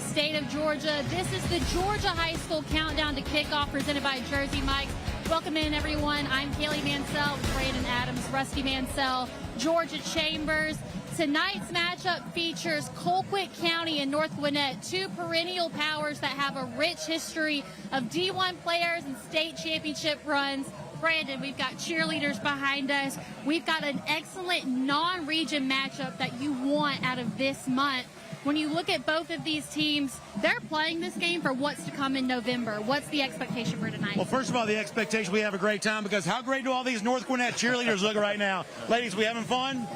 state of Georgia. This is the Georgia High School Countdown to Kickoff presented by Jersey Mike's. Welcome in, everyone. I'm Kaylee Mansell with Brandon Adams, Rusty Mansell, Georgia Chambers. Tonight's matchup features Colquitt County and North Gwinnett, two perennial powers that have a rich history of D1 players and state championship runs. Brandon, we've got cheerleaders behind us. We've got an excellent non-region matchup that you want out of this month. When you look at both of these teams, they're playing this game for what's to come in November. What's the expectation for tonight? Well, first of all, the expectation, we have a great time, because how great do all these North Gwinnett cheerleaders look right now? Ladies, we having fun?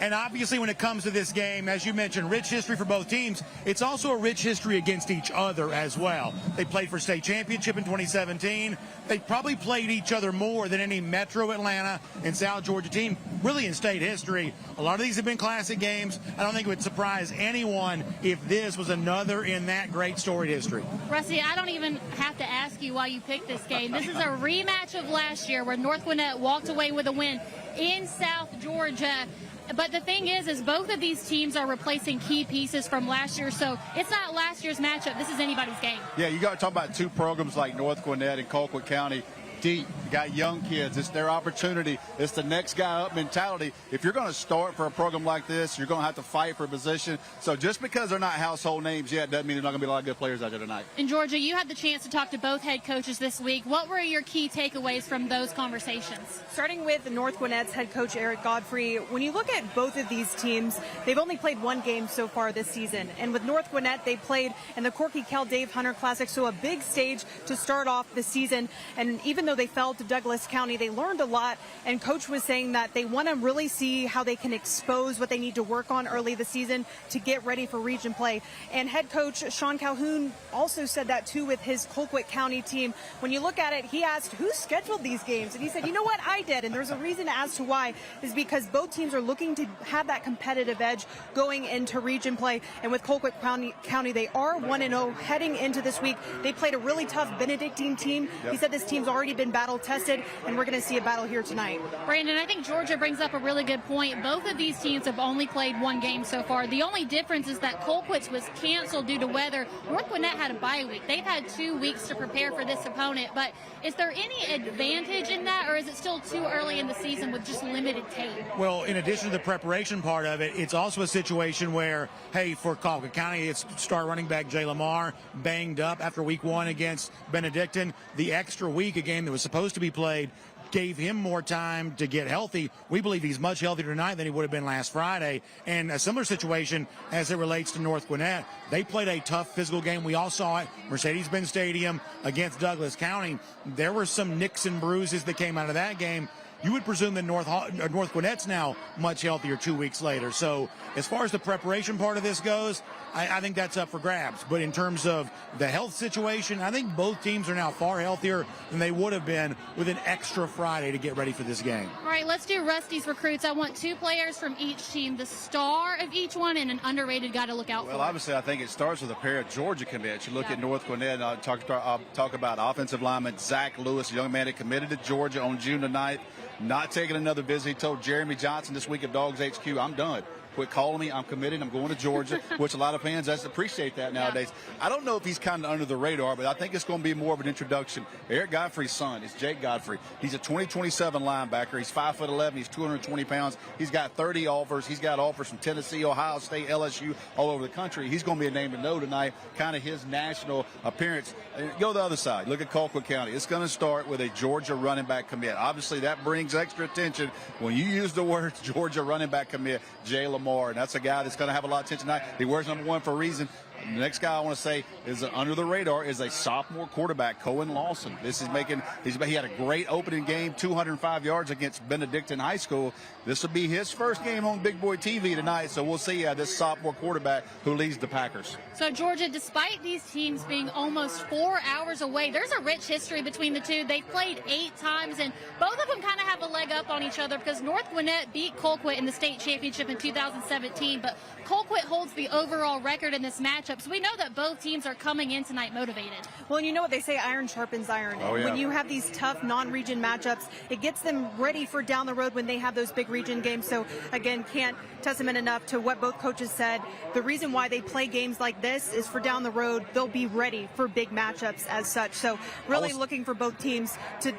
And obviously, when it comes to this game, as you mentioned, rich history for both teams. It's also a rich history against each other as well. They played for state championship in 2017. They probably played each other more than any Metro Atlanta and South Georgia team, really in state history. A lot of these have been classic games. I don't think it would surprise anyone if this was another in that great storied history. Rusty, I don't even have to ask you why you picked this game. This is a rematch of last year where North Gwinnett walked away with a win in South Georgia. But the thing is both of these teams are replacing key pieces from last year, so it's not last year's matchup. This is anybody's game. Yeah, you got to talk about two programs like North Gwinnett and Colquitt County. Deep. You got young kids. It's their opportunity. It's the next guy up mentality. If you're going to start for a program like this, you're going to have to fight for a position. So just because they're not household names yet doesn't mean there's not going to be a lot of good players out there tonight. In Georgia, you had the chance to talk to both head coaches this week. What were your key takeaways from those conversations? Starting with North Gwinnett's head coach Eric Godfrey, when you look at both of these teams, they've only played one game so far this season. And with North Gwinnett, they played in the Corky Cal Dave Hunter Classic, so a big stage to start off the season. And even though they fell to Douglas County, they learned a lot, and coach was saying that they want to really see how they can expose what they need to work on early this season to get ready for region play. And head coach Sean Calhoun also said that too with his Colquitt County team. When you look at it, he asked who scheduled these games, and he said, you know what, I did. And there's a reason as to why, is because both teams are looking to have that competitive edge going into region play. And with Colquitt County, they are 1-0 heading into this week. They played a really tough Benedictine team. He said this team's already been battle tested, and we're going to see a battle here tonight. Brandon, I think Georgia brings up a really good point. Both of these teams have only played one game so far. The only difference is that Colquitt's was canceled due to weather. North Gwinnett had a bye week. They've had 2 weeks to prepare for this opponent. But is there any advantage in that, or is it still too early in the season with just limited tape? Well, in addition to the preparation part of it, it's also a situation where, hey, for Colquitt County, it's star running back Jay Lamar banged up after week 1 against Benedictine. The extra week, a game that was supposed to be played, gave him more time to get healthy. We believe he's much healthier tonight than he would have been last Friday. And a similar situation as it relates to North Gwinnett. They played a tough physical game. We all saw it. Mercedes-Benz Stadium against Douglas County. There were some nicks and bruises that came out of that game. You would presume that North Gwinnett's now much healthier 2 weeks later. So as far as the preparation part of this goes, I think that's up for grabs. But in terms of the health situation, I think both teams are now far healthier than they would have been with an extra Friday to get ready for this game. All right, let's do Rusty's recruits. I want 2 players from each team, the star of each one and an underrated guy to look out for. Well, obviously, I think it starts with a pair of Georgia commits. You look at North Gwinnett, and I'll talk about offensive lineman Zach Lewis, a young man that committed to Georgia on June the 9th. Not taking another visit. He told Jeremy Johnson this week at Dogs HQ, I'm done. Quit calling me. I'm committed. I'm going to Georgia, which a lot of fans appreciate that nowadays. I don't know if he's kind of under the radar, but I think it's going to be more of an introduction. Eric Godfrey's son is Jake Godfrey. He's a 2027 linebacker. He's 5'11". He's 220 pounds. He's got 30 offers. He's got offers from Tennessee, Ohio State, LSU, all over the country. He's going to be a name to know tonight, kind of his national appearance. Go the other side. Look at Colquitt County. It's going to start with a Georgia running back commit. Obviously, that brings extra attention when you use the words Georgia running back commit, Jay Lamar, and that's a guy that's going to have a lot of attention tonight. He wears number 1 for a reason. The next guy I want to say is under the radar is a sophomore quarterback, Cohen Lawson. He had a great opening game, 205 yards against Benedictine High School. This will be his first game on Big Boy TV tonight, so we'll see this sophomore quarterback who leads the Packers. So, Georgia, despite these teams being almost 4 hours away, there's a rich history between the two. They've played 8 times, and both of them kind of have a leg up on each other because North Gwinnett beat Colquitt in the state championship in 2017, but Colquitt holds the overall record in this matchup. matchups. We know that both teams are coming in tonight motivated. Well, and you know what they say, iron sharpens iron. Oh, yeah. When you have these tough non-region matchups, it gets them ready for down the road when they have those big region games. So, again, can't testament enough to what both coaches said. The reason why they play games like this is for down the road, they'll be ready for big matchups as such. So, really looking for both teams to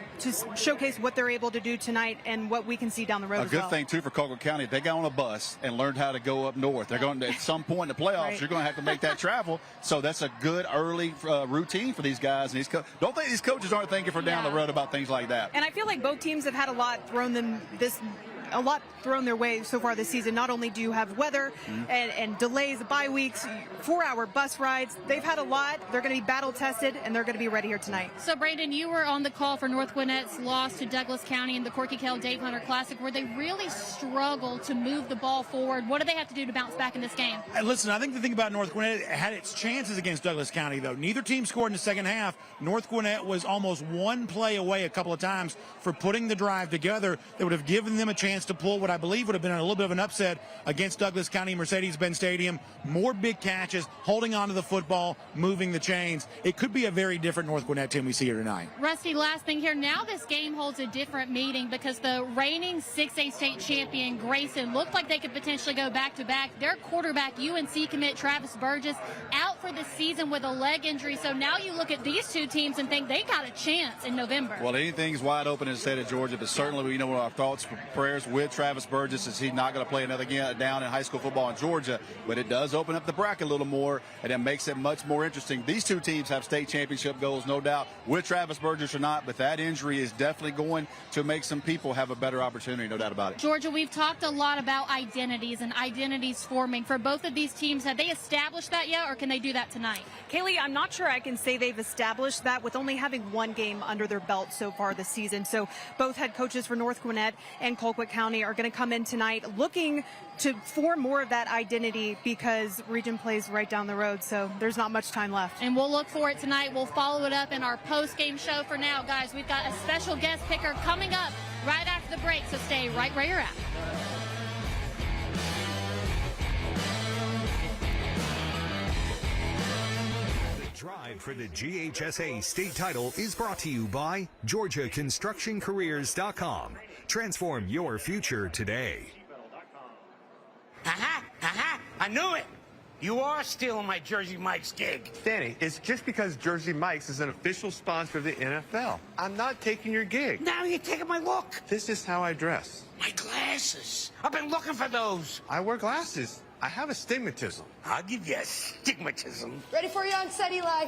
showcase what they're able to do tonight and what we can see down the road A as good well. thing, too, for Colquitt County, they got on a bus and learned how to go up north. They're going to, at some point in the playoffs, Right. you're going to have to make that travel. So that's a good early routine for these guys. And don't think these coaches aren't thinking for down the road about things like that. And I feel like both teams have had a lot thrown their way so far this season. Not only do you have weather and delays, bye weeks, 4-hour bus rides, they've had a lot. They're going to be battle tested and they're going to be ready here tonight. So, Brandon, you were on the call for North Gwinnett's loss to Douglas County in the Corky Kell Dave Hunter Classic, where they really struggled to move the ball forward. What do they have to do to bounce back in this game? Listen, I think the thing about North Gwinnett had its chances against Douglas County, though. Neither team scored in the second half. North Gwinnett was almost one play away a couple of times for putting the drive together that would have given them a chance to pull what I believe would have been a little bit of an upset against Douglas County Mercedes-Benz Stadium. More big catches, holding on to the football, moving the chains. It could be a very different North Gwinnett team we see here tonight. Rusty, last thing here. Now this game holds a different meaning because the reigning 6A state champion, Grayson, looked like they could potentially go back-to-back. Their quarterback, UNC commit Travis Burgess, out for the season with a leg injury. So now you look at these two teams and think they got a chance in November. Well, anything's wide open in the state of Georgia, but certainly we know our thoughts, prayers with Travis Burgess as he's not going to play another game down in high school football in Georgia, but it does open up the bracket a little more, and it makes it much more interesting. These two teams have state championship goals, no doubt, with Travis Burgess or not, but that injury is definitely going to make some people have a better opportunity, no doubt about it. Georgia, we've talked a lot about identities and identities forming. For both of these teams, have they established that yet, or can they do that tonight? Kaylee, I'm not sure I can say they've established that with only having one game under their belt so far this season. So both head coaches for North Gwinnett and Colquitt County are going to come in tonight looking to form more of that identity because region plays right down the road. So there's not much time left. And we'll look for it tonight. We'll follow it up in our post-game show. For now, guys, we've got a special guest picker coming up right after the break. So stay right where you're at. Drive for the GHSA state title is brought to you by GeorgiaConstructionCareers.com. Transform your future today. Aha! Aha! I knew it! You are stealing my Jersey Mike's gig. Danny, it's just because Jersey Mike's is an official sponsor of the NFL. I'm not taking your gig. Now you're taking my look. This is how I dress. My glasses. I've been looking for those. I wear glasses. I have astigmatism. I'll give you astigmatism. Ready for you on set, Eli.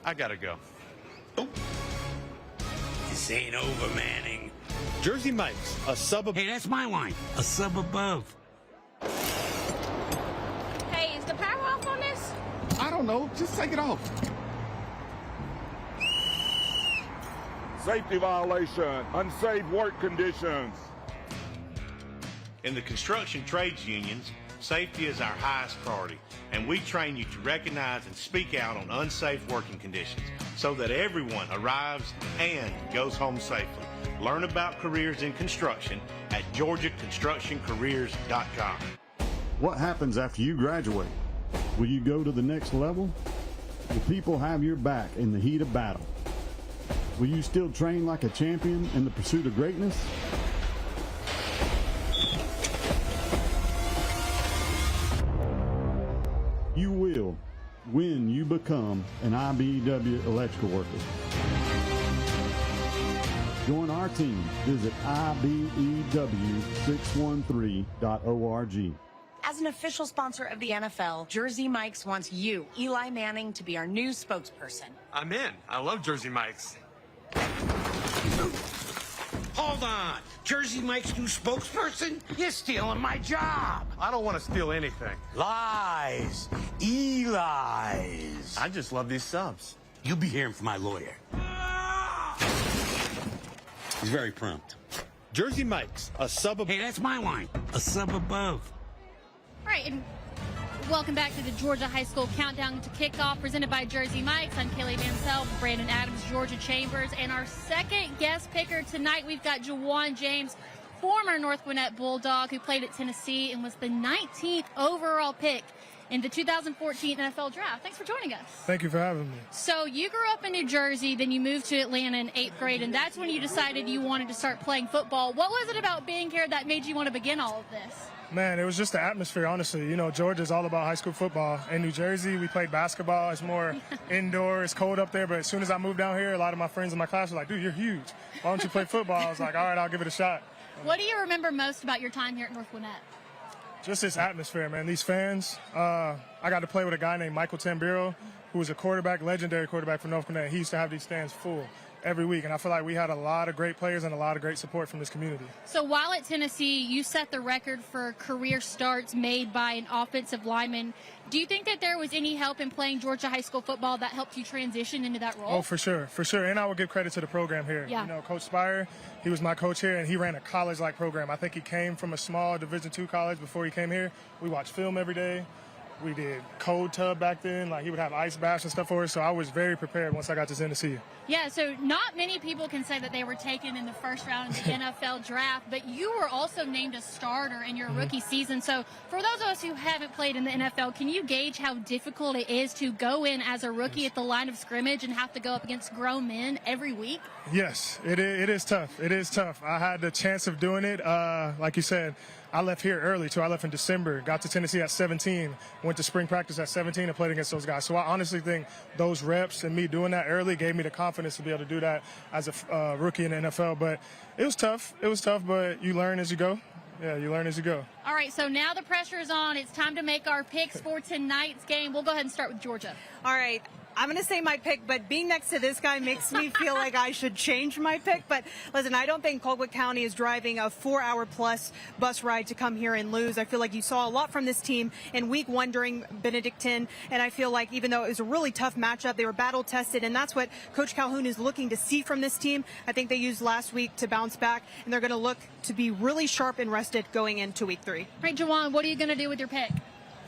I gotta go. Oh. This ain't over, Manning. Jersey Mike's, a sub. Hey, that's my line. A sub above. Hey, is the power off on this? I don't know. Just take it off. Safety violation, unsafe work conditions. In the construction trades unions, safety is our highest priority, and we train you to recognize and speak out on unsafe working conditions so that everyone arrives and goes home safely. Learn about careers in construction at GeorgiaConstructionCareers.com. What happens after you graduate? Will you go to the next level? Will people have your back in the heat of battle? Will you still train like a champion in the pursuit of greatness? You will when you become an IBEW electrical worker. Join our team. Visit IBEW613.org. As an official sponsor of the NFL, Jersey Mike's wants you, Eli Manning, to be our new spokesperson. I'm in. I love Jersey Mike's. Hold on. Jersey Mike's new spokesperson? You're stealing my job. I don't want to steal anything. Lies. Eli's. I just love these subs. You'll be hearing from my lawyer. He's very prompt. Jersey Mike's, a sub. Hey, that's my line. A sub above. All right, and welcome back to the Georgia High School Countdown to Kickoff, presented by Jersey Mike's. I'm Kelly Mansell, Brandon Adams, Georgia Chambers, and our second guest picker tonight, we've got Jawan James, former North Gwinnett Bulldog, who played at Tennessee and was the 19th overall pick in the 2014 NFL Draft. Thanks for joining us. Thank you for having me. So you grew up in New Jersey, then you moved to Atlanta in 8th grade, and that's when you decided you wanted to start playing football. What was it about being here that made you want to begin all of this? Man, it was just the atmosphere, honestly. You know, Georgia's all about high school football. In New Jersey, we played basketball. It's more indoor. It's cold up there. But as soon as I moved down here, a lot of my friends in my class were like, dude, you're huge. Why don't you play football? I was like, all right, I'll give it a shot. What do you remember most about your time here at North Gwinnett? Just this atmosphere, man. These fans. I got to play with a guy named Michael Tambiro, who was a quarterback, legendary quarterback for North Gwinnett. He used to have these stands full every week, and I feel like we had a lot of great players and a lot of great support from this community. So while at Tennessee, you set the record for career starts made by an offensive lineman. Do you think that there was any help in playing Georgia high school football that helped you transition into that role? Oh, for sure. And I would give credit to the program here. Yeah. You know, Coach Spire, he was my coach here, and he ran a college-like program. I think he came from a small Division II college before he came here. We watched film every day. We did cold tub back then. Like, he would have ice baths and stuff for us, so I was very prepared once I got to Tennessee. Yeah, so not many people can say that they were taken in the first round of the NFL draft, but you were also named a starter in your rookie season. So for those of us who haven't played in the NFL, can you gauge how difficult it is to go in as a rookie at the line of scrimmage and have to go up against grown men every week? Yes, it is tough. It is tough. I had the chance of doing it. Like you said, I left here early, too. I left in December, got to Tennessee at 17, went to spring practice at 17 and played against those guys. So I honestly think those reps and me doing that early gave me the confidence to be able to do that as a rookie in the NFL. But it was tough. But you learn as you go. Yeah, you learn as you go. All right, so now the pressure is on. It's time to make our picks for tonight's game. We'll go ahead and start with Georgia. All right. I'm going to say my pick, but being next to this guy makes me feel like I should change my pick. But listen, I don't think Colquitt County is driving a 4-hour-plus bus ride to come here and lose. I feel like you saw a lot from this team in week 1 during Benedictine. And I feel like even though it was a really tough matchup, they were battle-tested. And that's what Coach Calhoun is looking to see from this team. I think they used last week to bounce back, and they're going to look to be really sharp and rested going into week 3. All right, Jawan, what are you going to do with your pick?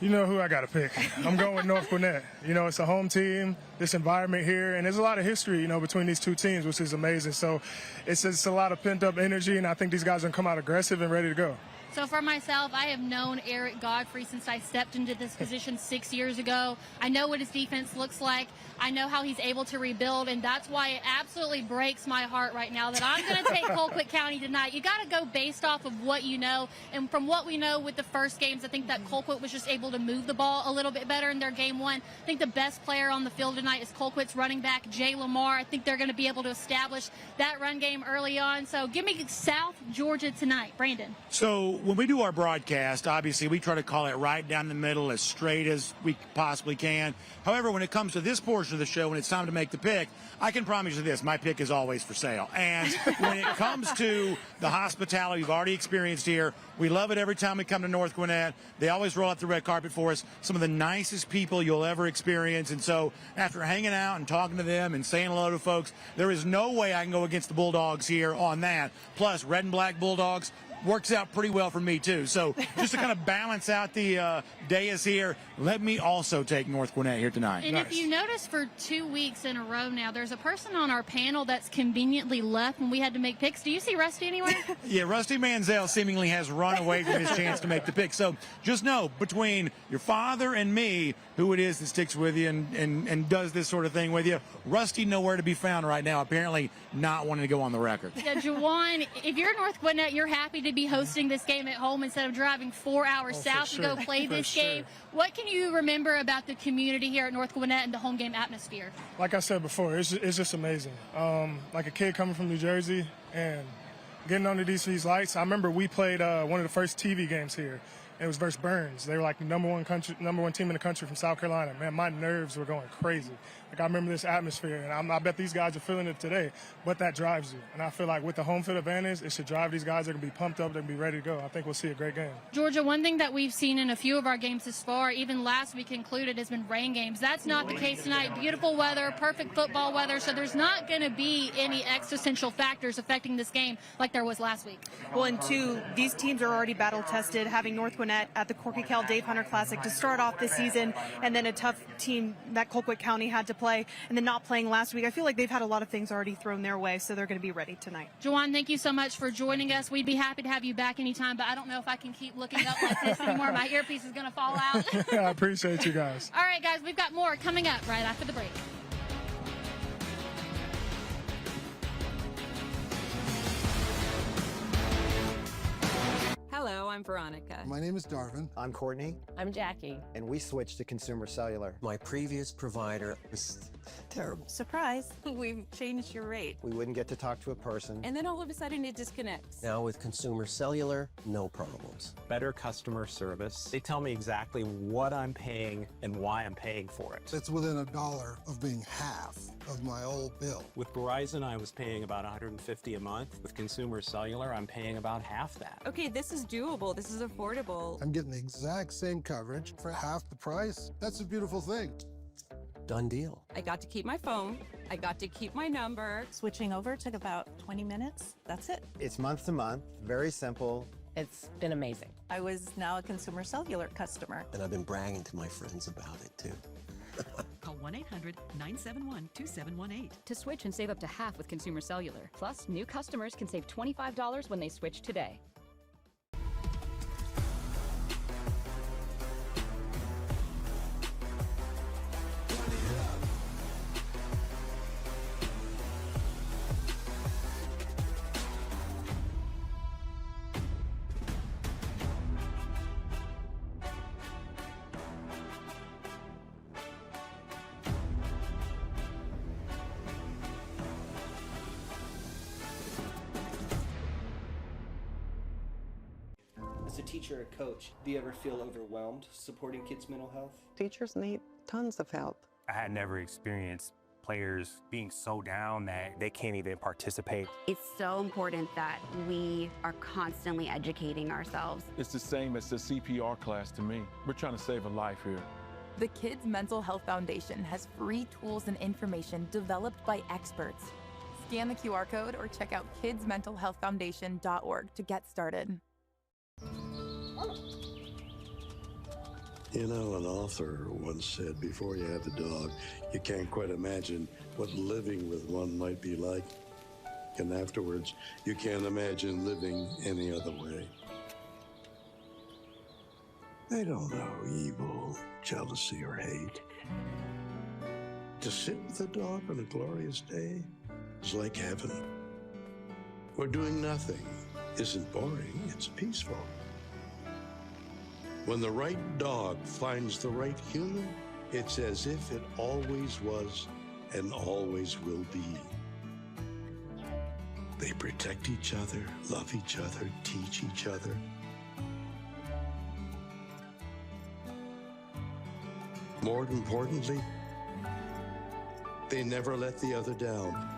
You know who I got to pick. I'm going with North Gwinnett. You know, it's a home team, this environment here, and there's a lot of history, you know, between these two teams, which is amazing. So it's just a lot of pent-up energy, and I think these guys are going to come out aggressive and ready to go. So for myself, I have known Eric Godfrey since I stepped into this position 6 years ago. I know what his defense looks like. I know how he's able to rebuild, and that's why it absolutely breaks my heart right now that I'm going to take Colquitt County tonight. You got to go based off of what you know, and from what we know with the first games, I think that Colquitt was just able to move the ball a little bit better in their game 1. I think the best player on the field tonight is Colquitt's running back, Jay Lamar. I think they're going to be able to establish that run game early on. So give me South Georgia tonight. Brandon. So when we do our broadcast, obviously we try to call it right down the middle, as straight as we possibly can. However, when it comes to this portion of the show, when it's time to make the pick, I can promise you this, my pick is always for sale. And when it comes to the hospitality we've already experienced here, we love it every time we come to North Gwinnett. They always roll out the red carpet for us. Some of the nicest people you'll ever experience. And so after hanging out and talking to them and saying hello to folks, there is no way I can go against the Bulldogs here on that. Plus, red and black Bulldogs works out pretty well for me, too. So just to kind of balance out the dais here, let me also take North Gwinnett here tonight. And if you notice, for 2 weeks in a row now, there's a person on our panel that's conveniently left when we had to make picks. Do you see Rusty anywhere? Yeah, Rusty Manziel seemingly has run away from his chance to make the pick. So just know, between your father and me, who it is that sticks with you and does this sort of thing with you, Rusty nowhere to be found right now, apparently not wanting to go on the record. Yeah, Jawan, if you're North Gwinnett, you're happy to be hosting this game at home instead of driving 4 hours south to go play this game. What can you remember about the community here at North Gwinnett and the home game atmosphere? Like I said before, it's just amazing. Like a kid coming from New Jersey and getting under these lights. I remember we played one of the first TV games here. It was versus Burns. They were like the number one team in the country from South Carolina. Man, my nerves were going crazy. Like, I remember this atmosphere, and I bet these guys are feeling it today, but that drives you. And I feel like with the home field advantage, it should drive these guys. They're going to be pumped up. They're going to be ready to go. I think we'll see a great game. Georgia, one thing that we've seen in a few of our games this far, even last week included, has been rain games. That's not the case tonight. Beautiful weather, perfect football weather, so there's not going to be any existential factors affecting this game like there was last week. Well, and 2, these teams are already battle-tested. Having North Gwinnett Gwinnett at the Corky-Cal Dave Hunter Classic to start off this season, and then a tough team that Colquitt County had to play, and then not playing last week. I feel like they've had a lot of things already thrown their way, so they're going to be ready tonight. Juwan, thank you so much for joining us. We'd be happy to have you back anytime, but I don't know if I can keep looking up like this anymore. My earpiece is going to fall out. I appreciate you guys. All right, guys, we've got more coming up right after the break. Hello, I'm Veronica. My name is Darvin. I'm Courtney. I'm Jackie. And we switched to Consumer Cellular. My previous provider was terrible. Surprise, we've changed your rate. We wouldn't get to talk to a person. And then all of a sudden it disconnects. Now with Consumer Cellular, no problems. Better customer service. They tell me exactly what I'm paying and why I'm paying for it. It's within $1 of being half of my old bill. With Verizon, I was paying about $150 a month. With Consumer Cellular, I'm paying about half that. Okay, this is doable. This is affordable. I'm getting the exact same coverage for half the price. That's a beautiful thing. Done deal. I got to keep my phone. I got to keep my number. Switching over took about 20 minutes. That's it. It's month to month, very simple. It's been amazing. I was now a Consumer Cellular customer. And I've been bragging to my friends about it too. Call 1-800-971-2718 to switch and save up to half with Consumer Cellular. Plus, new customers can save $25 when they switch today. As a teacher or coach, do you ever feel overwhelmed supporting kids' mental health? Teachers need tons of help. I had never experienced players being so down that they can't even participate. It's so important that we are constantly educating ourselves. It's the same as the CPR class to me. We're trying to save a life here. The Kids Mental Health Foundation has free tools and information developed by experts. Scan the QR code or check out kidsmentalhealthfoundation.org to get started. You know, an author once said, before you have a dog, you can't quite imagine what living with one might be like. And afterwards, you can't imagine living any other way. They don't know evil, jealousy, or hate. To sit with a dog on a glorious day is like heaven. Where doing nothing isn't boring, it's peaceful. When the right dog finds the right human, it's as if it always was and always will be. They protect each other, love each other, teach each other. More importantly, they never let the other down.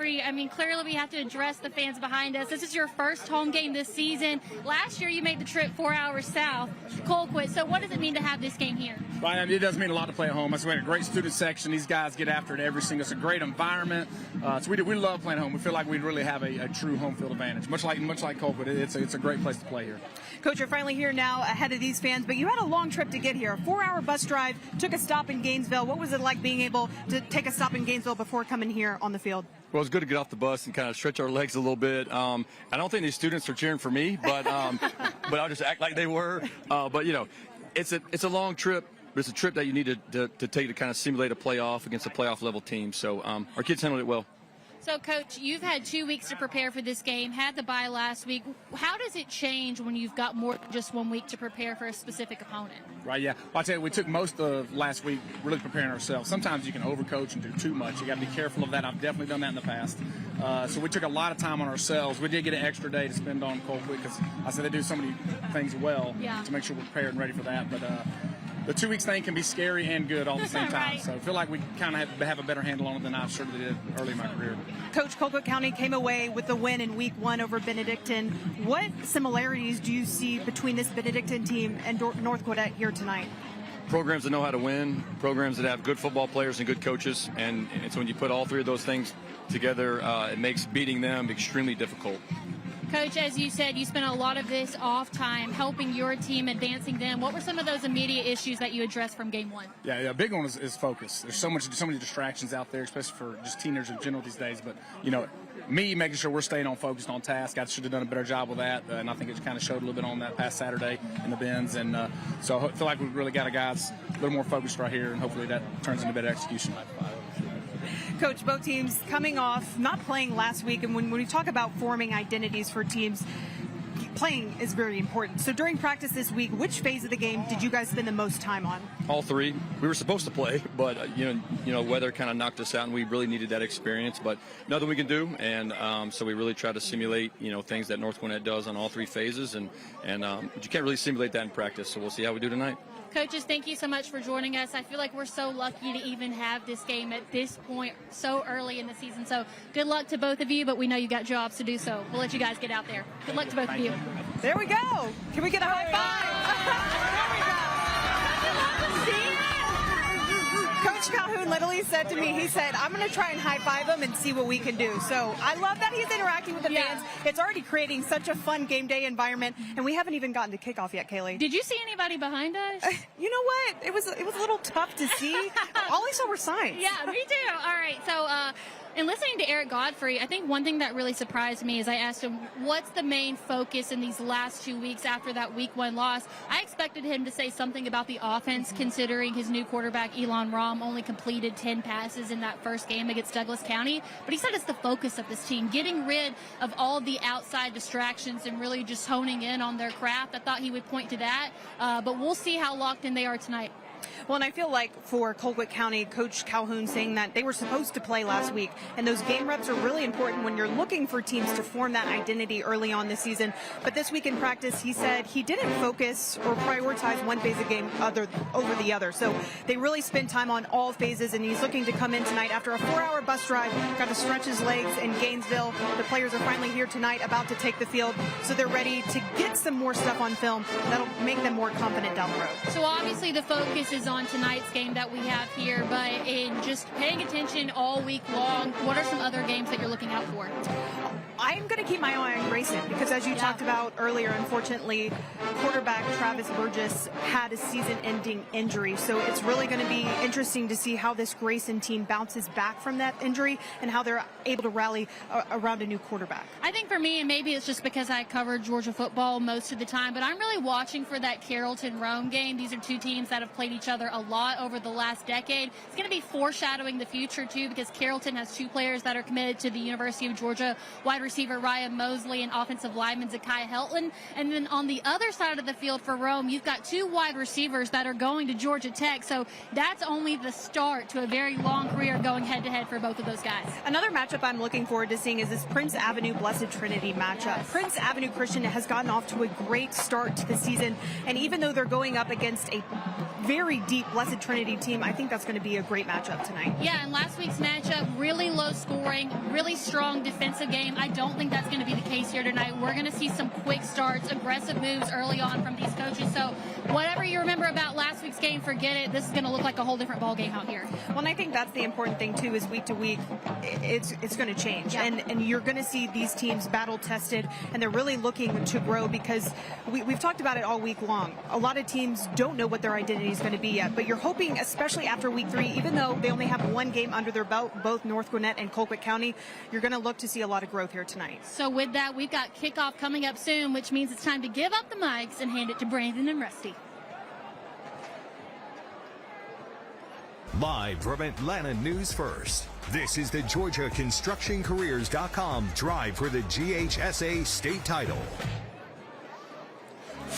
I mean, clearly we have to address the fans behind us. This is your first home game this season. Last year you made the trip 4 hours south to Colquitt. So what does it mean to have this game here? Right, it does mean a lot to play at home. We have a great student section. These guys get after it every single. It's a great environment. So we love playing home. We feel like we really have a true home field advantage. Much like Colquitt, it's a great place to play here. Coach, you're finally here now ahead of these fans, but you had a long trip to get here. A 4-hour bus drive, took a stop in Gainesville. What was it like being able to take a stop in Gainesville before coming here on the field? Well, it's good to get off the bus and kind of stretch our legs a little bit. I don't think these students are cheering for me, but but I'll just act like they were. But you know, it's a long trip. But it's a trip that you need to take to kind of simulate a playoff against a playoff level team. So our kids handled it well. So, Coach, you've had 2 weeks to prepare for this game, had the bye last week. How does it change when you've got more than just 1 week to prepare for a specific opponent? Right, yeah. Well, I tell you, we took most of last week really preparing ourselves. Sometimes you can overcoach and do too much. You got to be careful of that. I've definitely done that in the past. So we took a lot of time on ourselves. We did get an extra day to spend on Colquitt because I said they do so many things well to make sure we're prepared and ready for that. But the 2 weeks thing can be scary and good all at the same time. Right. So I feel like we kind of have a better handle on it than I certainly did early in my career. Coach, Colquitt County came away with the win in week 1 over Benedictine. What similarities do you see between this Benedictine team and North Gwinnett here tonight? Programs that know how to win, programs that have good football players and good coaches, and so when you put all three of those things together, it makes beating them extremely difficult. Coach, as you said, you spent a lot of this off time helping your team, advancing them. What were some of those immediate issues that you addressed from game 1? Yeah, a big one is focus. There's so many distractions out there, especially for just teenagers in general these days. But, me making sure we're staying on focused on task, I should have done a better job with that. And I think it kind of showed a little bit on that past Saturday in the bins. And so I feel like we've really got our guys a little more focused right here, and hopefully that turns into better execution. Coach, both teams coming off not playing last week, and when we talk about forming identities for teams, playing is very important. So during practice this week, which phase of the game did you guys spend the most time on? All three. We were supposed to play, but weather kind of knocked us out, and we really needed that experience. But nothing we can do, and so we really try to simulate things that North Gwinnett does on all three phases, and you can't really simulate that in practice. So we'll see how we do tonight. Coaches, thank you so much for joining us. I feel like we're so lucky to even have this game at this point so early in the season. So good luck to both of you, but we know you got jobs to do, so we'll let you guys get out there. Good luck to both of you. There we go. Can we get a high five? There we go. See? Coach Calhoun literally said to me, he said, I'm going to try and high-five him and see what we can do. So I love that he's interacting with the fans. It's already creating such a fun game day environment, and we haven't even gotten to kickoff yet, Kaylee. Did you see anybody behind us? You know what? It was a little tough to see. All I saw were signs. Yeah, me too. All right, so in listening to Eric Godfrey, I think one thing that really surprised me is I asked him, what's the main focus in these last 2 weeks after that week 1 loss? I expected him to say something about the offense, considering his new quarterback, Elon Rom, only completed 10 passes in that first game against Douglas County. But he said it's the focus of this team, getting rid of all the outside distractions and really just honing in on their craft. I thought he would point to that, but we'll see how locked in they are tonight. Well, and I feel like for Colquitt County, Coach Calhoun saying that they were supposed to play last week, and those game reps are really important when you're looking for teams to form that identity early on this season. But this week in practice, he said he didn't focus or prioritize one phase of game over the other. So they really spend time on all phases, and he's looking to come in tonight after a 4-hour bus drive, got to stretch his legs in Gainesville. The players are finally here tonight, about to take the field, so they're ready to get some more stuff on film that'll make them more confident down the road. So obviously the focus is on tonight's game that we have here, but in just paying attention all week long, what are some other games that you're looking out for? I'm going to keep my eye on Grayson because, as you talked about earlier, unfortunately, quarterback Travis Burgess had a season-ending injury. So it's really going to be interesting to see how this Grayson team bounces back from that injury and how they're able to rally around a new quarterback. I think for me, and maybe it's just because I covered Georgia football most of the time, but I'm really watching for that Carrollton-Rome game. These are two teams that have played each other a lot over the last decade. It's going to be foreshadowing the future, too, because Carrollton has two players that are committed to the University of Georgia, wide receiver Ryan Mosley and offensive lineman Zakai Helton. And then on the other side of the field for Rome, you've got two wide receivers that are going to Georgia Tech. So that's only the start to a very long career going head-to-head for both of those guys. Another matchup I'm looking forward to seeing is this Prince Avenue Blessed Trinity matchup. Yes. Prince Avenue Christian has gotten off to a great start to the season, and even though they're going up against a very deep Blessed Trinity team, I think that's going to be a great matchup tonight. Yeah, and last week's matchup, really low scoring, really strong defensive game. I don't think that's going to be the case here tonight. We're going to see some quick starts, aggressive moves early on from these coaches. So whatever you remember about last week's game, forget it. This is going to look like a whole different ball game out here. Well, and I think that's the important thing, too, is week to week, it's going to change. Yeah. And you're going to see these teams battle-tested, and they're really looking to grow because we've talked about it all week long. A lot of teams don't know what their identity is going to be yet, but you're hoping, especially after week 3, even though they only have one game under their belt, both North Gwinnett and Colquitt County, you're going to look to see a lot of growth here tonight. So with that, we've got kickoff coming up soon, which means it's time to give up the mics and hand it to Brandon and Rusty. Live from Atlanta News First, this is the GeorgiaConstructionCareers.com drive for the GHSA state title.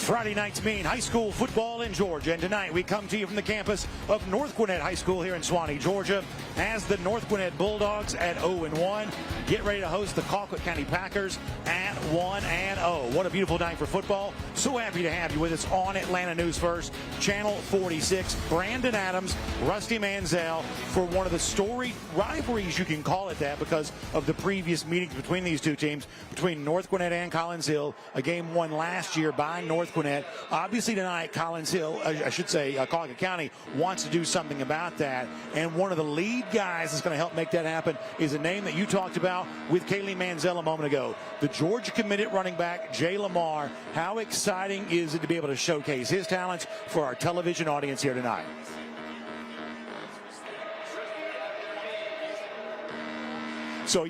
Friday nights mean high school football in Georgia, and tonight we come to you from the campus of North Gwinnett High School here in Swanee, Georgia, as the North Gwinnett Bulldogs at 0-1 get ready to host the Colquitt County Packers at 1-0. What a beautiful night for football. So happy to have you with us on Atlanta News First, Channel 46. Brandon Adams, Rusty Mansell, for one of the storied rivalries, you can call it that, because of the previous meetings between these two teams, between North Gwinnett and Collins Hill, a game won last year by North Gwinnett. Obviously tonight, Collins Hill, Colquitt County wants to do something about that, and one of the lead guys that's going to help make that happen is a name that you talked about with Kaylee Mansell a moment ago, the Georgia committed running back, Jay Lamar. How exciting is it to be able to showcase his talents for our television audience here tonight? So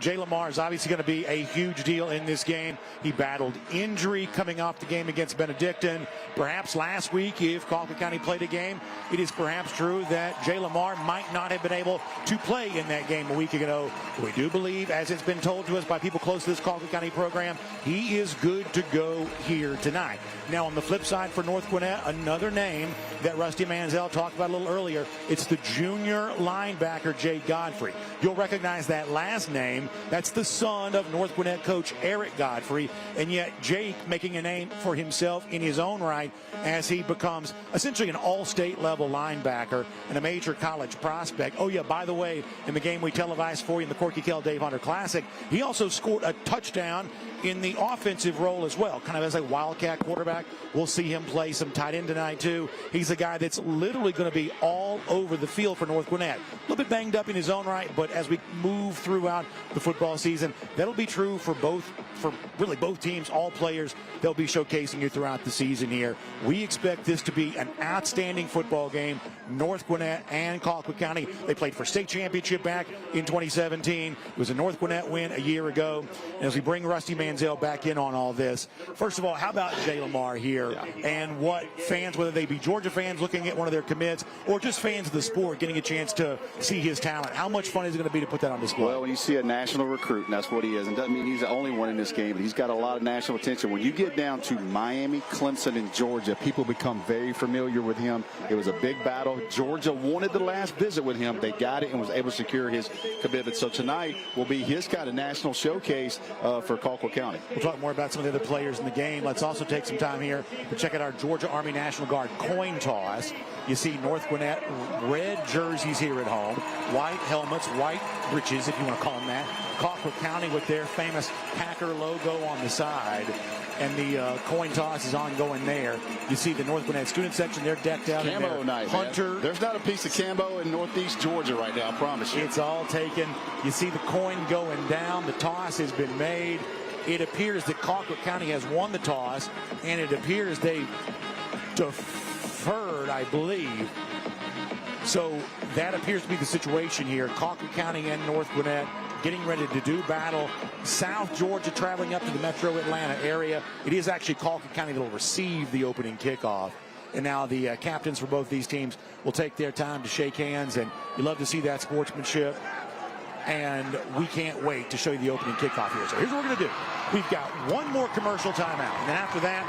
Jay Lamar is obviously going to be a huge deal in this game. He battled injury coming off the game against Benedictine. Perhaps last week, if Colquitt County played a game, it is perhaps true that Jay Lamar might not have been able to play in that game a week ago. We do believe, as it's been told to us by people close to this Colquitt County program, he is good to go here tonight. Now, on the flip side for North Gwinnett, another name that Rusty Mansell talked about a little earlier, it's the junior linebacker, Jay Godfrey. You'll recognize that last name. That's the son of North Gwinnett coach Eric Godfrey, and yet Jake making a name for himself in his own right as he becomes essentially an all-state level linebacker and a major college prospect. Oh yeah, by the way, in the game we televised for you in the Corky Dave Hunter Classic, he also scored a touchdown in the offensive role as well, kind of as a wildcat quarterback. We'll see him play some tight end tonight too. He's a guy that's literally going to be all over the field for North Gwinnett. A little bit banged up in his own right, but as we move throughout the football season, that'll be true for really both teams, all players. They'll be showcasing you throughout the season here. We expect this to be an outstanding football game. North Gwinnett and Colquitt County, they played for state championship back in 2017. It was a North Gwinnett win a year ago. And as we bring Rusty Mansell back in on all this, first of all, how about Jay Lamar here, and what fans, whether they be Georgia fans looking at one of their commits or just fans of the sport getting a chance to see his talent, how much fun is it going to be to put that on display? Well, when you see a national recruit, and that's what he is, and doesn't mean he's the only one in this game, but he's got a lot of national attention. When you get down to Miami, Clemson, and Georgia, people become very familiar with him. It was a big battle. Georgia wanted the last visit with him. They got it and was able to secure his commitment. So tonight will be his kind of national showcase for Colquitt County. We'll talk more about some of the other players in the game. Let's also take some time here to check out our Georgia Army National Guard coin toss. You see North Gwinnett red jerseys here at home, white helmets, white breeches, if you want to call them that. Colquitt County with their famous Packer logo on the side. And the coin toss is ongoing there. You see the North Gwinnett student section, they're decked out in their night, Hunter. Man. There's not a piece of camo in Northeast Georgia right now, I promise you. It's all taken. You see the coin going down. The toss has been made. It appears that Colquitt County has won the toss, and it appears they deferred, I believe. So that appears to be the situation here. Colquitt County and North Gwinnett getting ready to do battle. South Georgia traveling up to the metro Atlanta area. It is actually Colquitt County that will receive the opening kickoff. And now the captains for both these teams will take their time to shake hands, and you love to see that sportsmanship. And we can't wait to show you the opening kickoff here. So here's what we're going to do. We've got one more commercial timeout. And then after that,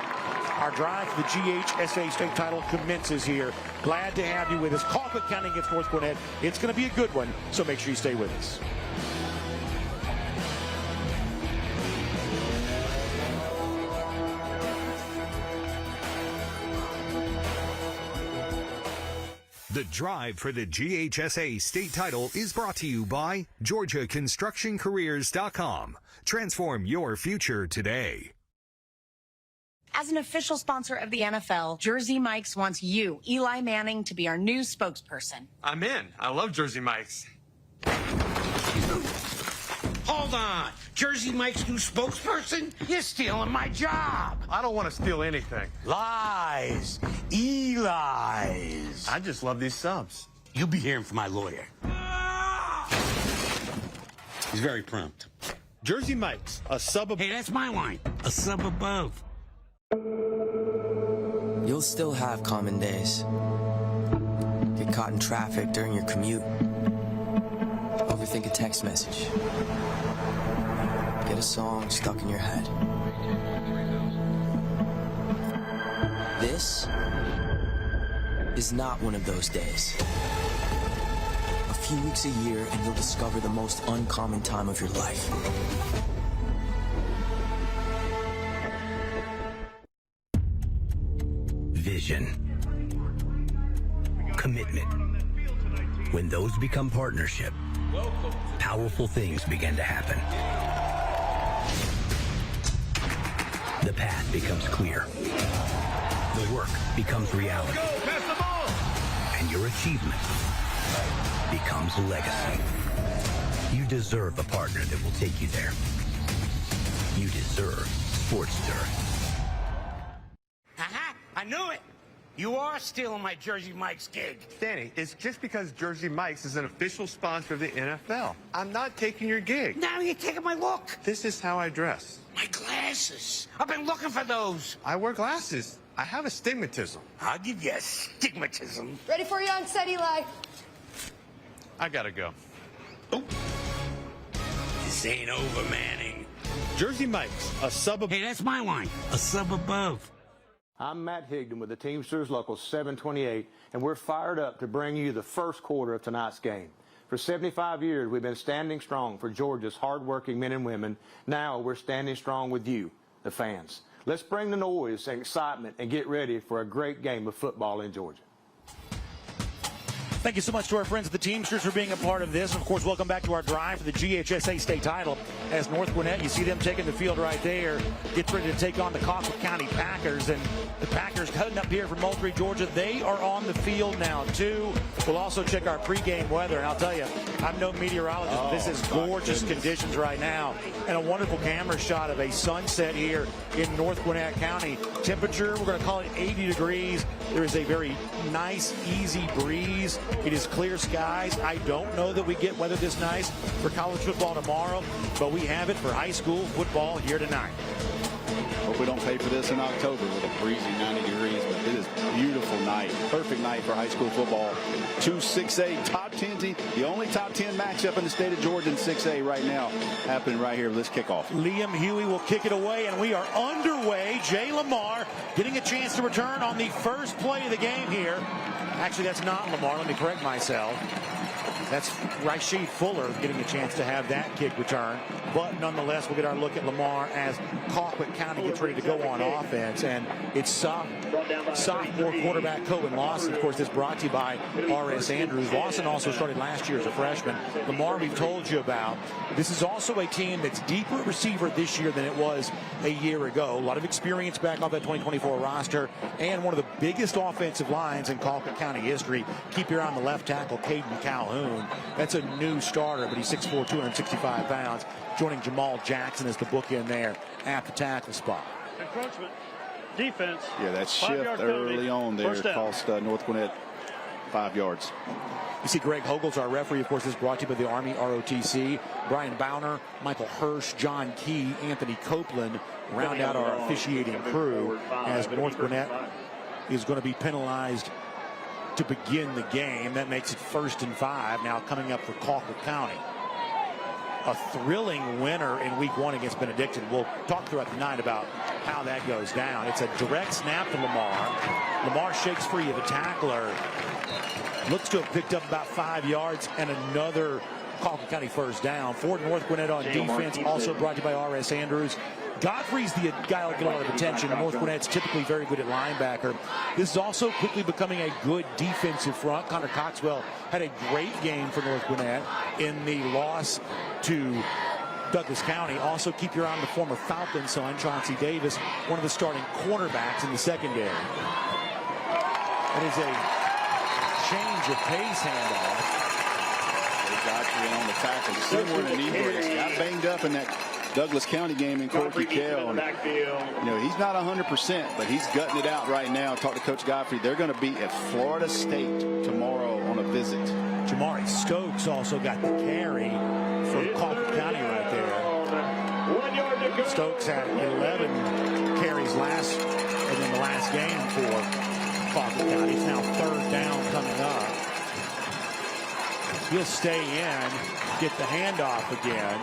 our drive for the GHSA state title commences here. Glad to have you with us. Colquitt County against North Gwinnett. It's going to be a good one, so make sure you stay with us. The drive for the GHSA state title is brought to you by GeorgiaConstructionCareers.com. Transform your future today. As an official sponsor of the NFL, Jersey Mike's wants you, Eli Manning, to be our new spokesperson. I'm in. I love Jersey Mike's. Hold on. Jersey Mike's new spokesperson? You're stealing my job. I don't want to steal anything. Lies. Eli's. I just love these subs. You'll be hearing from my lawyer. He's very prompt. Jersey Mike's, a sub above. Hey, that's my line. A sub above. You'll still have common days. Get caught in traffic during your commute. Overthink a text message. Get a song stuck in your head. This is not one of those days. A few weeks a year and you'll discover the most uncommon time of your life. Vision. Commitment. When those become partnership, powerful things begin to happen. The path becomes clear. The work becomes reality. And your achievement becomes a legacy. You deserve a partner that will take you there. You deserve Sportster. Aha! I knew it! You are stealing my Jersey Mike's gig. Danny, it's just because Jersey Mike's is an official sponsor of the NFL. I'm not taking your gig. Now you're taking my look. This is how I dress. My glasses. I've been looking for those. I wear glasses. I have astigmatism. I'll give you astigmatism. Ready for you on set, Eli. I gotta go. Oh. This ain't over, Manning. Jersey Mike's, a sub above. Hey, that's my line. A sub above. I'm Matt Higdon with the Teamsters Local 728, and we're fired up to bring you the first quarter of tonight's game. For 75 years, we've been standing strong for Georgia's hardworking men and women. Now we're standing strong with you, the fans. Let's bring the noise and excitement and get ready for a great game of football in Georgia. Thank you so much to our friends at the Teamsters for being a part of this. And, of course, welcome back to our drive for the GHSA state title. As North Gwinnett, you see them taking the field right there. Gets ready to take on the Colquitt County Packers. And the Packers heading up here from Moultrie, Georgia. They are on the field now, too. We'll also check our pregame weather. And I'll tell you, I'm no meteorologist, but this is gorgeous conditions right now. And a wonderful camera shot of a sunset here in North Gwinnett County. Temperature, we're going to call it 80 degrees. There is a very nice, easy breeze. It is clear skies. I don't know that we get weather this nice for college football tomorrow, but we have it for high school football here tonight. Hope we don't pay for this in October with a breezy 90 degrees, but it is a beautiful night. Perfect night for high school football. 2 6A top 10 team. The only top 10 matchup in the state of Georgia in 6A right now happening right here with this kickoff. Liam Huey will kick it away, and we are underway. Jay Lamar getting a chance to return on the first play of the game here. Actually, that's not Lamar. Let me correct myself. That's Rashid Fuller getting a chance to have that kick return. But nonetheless, we'll get our look at Lamar as Colquitt County gets ready to go on offense. And it's sophomore quarterback Cohen Lawson. Of course, this brought to you by R.S. Andrews. Lawson also started last year as a freshman. Lamar, we've told you about. This is also a team that's deeper at receiver this year than it was a year ago. A lot of experience back off that 2024 roster. And one of the biggest offensive lines in Colquitt County history. Keep your eye on the left tackle, Caden Calhoun. That's a new starter, but he's 6'4", 265 pounds. Joining Jamal Jackson as the bookend there at the tackle spot. Encroachment, defense. Yeah, that shift early on there cost North Gwinnett 5 yards. You see Greg Hogel's our referee. Of course, this is brought to you by the Army ROTC. Brian Bowner, Michael Hirsch, John Key, Anthony Copeland round out our officiating crew as North Gwinnett is going to be penalized to begin the game. That makes it 1st and 5 now coming up for Colquitt County. A thrilling winner in week 1 against Benedictine. We'll talk throughout the night about how that goes down. It's a direct snap to Lamar. Lamar shakes free of the tackler. Looks to have picked up about 5 yards and another Colquitt County first down. For North Gwinnett on defense, also brought to you by R.S. Andrews. Godfrey's the guy who'll get a lot of attention. North Gwinnett's typically very good at linebacker. This is also quickly becoming a good defensive front. Connor Coxwell had a great game for North Gwinnett in the loss to Douglas County. Also keep your eye on the former Falcon son, Chauncey Davis, one of the starting cornerbacks in the secondary. That is a change of pace handoff. Godfrey on the tackle. Similar to knee brace. Got banged up in that Douglas County game in Colquitt. You know, he's not 100%, but he's gutting it out right now. Talk to Coach Godfrey. They're going to be at Florida State tomorrow on a visit. Jamari Stokes also got the carry for Colquitt County right there. Stokes had 11 carries in the last game for Colquitt County. It's now 3rd down coming up. He'll stay in, get the handoff again.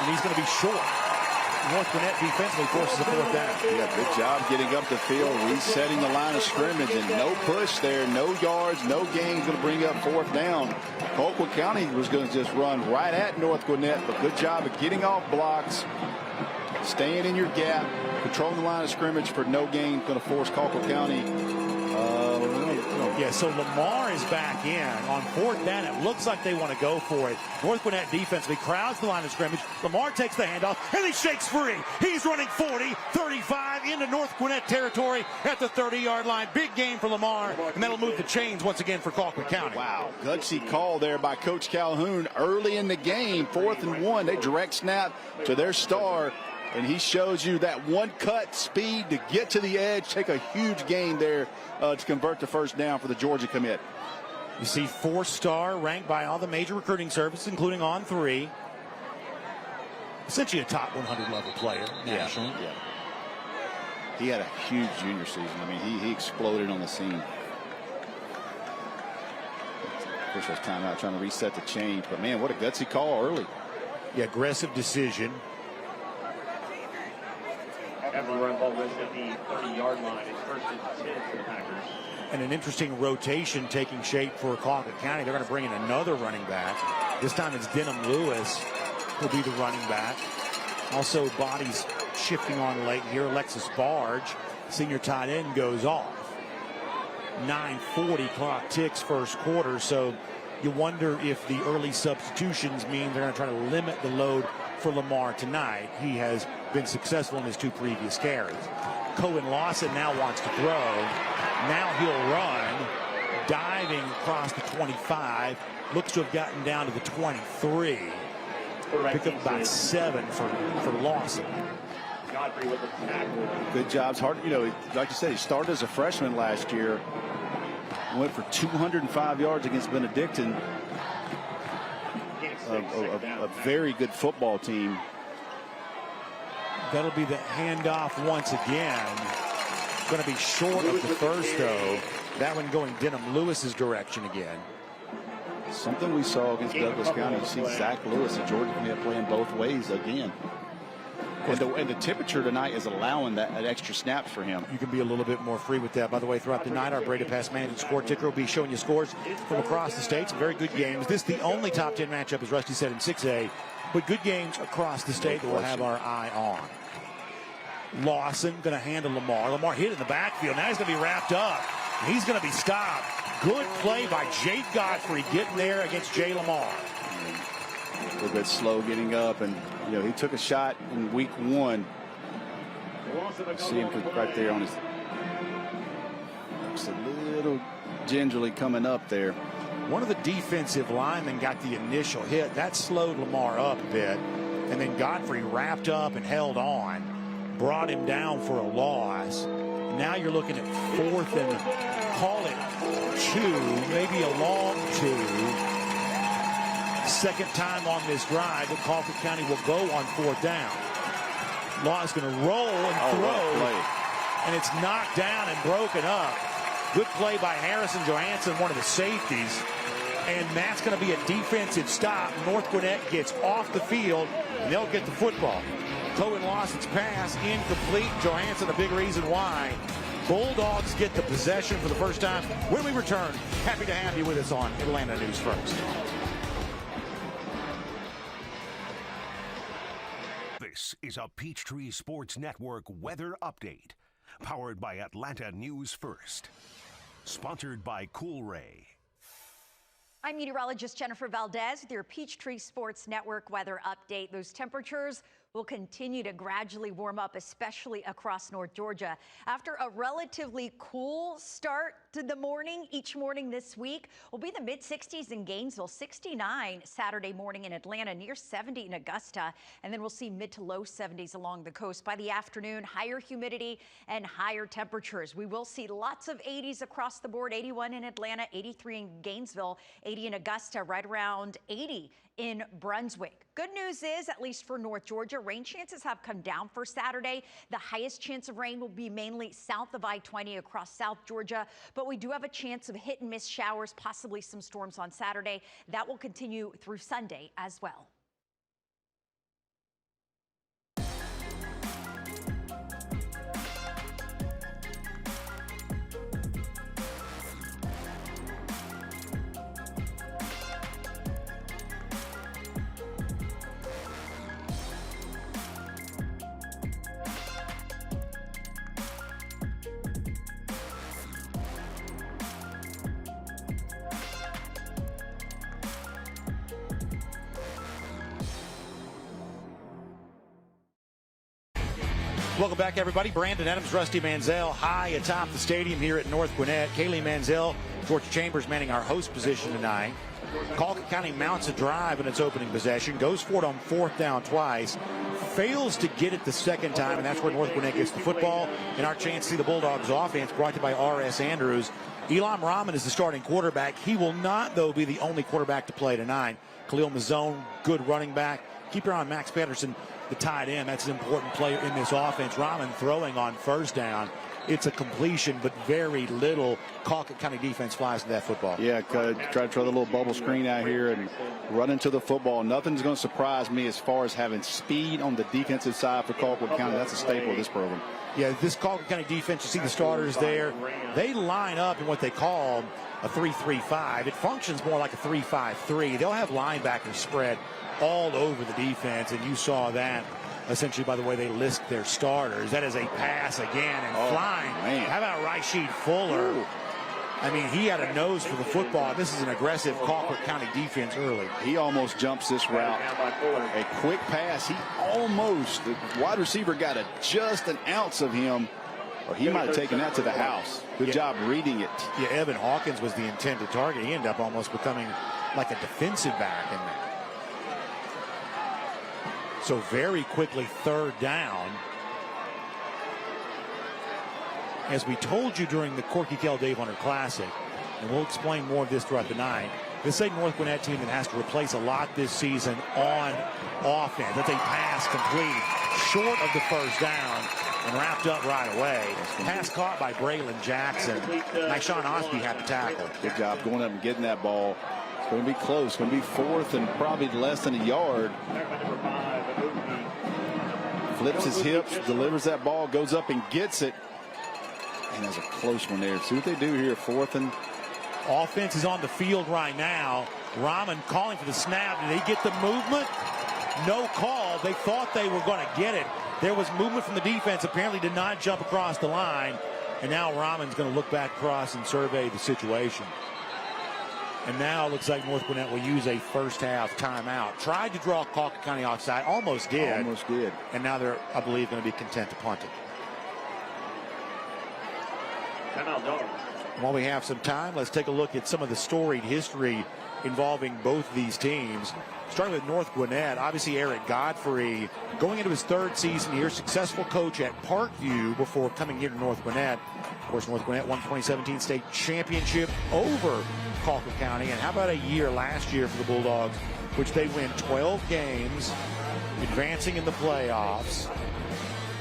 And he's going to be short. North Gwinnett defensively forces a fourth down. Yeah, good job getting up the field, resetting the line of scrimmage, and no push there, no yards, no gain, going to bring up fourth down. Colquitt County was going to just run right at North Gwinnett, but good job of getting off blocks, staying in your gap, controlling the line of scrimmage for no gain, going to force Colquitt County. Yeah, so Lamar is back in on fourth down. It looks like they want to go for it. North Gwinnett defensively crowds the line of scrimmage. Lamar takes the handoff, and he shakes free. He's running 40, 35 into North Gwinnett territory at the 30-yard line. Big game for Lamar, and that'll move the chains once again for Colquitt County. Wow, gutsy call there by Coach Calhoun early in the game. 4th and 1, they direct snap to their star. And he shows you that one cut speed to get to the edge, take a huge gain there to convert the first down for the Georgia commit. You see 4-star ranked by all the major recruiting services, including On3. Essentially a top 100 level player nationally. Yeah. He had a huge junior season. I mean, he exploded on the scene. Officials timeout trying to reset the change. But, man, what a gutsy call early. Yeah, aggressive decision. After the run ball was at the 30-yard line. It's 1st and 10 for the Packers. And an interesting rotation taking shape for Colquitt County. They're going to bring in another running back. This time it's Denham Lewis who'll be the running back. Also bodies shifting on late here. Alexis Barge, senior tight end, goes off. 9:40 clock ticks first quarter. So you wonder if the early substitutions mean they're going to try to limit the load for Lamar tonight. He has been successful in his 2 previous carries. Cohen Lawson now wants to throw. Now he'll run, diving across the 25. Looks to have gotten down to the 23. Pick up about 7 for Lawson. Good job. It's hard, like you said, he started as a freshman last year. Went for 205 yards against Benedictine. A very good football team. That'll be the handoff once again. Going to be short of the first, though. That one going Denham Lewis's direction again. Something we saw against Douglas County. You see Zach Lewis and Georgia Commit playing both ways again. And the temperature tonight is allowing that extra snaps for him. You can be a little bit more free with that. By the way, throughout the night, our Breda Pass Management Score Ticker will be showing you scores from across the state. Some very good games. This is the only top 10 matchup, as Rusty said, in 6A. But good games across the state that we'll have our eye on. Lawson going to handle Lamar. Lamar hit in the backfield. Now he's going to be wrapped up. He's going to be stopped. Good play by Jake Godfrey getting there against Jay Lamar. A little bit slow getting up, and he took a shot in week 1. See him right there on his. Looks a little gingerly coming up there. One of the defensive linemen got the initial hit. That slowed Lamar up a bit. And then Godfrey wrapped up and held on. Brought him down for a loss. Now you're looking at 4th and call it 2, maybe a long 2. Second time on this drive, but Colquitt County will go on 4th down. Law is going to roll and throw. And it's knocked down and broken up. Good play by Harrison Johansson, one of the safeties. And that's going to be a defensive stop. North Gwinnett gets off the field, and they'll get the football. Cohen Lawson's pass incomplete. Johansson, a big reason why. Bulldogs get the possession for the first time. When we return, happy to have you with us on Atlanta News First. This is a Peachtree Sports Network weather update, powered by Atlanta News First. Sponsored by Cool Ray. I'm meteorologist Jennifer Valdez with your Peachtree Sports Network weather update. Those temperatures will continue to gradually warm up, especially across North Georgia. After a relatively cool start to the morning, each morning this week will be the mid-60s in Gainesville, 69 Saturday morning in Atlanta, near 70 in Augusta, and then we'll see mid to low 70s along the coast. By the afternoon, higher humidity and higher temperatures. We will see lots of 80s across the board, 81 in Atlanta, 83 in Gainesville, 80 in Augusta, right around 80 in Brunswick. Good news is, at least for North Georgia, rain chances have come down for Saturday. The highest chance of rain will be mainly south of I-20 across South Georgia, but we do have a chance of hit and miss showers, possibly some storms on Saturday. That will continue through Sunday as well. Welcome back, everybody. Brandon Adams, Rusty Manziel, high atop the stadium here at North Gwinnett. Kaylee Manziel, Georgia Chambers manning our host position tonight. Colquitt County mounts a drive in its opening possession, goes for it on 4th down twice, fails to get it the second time, and that's where North Gwinnett gets the football. And our chance to see the Bulldogs offense brought to you by R.S. Andrews. Elam Rahman is the starting quarterback. He will not, though, be the only quarterback to play tonight. Khalil Mazzone, good running back. Keep your eye on Max Patterson, the tight end. That's an important player in this offense. Rahman throwing on 1st down. It's a completion, but very little Colquitt County defense flies to that football. Yeah, try to throw the little bubble screen out here and run into the football. Nothing's going to surprise me as far as having speed on the defensive side for Colquitt County. That's a staple of this program. Yeah, this Colquitt County defense, you see the starters there. They line up in what they call a 3-3-5. It functions more like a 3-5-3. They'll have linebackers spread all over the defense, and you saw that essentially by the way they list their starters. That is a pass again and flying. Man. How about Rashid Fuller? Ooh. I mean, he had a nose for the football. This is an aggressive Colquitt County defense early. He almost jumps this route. A quick pass. He almost, the wide receiver got just an ounce of him, or he might have taken that to the house. Good job reading it. Yeah, Evan Hawkins was the intended target. He ended up almost becoming like a defensive back in there. So very quickly, 3rd down. As we told you during the Corky Kell Dave Hunter Classic, and we'll explain more of this throughout the night, this is a North Gwinnett team that has to replace a lot this season on offense. That's a pass completed short of the 1st down and wrapped up right away. Pass caught by Braylon Jackson. Nyshawn Osby had the tackle. Good job going up and getting that ball. It's going to be close. It's going to be 4th and probably less than a yard. Flips his hips, delivers that ball, goes up and gets it. And there's a close one there. See what they do here, 4th and... Offense is on the field right now. Rahman calling for the snap. Did they get the movement? No call. They thought they were going to get it. There was movement from the defense. Apparently did not jump across the line. And now Rahman's going to look back across and survey the situation. And now it looks like North Gwinnett will use a 1st half timeout. Tried to draw Colquitt County offside. Almost did. Almost did. And now they're, I believe, going to be content to punt it. Timeout, Dolphins. While we have some time, let's take a look at some of the storied history involving both these teams. Starting with North Gwinnett, obviously Eric Godfrey going into his 3rd season here, successful coach at Parkview before coming here to North Gwinnett. Of course, North Gwinnett won 2017 state championship over Colquitt County. And how about a year last year for the Bulldogs, which they win 12 games, advancing in the playoffs.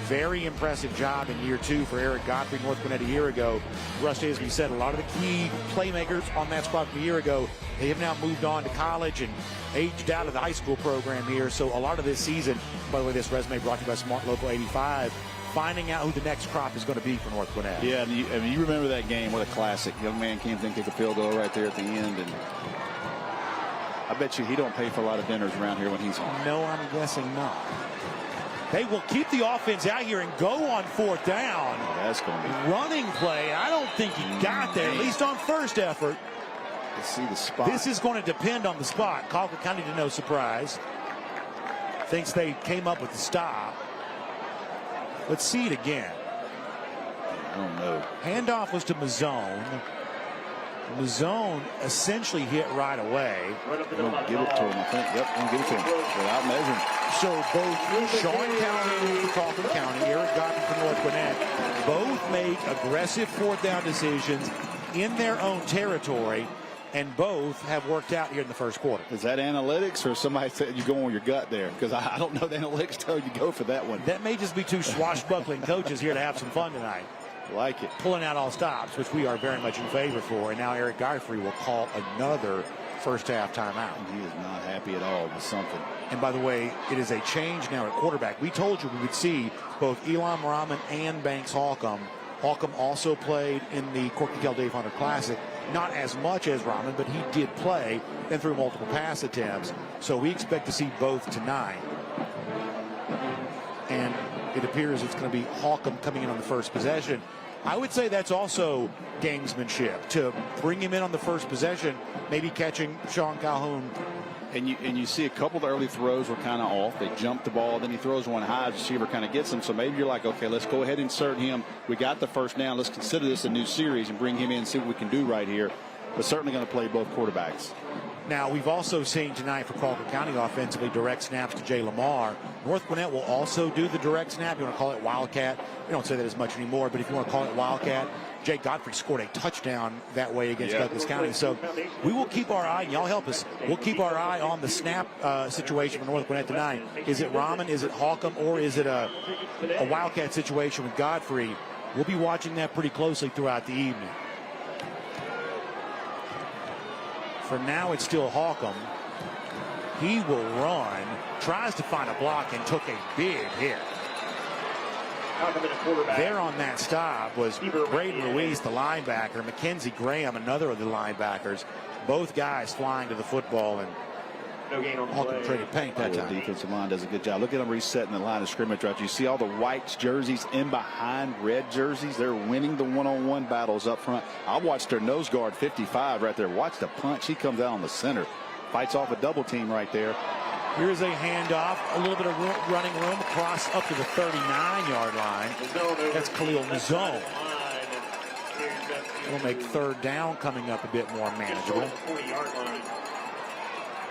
Very impressive job in year 2 for Eric Godfrey. North Gwinnett a year ago. Rusty, as we said, a lot of the key playmakers on that squad from a year ago, they have now moved on to college and aged out of the high school program here. So a lot of this season, by the way, this resume brought to you by Smart Local 85, finding out who the next crop is going to be for North Gwinnett. Yeah, and you remember that game, what a classic. Young man came in, kick a field goal right there at the end, and I bet you he don't pay for a lot of dinners around here when he's on. No, I'm guessing not. They will keep the offense out here and go on 4th down. Oh, that's going to be running play. I don't think he got there, at least on 1st effort. Let's see the spot. This is going to depend on the spot. Colquitt County, to no surprise, thinks they came up with the stop. Let's see it again. I don't know. Handoff was to Mazzone. Mazzone essentially hit right away. They don't give it to him, I think. Yep, don't give it to him without measuring. So both Sean County for Colquitt County, Eric Godfrey for North Gwinnett, both make aggressive 4th down decisions in their own territory, and both have worked out here in the 1st quarter. Is that analytics, or somebody said you go on your gut there? Because I don't know the analytics tell you go for that one. That may just be 2 swashbuckling coaches here to have some fun tonight. Like it. Pulling out all stops, which we are very much in favor for. And now Eric Godfrey will call another 1st half timeout. He is not happy at all with something. And by the way, it is a change now at quarterback. We told you we would see both Elam Rahman and Banks Holcomb. Holcomb also played in the Corky Kell Dave Hunter Classic. Not as much as Rahman, but he did play and threw multiple pass attempts. So we expect to see both tonight. And it appears it's going to be Holcomb coming in on the 1st possession. I would say that's also gamesmanship to bring him in on the 1st possession, maybe catching Sean Calhoun And you see a couple of the early throws were kind of off. They jumped the ball, then he throws one high. The receiver kind of gets him. So maybe you're like, okay, let's go ahead and insert him. We got the first down. Let's consider this a new series and bring him in and see what we can do right here. But certainly going to play both quarterbacks. Now, we've also seen tonight for Colquitt County offensively direct snaps to Jay Lamar. North Gwinnett will also do the direct snap. You want to call it Wildcat. We don't say that as much anymore, but if you want to call it Wildcat, Jake Godfrey scored a touchdown that way against Douglas County. So we will keep our eye, and y'all help us, we'll keep our eye on the snap situation for North Gwinnett tonight. Is it Rahman, is it Holcomb, or is it a Wildcat situation with Godfrey? We'll be watching that pretty closely throughout the evening. For now, it's still Holcomb. He will run, tries to find a block, and took a big hit. There on that stop was Braden Ruiz, the linebacker, Mackenzie Graham, another of the linebackers. Both guys flying to the football, and Holcomb traded paint that time. The defensive line does a good job. Look at them resetting the line of scrimmage right. You see all the white jerseys in behind red jerseys. They're winning the one-on-one battles up front. I watched their nose guard 55 right there. Watch the punch. He comes out on the center. Fights off a double team right there. Here's a handoff, a little bit of running room across up to the 39-yard line. That's Khalil Mazone. We'll make third down coming up a bit more manageable.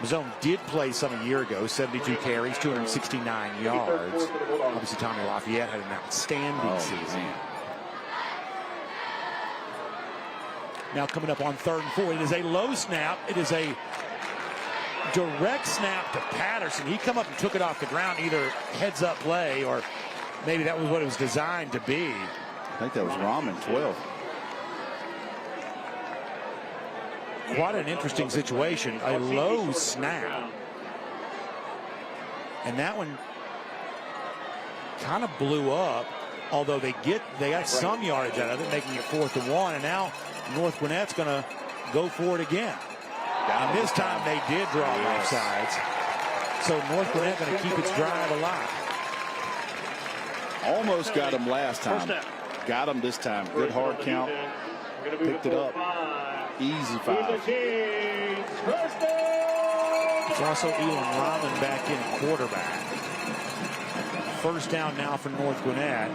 Mazone did play some a year ago, 72 carries, 269 yards. Obviously, Tommy Lafayette had an outstanding season. Man. Now coming up on 3rd and 4, it is a low snap. It is a direct snap to Patterson. He come up and took it off the ground, either heads up play or maybe that was what it was designed to be. I think that was Rahman, 12. Quite an interesting situation. A low snap. And that one kind of blew up, although they got some yardage out of it, making it 4th and 1. And now North Gwinnett's going to go for it again. And this time they did draw offsides. So North Gwinnett going to keep its drive alive. Almost got him last time. Got him this time. Good hard count. Picked it up. Easy 5. It's also Elam Rahman back in at quarterback. First down now for North Gwinnett.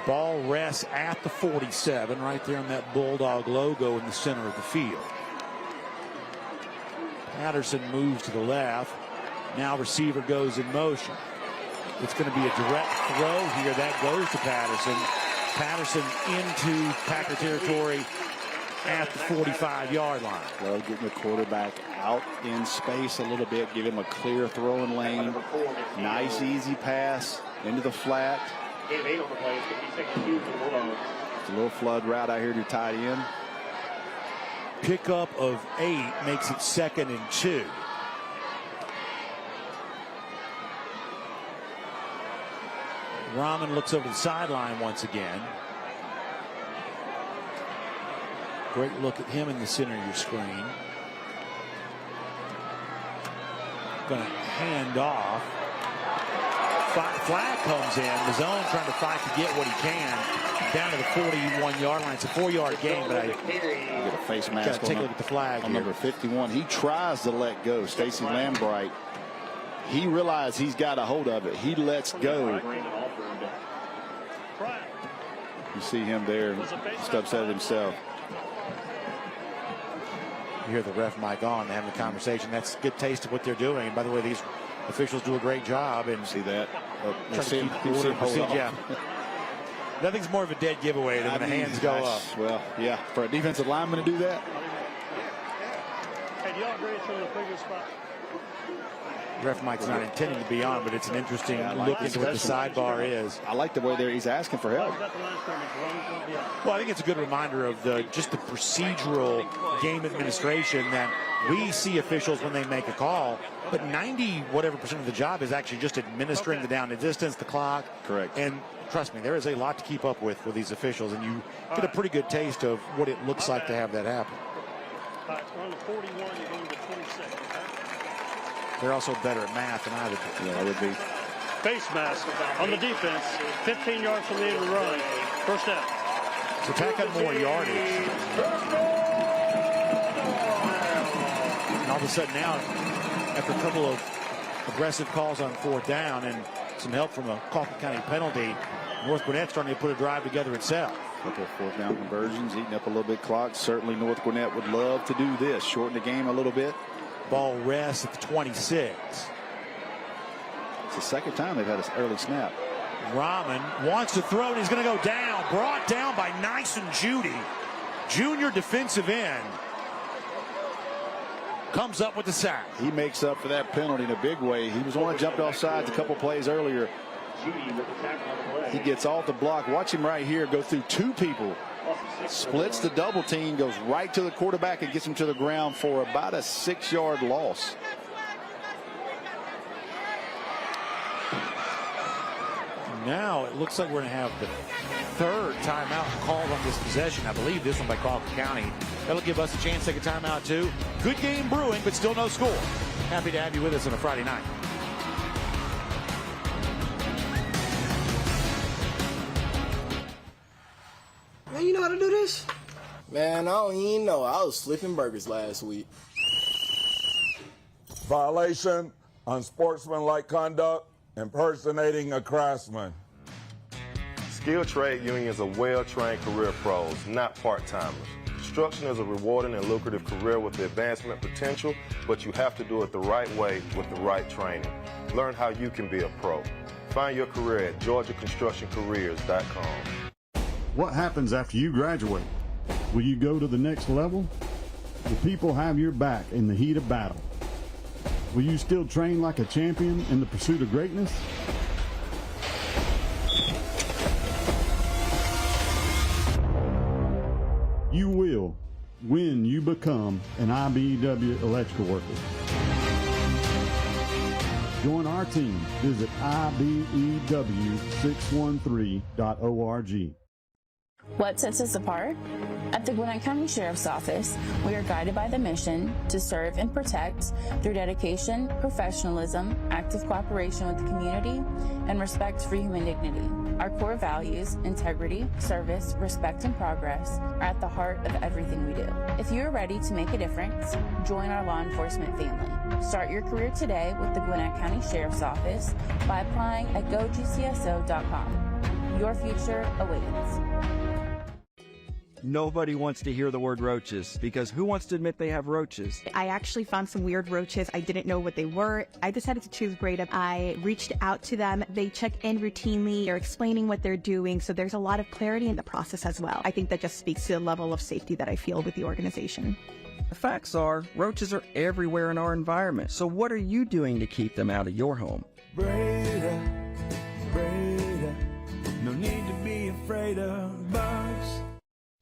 Ball rests at the 47, right there on that Bulldog logo in the center of the field. Patterson moves to the left. Now receiver goes in motion. It's going to be a direct throw here. That goes to Patterson. Patterson into Packer territory at the 45-yard line. Well, getting the quarterback out in space a little bit, give him a clear throwing lane. Nice, easy pass into the flat. It's a little flood route out here to tight end. Pickup of 8 makes it 2nd and 2. Rahman looks over the sideline once again. Great look at him in the center of your screen. Going to hand off. Flag comes in. Mazone trying to fight to get what he can down to the 41-yard line. It's a 4-yard gain, but I get a face mask. Take a look at the flag on here. Number 51. He tries to let go. Stacy Lambright. He realized he's got a hold of it. He lets go. You see him there, just upset himself. You hear the ref mic on, they're having a conversation. That's a good taste of what they're doing. And by the way, these officials do a great job. And see that? Trying to keep the order and procedure. Yeah. Nothing's more of a dead giveaway than when the hands go up. Well, yeah, for a defensive lineman to do that. Hey, do y'all agree from the previous spot? Ref mic's not intending to be on, but it's an interesting look into what the sidebar is. I like the way he's asking for help. Well, I think it's a good reminder of just the procedural game administration that we see officials when they make a call, but 90% of the job is actually just administering the down and distance, the clock. Correct. And trust me, there is a lot to keep up with these officials, and you get a pretty good taste of what it looks like to have that happen. All right, we're on the 41, you're going to 26. They're also better at math than I would be. Yeah, I would be. Face mask on the defense, 15 yards from the end of the run. First down. So tack on more yardage. of a sudden now, after a couple of aggressive calls on 4th down and some help from a Colquitt County penalty, North Gwinnett starting to put a drive together itself. A couple of 4th down conversions, eating up a little bit clock. Certainly North Gwinnett would love to do this, shorten the game a little bit. Ball rests at the 26. It's the second time they've had an early snap. Rahman wants to throw, and he's going to go down. Brought down by Nyson Judy. Junior defensive end. Comes up with the sack. He makes up for that penalty in a big way. He was on jumped off sides a couple plays earlier. He gets off the block. Watch him right here go through 2 people. Splits the double team, goes right to the quarterback and gets him to the ground for about a 6-yard loss. Now it looks like we're going to have the 3rd timeout called on this possession. I believe this one by Colquitt County. That'll give us a chance to take a timeout too. Good game brewing, but still no score. Happy to have you with us on a Friday night. Man, you know how to do this? Man, I don't even know. I was flipping burgers last week. Violation, unsportsmanlike conduct, impersonating a craftsman. Skilled trade unions are well-trained career pros, not part-timers. Construction is a rewarding and lucrative career with the advancement potential, but you have to do it the right way with the right training. Learn how you can be a pro. Find your career at GeorgiaConstructionCareers.com. What happens after you graduate? Will you go to the next level? Will people have your back in the heat of battle? Will you still train like a champion in the pursuit of greatness? You will when you become an IBEW electrical worker. Join our team. Visit IBEW613.org. What sets us apart? At the Gwinnett County Sheriff's Office, we are guided by the mission to serve and protect through dedication, professionalism, active cooperation with the community, and respect for human dignity. Our core values, integrity, service, respect, and progress, are at the heart of everything we do. If you are ready to make a difference, join our law enforcement family. Start your career today with the Gwinnett County Sheriff's Office by applying at GoGCSO.com. Your future awaits. Nobody wants to hear the word roaches, because who wants to admit they have roaches? I actually found some weird roaches. I didn't know what they were. I decided to choose Grade Up. I reached out to them. They check in routinely. They're explaining what they're doing. So there's a lot of clarity in the process as well. I think that just speaks to the level of safety that I feel with the organization. The facts are, roaches are everywhere in our environment. So what are you doing to keep them out of your home? Breda, no need to be afraid of bugs.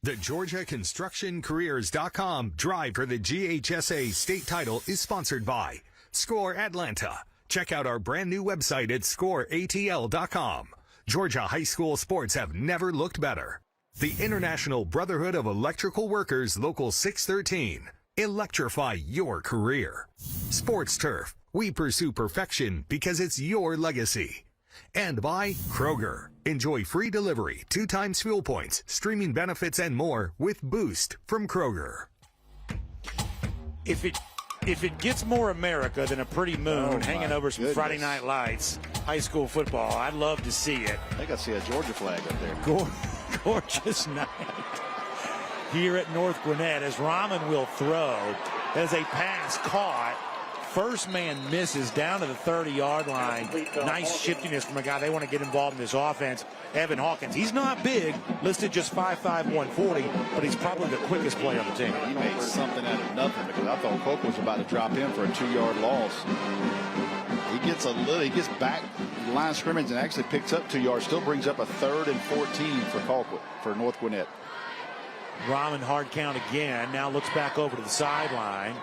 The GeorgiaConstructionCareers.com drive for the GHSA state title is sponsored by Score Atlanta. Check out our brand new website at ScoreATL.com. Georgia high school sports have never looked better. The International Brotherhood of Electrical Workers Local 613. Electrify your career. Sports Turf. We pursue perfection because it's your legacy. And by Kroger. Enjoy free delivery, 2 times fuel points, streaming benefits, and more with Boost from Kroger. If it gets more America than a pretty moon hanging over some Friday night lights, high school football, I'd love to see it. I think I see a Georgia flag up there. Gorgeous night here at North Gwinnett as Rahman will throw. As a pass caught. First man misses down to the 30-yard line. Nice shiftiness from a guy they want to get involved in this offense. Evan Hawkins. He's not big, listed just 5'5", 140, but he's probably the quickest player on the team. He made something out of nothing because I thought Coke was about to drop in for a 2-yard loss. He gets back the line of scrimmage and actually picks up 2 yards. Still brings up a 3rd and 14 for Colquitt, for North Gwinnett. Rahman hard count again. Now looks back over to the sideline.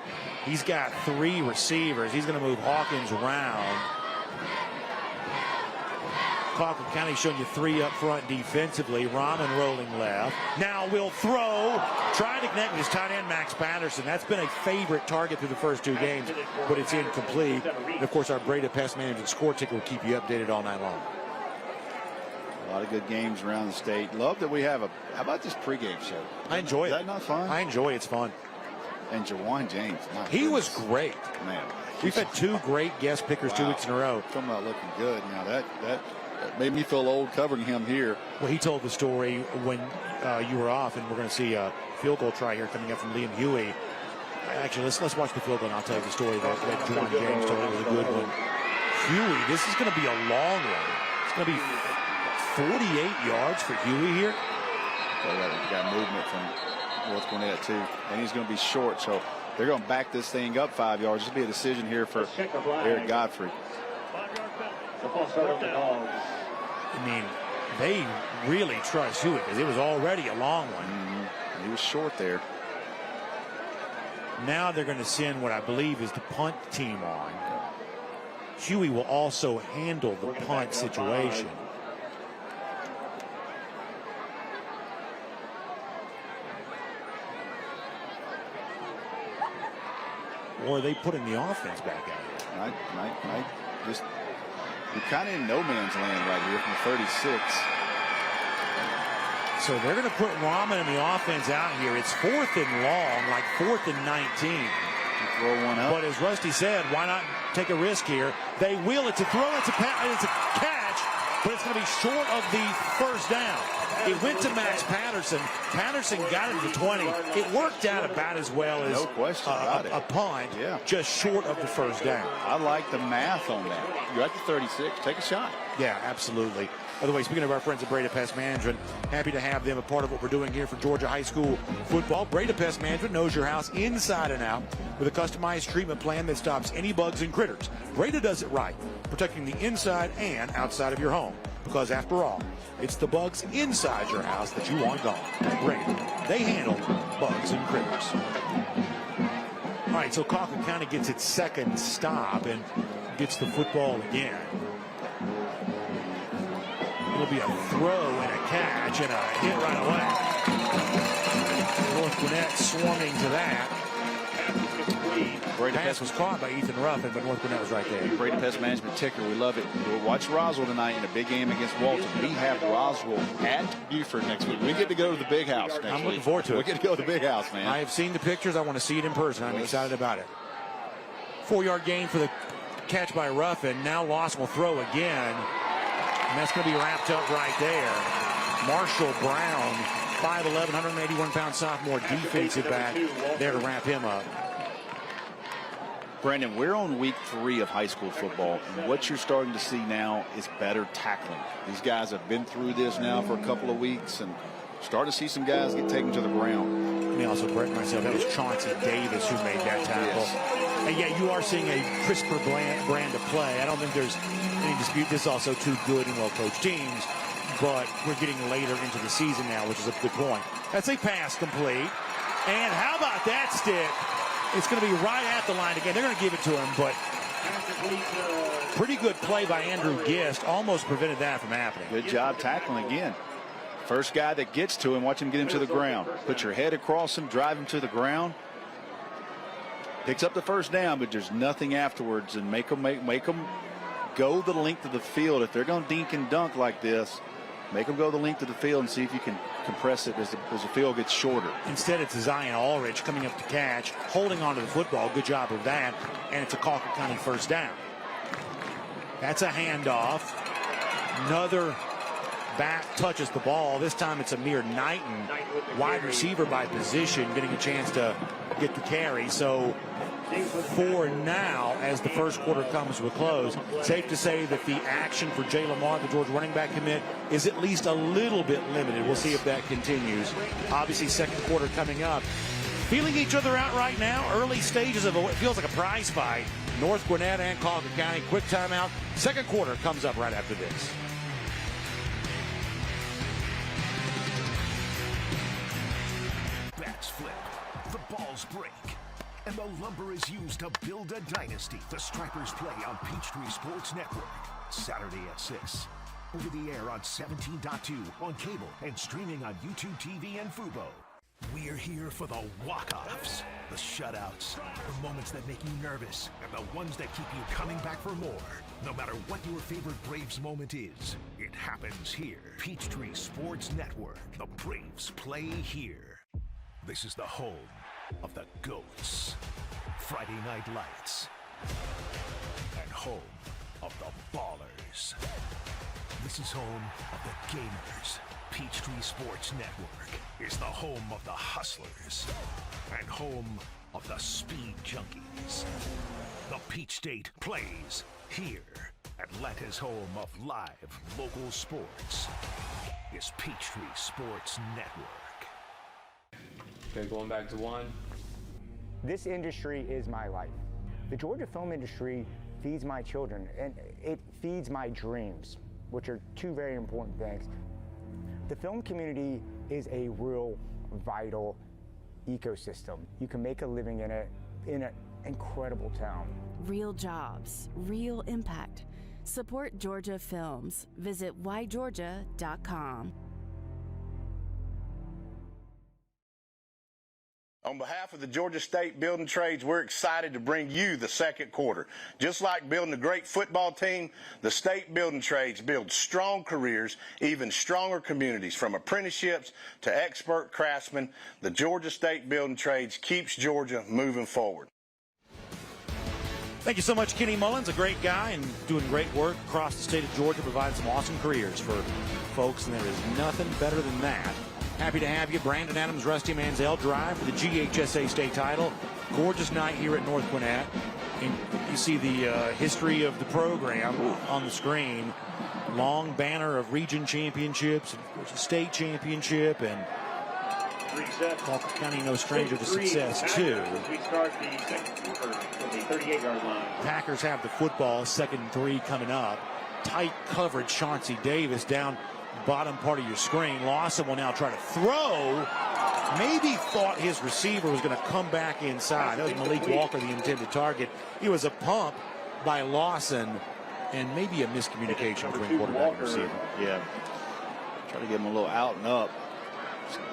He's got 3 receivers. He's going to move Hawkins around. Colquitt County showing you 3 up front defensively. Rahman rolling left. Now will throw. Trying to connect with his tight end, Max Patterson. That's been a favorite target through the first 2 games, but it's incomplete. And, of course, our Breda Pest Management score ticker will keep you updated all night long. A lot of good games around the state. Love that we have how about this pregame show? I enjoy it. Is that not fun? I enjoy it. It's fun. And Jawan James. He was great. Man. We've had 2 great guest pickers 2 weeks in a row. Talking about looking good. Now that made me feel old covering him here. Well, he told the story when you were off, and we're going to see a field goal try here coming up from Liam Huey. Actually, let's watch the field goal, and I'll tell you the story that Juwan James told. It was a good one. Huey, this is going to be a long one. It's going to be 48 yards for Huey here. We got movement from North Gwinnett, too. And he's going to be short, so they're going to back this thing up 5 yards. This will be a decision here for Eric Godfrey. I mean, they really trust Huey because it was already a long one. Mm-hmm. He was short there. Now they're going to send what I believe is the punt team on. Huey will also handle the punt situation. Or are they putting the offense back out here? Might just, we're kind of in no man's land right here from 36. So they're going to put Rahman in the offense out here. It's 4th and long, like 4th and 19. Throw one up. But as Rusty said, why not take a risk here? They will. It's a throw. It's a catch. But it's going to be short of the first down. It went to Max Patterson. Patterson got it to the 20. It worked out about as well as a punt, just short of the first down. I like the math on that. You're at the 36. Take a shot. Yeah, absolutely. By the way, speaking of our friends at Breda Pest Management, happy to have them a part of what we're doing here for Georgia High School football. Breda Pest Management knows your house inside and out with a customized treatment plan that stops any bugs and critters. Breda does it right, protecting the inside and outside of your home. Because after all, it's the bugs inside your house that you want gone. Breda, they handle bugs and critters. All right, so Colquitt kind of gets its second stop and gets the football again. It'll be a throw and a catch and a hit right away. North Gwinnett swarming to that. Pass was caught by Ethan Ruffin, but North Gwinnett was right there. Breda Pest Management ticker. We love it. We'll watch Roswell tonight in a big game against Walton. We have Roswell at Buford next week. We get to go to the big house next week. I'm looking forward to it. We get to go to the big house, man. I have seen the pictures. I want to see it in person. I'm excited about it. 4-yard gain for the catch by Ruffin. Now Loss will throw again. And that's going to be wrapped up right there. Marshall Brown, 5'11", 181-pound sophomore defensive back, there to wrap him up. Brandon, we're on week 3 of high school football, and what you're starting to see now is better tackling. These guys have been through this now for a couple of weeks, and start to see some guys get taken to the ground. Let me also correct myself. That was Chauncey Davis who made that tackle. Yes. And yeah, you are seeing a crisper brand of play. I don't think there's any dispute. This is also 2 good and well-coached teams, but we're getting later into the season now, which is a good point. That's a pass complete. And how about that stick? It's going to be right at the line again. They're going to give it to him, but pretty good play by Andrew Gist. Almost prevented that from happening. Good job tackling again. First guy that gets to him, watch him get him to the ground. Put your head across him, drive him to the ground. Picks up the first down, but there's nothing afterwards, and make them go the length of the field. If they're going to dink and dunk like this, make them go the length of the field and see if you can compress it as the field gets shorter. Instead, it's Zion Ulrich coming up to catch, holding onto the football. Good job of that, and it's a Colquitt County first down. That's a handoff. Another back touches the ball. This time it's Amir Knighton, wide receiver by position, getting a chance to get the carry. So for now, as the first quarter comes to a close, safe to say that the action for Jay Lamar, the Georgia running back commit, is at least a little bit limited. We'll see if that continues. Obviously, second quarter coming up. Feeling each other out right now. Early stages of what feels like a prize fight. North Gwinnett and Colquitt County. Quick timeout. Second quarter comes up right after this. Bats flip. The balls break. And the lumber is used to build a dynasty. The Stripers play on Peachtree Sports Network. Saturday at 6. Over the air on 17.2, on cable, and streaming on YouTube TV and Fubo. We're here for the walk-offs, the shutouts, the moments that make you nervous, and the ones that keep you coming back for more. No matter what your favorite Braves moment is, it happens here. Peachtree Sports Network. The Braves play here. This is the home of the GOATs, Friday Night Lights, and home of the Ballers. This is home of the Gamers. Peachtree Sports Network is the home of the Hustlers and home of the Speed Junkies. The Peach State plays here. Atlanta's home of live local sports is Peachtree Sports Network. Okay, going back to one. This industry is my life. The Georgia film industry feeds my children, and it feeds my dreams, which are two very important things. The film community is a real vital ecosystem. You can make a living in it in an incredible town. Real jobs, real impact. Support Georgia Films. Visit whygeorgia.com. On behalf of the Georgia State Building Trades, we're excited to bring you the second quarter. Just like building a great football team, the State Building Trades build strong careers, even stronger communities. From apprenticeships to expert craftsmen, the Georgia State Building Trades keeps Georgia moving forward. Thank you so much, Kenny Mullins, a great guy and doing great work across the state of Georgia, providing some awesome careers for folks, and there is nothing better than that. Happy to have you. Brandon Adams, Rusty Manziel drive for the GHSA state title. Gorgeous night here at North Gwinnett. And you see the history of the program on the screen. Long banner of region championships, and of course, a state championship, and Colquitt County no stranger to success, too. We start the second quarter from the 38-yard line. Packers have the football, 2nd and 3 coming up. Tight coverage, Chauncey Davis down bottom part of your screen. Lawson will now try to throw. Maybe thought his receiver was going to come back inside. That was Malik Walker, the intended target. It was a pump by Lawson, and maybe a miscommunication between quarterback and receiver. Yeah. Try to get him a little out and up.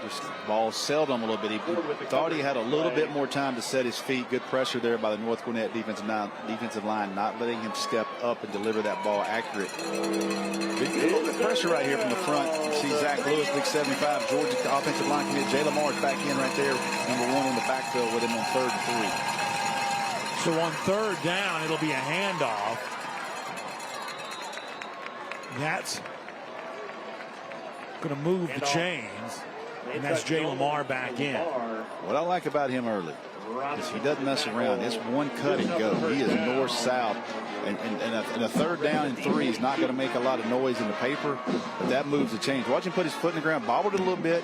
Just ball sailed him a little bit. He thought he had a little bit more time to set his feet. Good pressure there by the North Gwinnett defensive line, not letting him step up and deliver that ball accurate. Big, a little bit of pressure right here from the front. You see Zach Lewis, big 75, Georgia offensive line commit. Jay Lamar's back in right there, number 1 in the backfield with him on 3rd and 3. So on 3rd down, it'll be a handoff. That's going to move the chains. And that's Jay Lamar back in. What I like about him early is he doesn't mess around. It's one cut and go. He is north-south. And a 3rd down and 3 is not going to make a lot of noise in the paper, but that moves the chains. Watch him put his foot in the ground, bobbled it a little bit,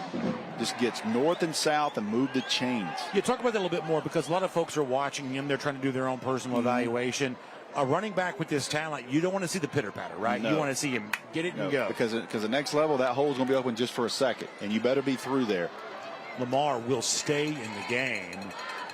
just gets north and south and move the chains. Yeah, talk about that a little bit more, because a lot of folks are watching him. They're trying to do their own personal evaluation. A running back with this talent, you don't want to see the pitter-patter, right? No. You want to see him get it and go. Because the next level, that hole's going to be open just for a second, and you better be through there. Lamar will stay in the game.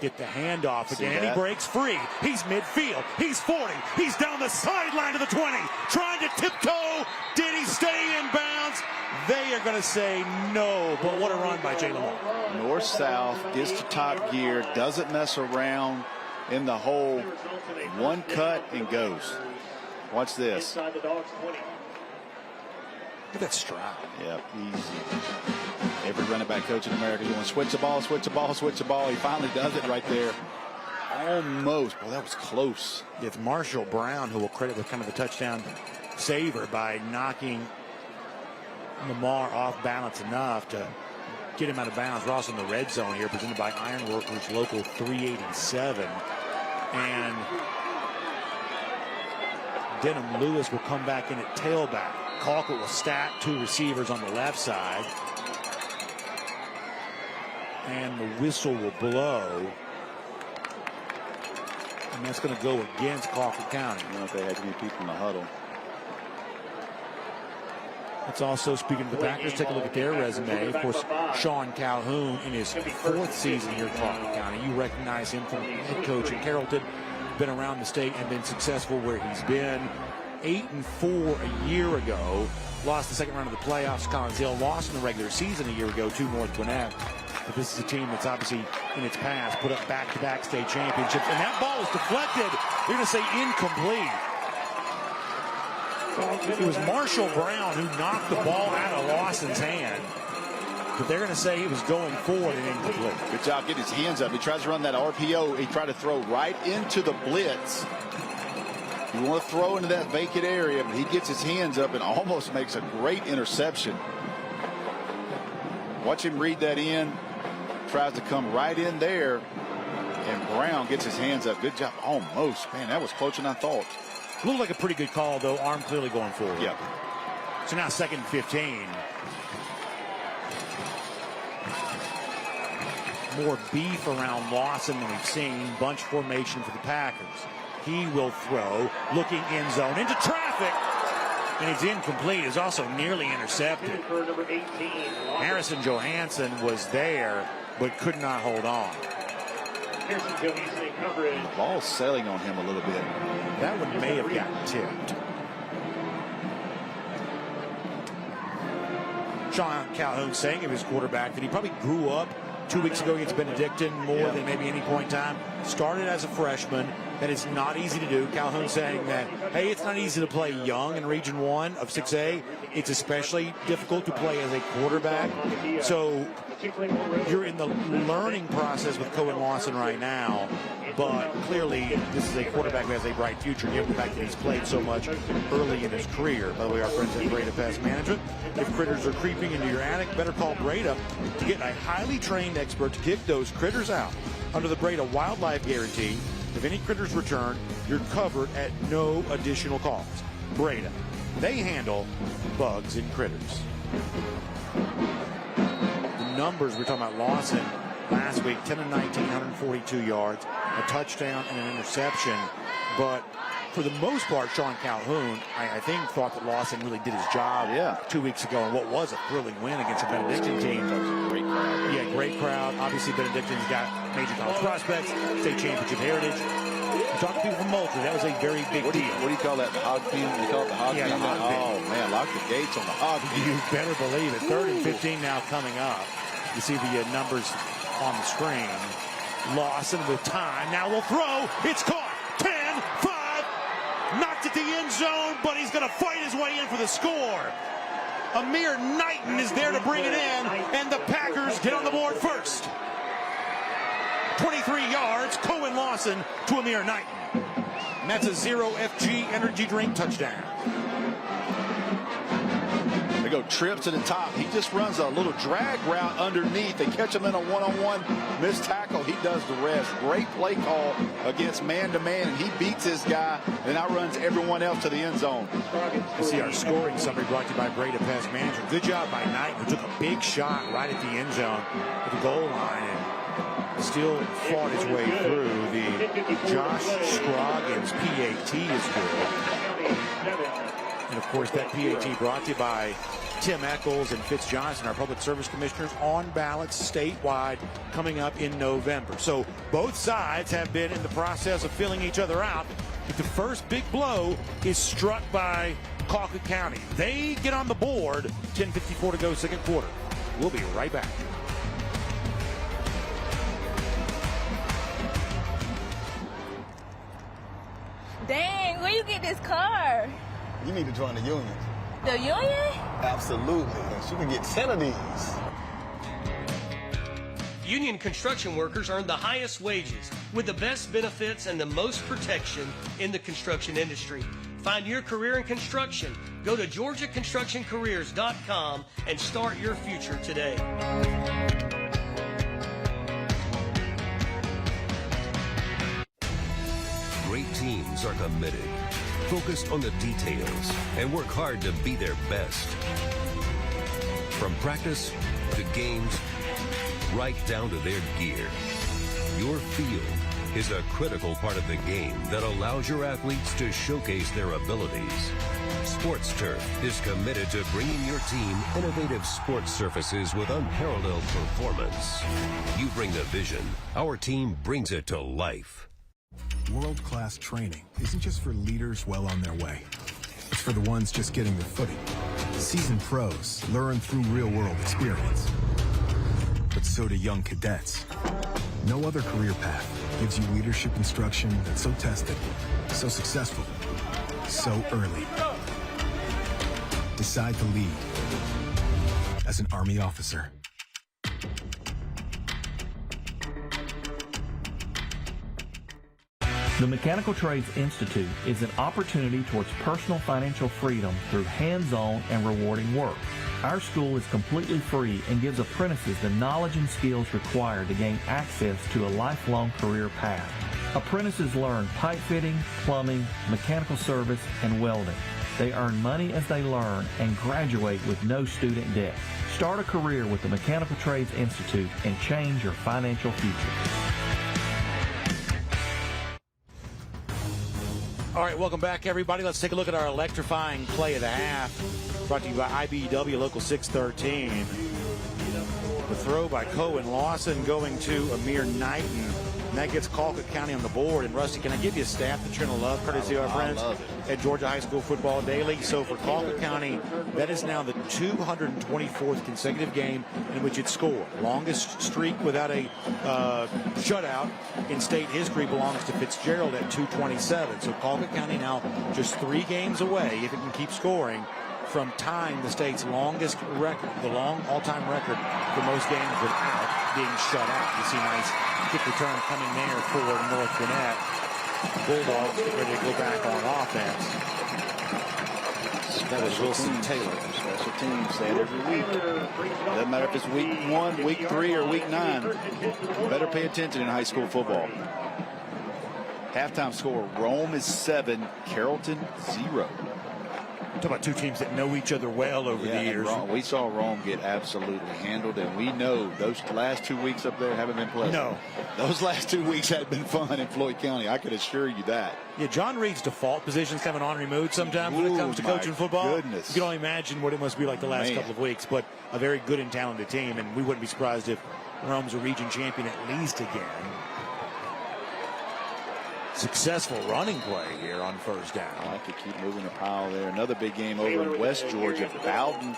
Get the handoff again, and he breaks free. He's midfield. He's 40. He's down the sideline to the 20. Trying to tiptoe. Did he stay in bounds? They are going to say no, but what a run by Jay Lamar. North-south, gets to top gear, doesn't mess around in the hole. One cut and goes. Watch this. Look at that stride. Yeah, easy. Every running back coach in America is going to switch the ball, switch the ball, switch the ball. He finally does it right there. Almost. Well, that was close. It's Marshall Brown who will credit with kind of the touchdown saver by knocking Lamar off balance enough to get him out of bounds. We're also in the red zone here, presented by Ironworkers Local 387. And Denham Lewis will come back in at tailback. Colquitt will stack 2 receivers on the left side. And the whistle will blow. And that's going to go against Colquitt County. I don't know if they had any people in the huddle. Let's also, speaking of the Packers, take a look at their resume. Of course, Sean Calhoun in his 4th season here at Colquitt County. You recognize him from head coach in Carrollton. Been around the state and been successful where he's been. 8-4 a year ago. Lost the 2nd round of the playoffs. Collins Hill lost in the regular season a year ago to North Gwinnett. But this is a team that's obviously in its past put up back-to-back state championships. And that ball is deflected. They're going to say incomplete. It was Marshall Brown who knocked the ball out of Lawson's hand. but they're going to say he was going forward and incomplete. Good job getting his hands up. He tries to run that RPO. He tried to throw right into the blitz. You want to throw into that vacant area, but he gets his hands up and almost makes a great interception. Watch him read that in. Tries to come right in there, and Brown gets his hands up. Good job. Almost. Man, that was closer than I thought. Looked like a pretty good call, though. Arm clearly going forward. Yep. So now 2nd and 15. More beef around Lawson than we've seen. Bunch formation for the Packers. He will throw, looking end zone into traffic, and it's incomplete. Is also nearly intercepted. Harrison Johansson was there, but could not hold on. The ball's sailing on him a little bit. That one may have gotten tipped. Sean Calhoun saying of his quarterback that he probably grew up 2 weeks ago against Benedictine more than maybe any point in time. Started as a freshman. That is not easy to do. Calhoun saying that, hey, it's not easy to play young in Region 1 of 6A. It's especially difficult to play as a quarterback. So you're in the learning process with Cohen Lawson right now. But clearly, this is a quarterback who has a bright future, given the fact that he's played so much early in his career. By the way, our friends at Breda Pest Management. If critters are creeping into your attic, better call Breda to get a highly trained expert to kick those critters out. Under the Breda Wildlife Guarantee, if any critters return, you're covered at no additional cost. Breda, they handle bugs and critters. The numbers, we're talking about Lawson last week, 10 of 19, 142 yards, a touchdown and an interception. But for the most part, Sean Calhoun, I think, thought that Lawson really did his job 2 weeks ago in what was a thrilling win against a Benedictine team. That was a great crowd. Yeah, great crowd. Obviously, Benedictine's got major college prospects, state championship heritage. You talk to people from Moultrie, that was a very big deal. What do you call that? The hog pen? You call it the hog pen? The hog pen. Oh, man, lock the gates on the hog pen. You better believe it. 3rd and 15 now coming up. You see the numbers on the screen. Lawson with time. Now will throw. It's caught. 10, 5. Knocked at the end zone, but he's going to fight his way in for the score. Amir Knighton is there to bring it in, and the Packers get on the board first. 23 yards, Cohen Lawson to Amir Knighton. And that's a 0FG energy drink touchdown. They go trips to the top. He just runs a little drag route underneath. They catch him in a one-on-one missed tackle. He does the rest. Great play call against man-to-man, and he beats his guy and outruns everyone else to the end zone. You see our scoring summary brought to you by Breda Pest Management. Good job by Knighton, who took a big shot right at the end zone at the goal line and still fought his way through. The Josh Scroggins PAT is good. And, of course, that PAT brought to you by Tim Eccles and Fitz Johnson, our public service commissioners, on ballots statewide coming up in November. So both sides have been in the process of filling each other out. But the first big blow is struck by Colquitt County. They get on the board. 10:54 to go, 2nd quarter. We'll be right back. Dang, where you get this car? You need to join the union. The union? Absolutely. You can get 10 of these. Union construction workers earn the highest wages with the best benefits and the most protection in the construction industry. Find your career in construction. Go to GeorgiaConstructionCareers.com and start your future today. Great teams are committed, focused on the details, and work hard to be their best. From practice to games, right down to their gear. Your field is a critical part of the game that allows your athletes to showcase their abilities. Sports Turf is committed to bringing your team innovative sports surfaces with unparalleled performance. You bring the vision, our team brings it to life. World-class training isn't just for leaders well on their way. It's for the ones just getting their footing. Seasoned pros learn through real-world experience. But so do young cadets. No other career path gives you leadership instruction that's so tested, so successful, so early. Decide to lead as an Army officer. The Mechanical Trades Institute is an opportunity towards personal financial freedom through hands-on and rewarding work. Our school is completely free and gives apprentices the knowledge and skills required to gain access to a lifelong career path. Apprentices learn pipe fitting, plumbing, mechanical service, and welding. They earn money as they learn and graduate with no student debt. Start a career with the Mechanical Trades Institute and change your financial future. All right, welcome back, everybody. Let's take a look at our electrifying play of the half, brought to you by IBEW Local 613. The throw by Cohen Lawson going to Amir Knighton. And that gets Colquitt County on the board. And, Rusty, can I give you a stat that you're going to love, courtesy of our friends at Georgia High School Football Daily? So for Colquitt County, that is now the 224th consecutive game in which it scored. Longest streak without a shutout in state history belongs to Fitzgerald at 227. So Colquitt County now just 3 games away, if it can keep scoring, from tying the state's longest record, the long all-time record for most games without being shut out. You see nice kick return coming there for North Gwinnett. Bulldogs get ready to go back on offense. That was Wilson Taylor. Special teams, say it every week. Doesn't matter if it's week 1, week 3, or week 9. Better pay attention in high school football. Halftime score, Rome is 7, Carrollton 0. Talk about two teams that know each other well over the years. We saw Rome get absolutely handled, and we know those last 2 weeks up there haven't been pleasant. No. Those last 2 weeks had been fun in Floyd County. I could assure you that. Yeah, John Reed's default position's kind of an honorary mood sometimes when it comes to coaching football. Goodness. You can only imagine what it must be like the last couple of weeks, but a very good and talented team, and we wouldn't be surprised if Rome's a region champion at least again. Successful running play here on first down. I like to keep moving the pile there. Another big game over in West Georgia. Bowden,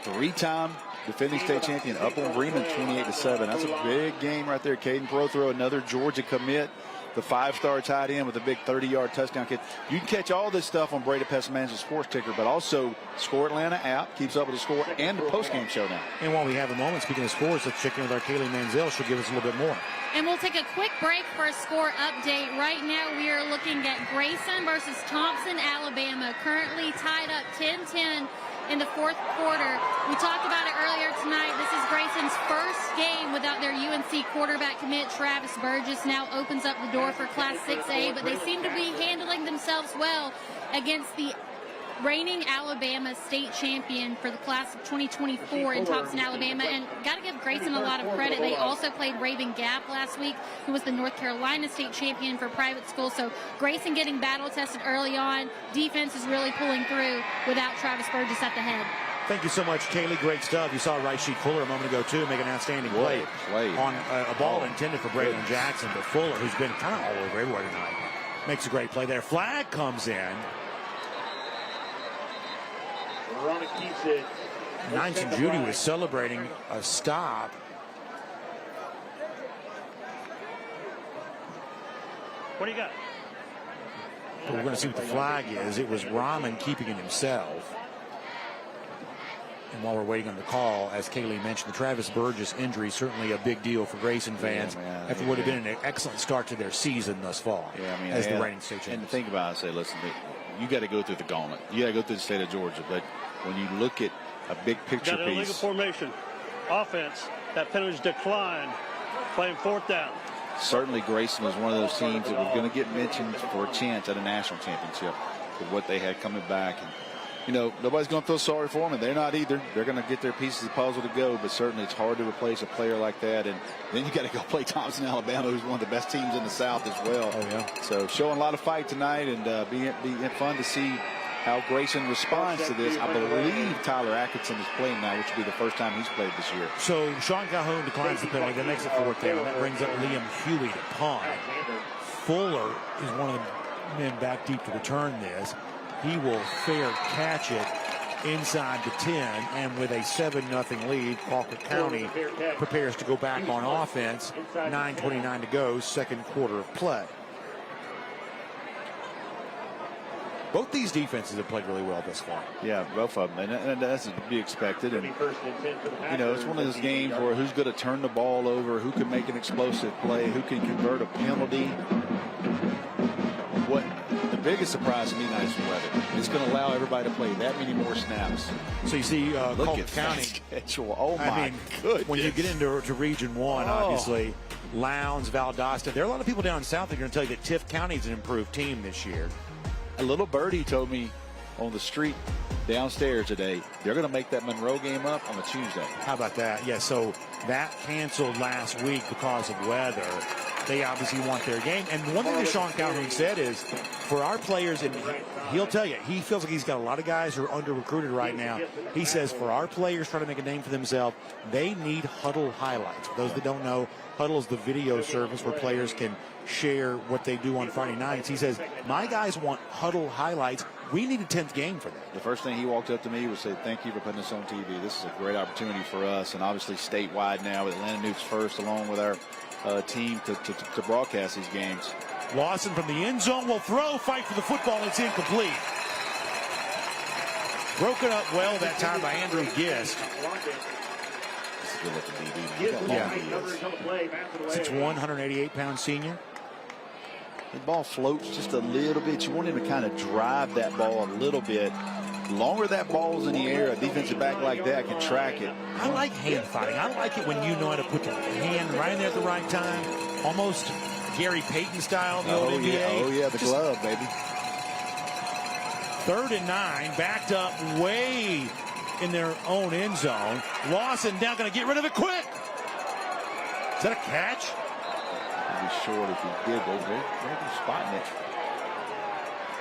3-time defending state champion, up on Bremen 28-7. That's a big game right there. Caden Prothrow, another Georgia commit. The 5-star tight end with a big 30-yard touchdown kick. You can catch all this stuff on Brady Pest Management Sports Ticker, but also Score Atlanta app keeps up with the score and the postgame showdown. And while we have a moment, speaking of scores, let's check in with our Kaylee Manziel. She'll give us a little bit more. And we'll take a quick break for a score update. Right now we are looking at Grayson versus Thompson, Alabama, currently tied up 10-10 in the fourth quarter. We talked about it earlier tonight. This is Grayson's first game without their UNC quarterback commit. Travis Burgess now opens up the door for Class 6A, but they seem to be handling themselves well against the reigning Alabama state champion for the class of 2024 in Thompson, Alabama. And got to give Grayson a lot of credit. They also played Raven Gap last week, who was the North Carolina state champion for private school. So Grayson getting battle tested early on. Defense is really pulling through without Travis Burgess at the head. Thank you so much, Kaylee. Great stuff. You saw Rashid Fuller a moment ago, too, make an outstanding play on a ball intended for Braylon Jackson. But Fuller, who's been kind of all over everywhere tonight, makes a great play there. Flag comes in. Nines and Judy was celebrating a stop. What do you got? But we're going to see what the flag is. It was Rahman keeping it himself. And while we're waiting on the call, as Kaylee mentioned, the Travis Burgess injury certainly a big deal for Grayson fans after what would have been an excellent start to their season thus far as the reigning state champions. And to think about it, say, listen, you got to go through the gauntlet. You got to go through the state of Georgia. But when you look at a big picture got an illegal piece. Formation. Offense, that penalty's declined. Playing fourth down. Certainly Grayson was one of those teams that was going to get mentioned for a chance at a national championship with what they had coming back. And, you know, nobody's going to feel sorry for them, and they're not either. They're going to get their pieces of the puzzle to go, but certainly it's hard to replace a player like that. And then you got to go play Thompson, Alabama, who's one of the best teams in the South as well. Oh, yeah. So showing a lot of fight tonight, and being fun to see how Grayson responds to this. I believe Tyler Atkinson is playing now, which will be the first time he's played this year. So Sean Calhoun declines the penalty. That makes it fourth down. That brings up Liam Huey to punt. Fuller is one of the men back deep to return this. He will fair catch it inside the 10, and with a 7-0 lead, Colquitt County prepares to go back on offense. 9:29 to go, second quarter of play. Both these defenses have played really well this far. Yeah, both of them, and that's to be expected. And you know, it's one of those games where who's going to turn the ball over, who can make an explosive play, who can convert a penalty. biggest surprise to me tonight is the weather. It's going to allow everybody to play that many more snaps. So you see Colquitt County. Schedule. Oh, my goodness. When you get into Region 1, obviously, Lowndes, Valdosta, there are a lot of people down south that are going to tell you that Tift County is an improved team this year. A little birdie told me on the street downstairs today, they're going to make that Monroe game up on a Tuesday. How about that? Yeah, so that canceled last week because of weather. They obviously want their game. And one thing that Sean Calhoun said is, for our players, and he'll tell you, he feels like he's got a lot of guys who are under-recruited right now. He says for our players trying to make a name for themselves, they need Huddle highlights. For those that don't know, Huddle is the video service where players can share what they do on Friday nights. He says, my guys want Huddle highlights. We need a 10th game for that. The first thing he walked up to me was say, thank you for putting us on TV. This is a great opportunity for us, and obviously statewide now with Atlanta Nukes first, along with our team to broadcast these games. Lawson from the end zone will throw, fight for the football, and it's incomplete. Broken up well that time by Andrew Gist. This is a good looking DB. Yeah. 6'1", 188-pound senior. The ball floats just a little bit. You want him to kind of drive that ball a little bit. The longer that ball's in the air, a defensive back like that can track it. I like hand fighting. I like it when you know how to put your hand right in there at the right time. Almost Gary Payton style in the old NBA. Yeah. Oh, yeah, the glove, baby. 3rd and 9, backed up way in their own end zone. Lawson now going to get rid of it quick. Is that a catch? He'd be short if he did. They're spotting it.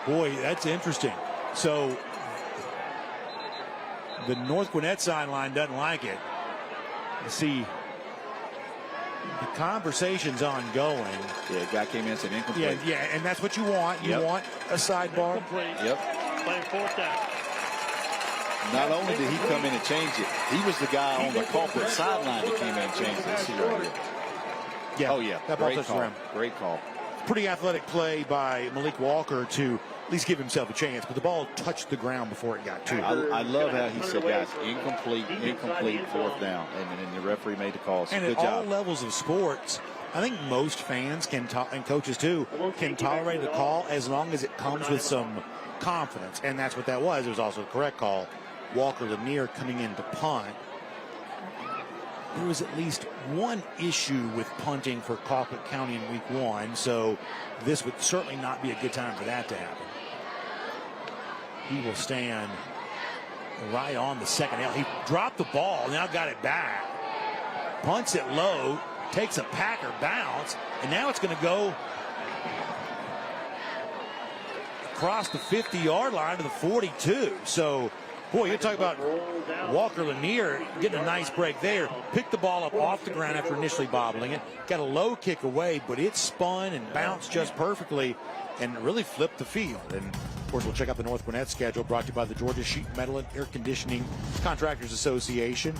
Boy, that's interesting. So the North Gwinnett sideline doesn't like it. You see, the conversation's ongoing. Yeah, guy came in and said incomplete. Yeah, and that's what you want. You want a sidebar. Yep. Playing 4th down. Not only did he come in and change it, he was the guy on the Colquitt sideline that came in and changed it. Let's see right here. Yeah. Oh, yeah. That ball Great touched call. around. Great call. Pretty athletic play by Malik Walker to at least give himself a chance, but the ball touched the ground before it got to him. I love how he said, guys, incomplete, 4th down, and the referee made the call. So and good at job. all levels of sports, I think most fans can, and coaches too, can tolerate the call as long as it comes with some confidence, and that's what that was. It was also a correct call. Walker Lanier coming in to punt. There was at least one issue with punting for Colquitt County in week 1, so this would certainly not be a good time for that to happen. He will stand right on the second L. He dropped the ball, now got it back. Punts it low, takes a Packer bounce, and now it's going to go across the 50-yard line to the 42. So, boy, you're talking about Walker Lanier getting a nice break there. Picked the ball up off the ground after initially bobbling it. Got a low kick away, but it spun and bounced just perfectly and really flipped the field. And, of course, we'll check out the North Gwinnett schedule brought to you by the Georgia Sheet Metal and Air Conditioning Contractors Association.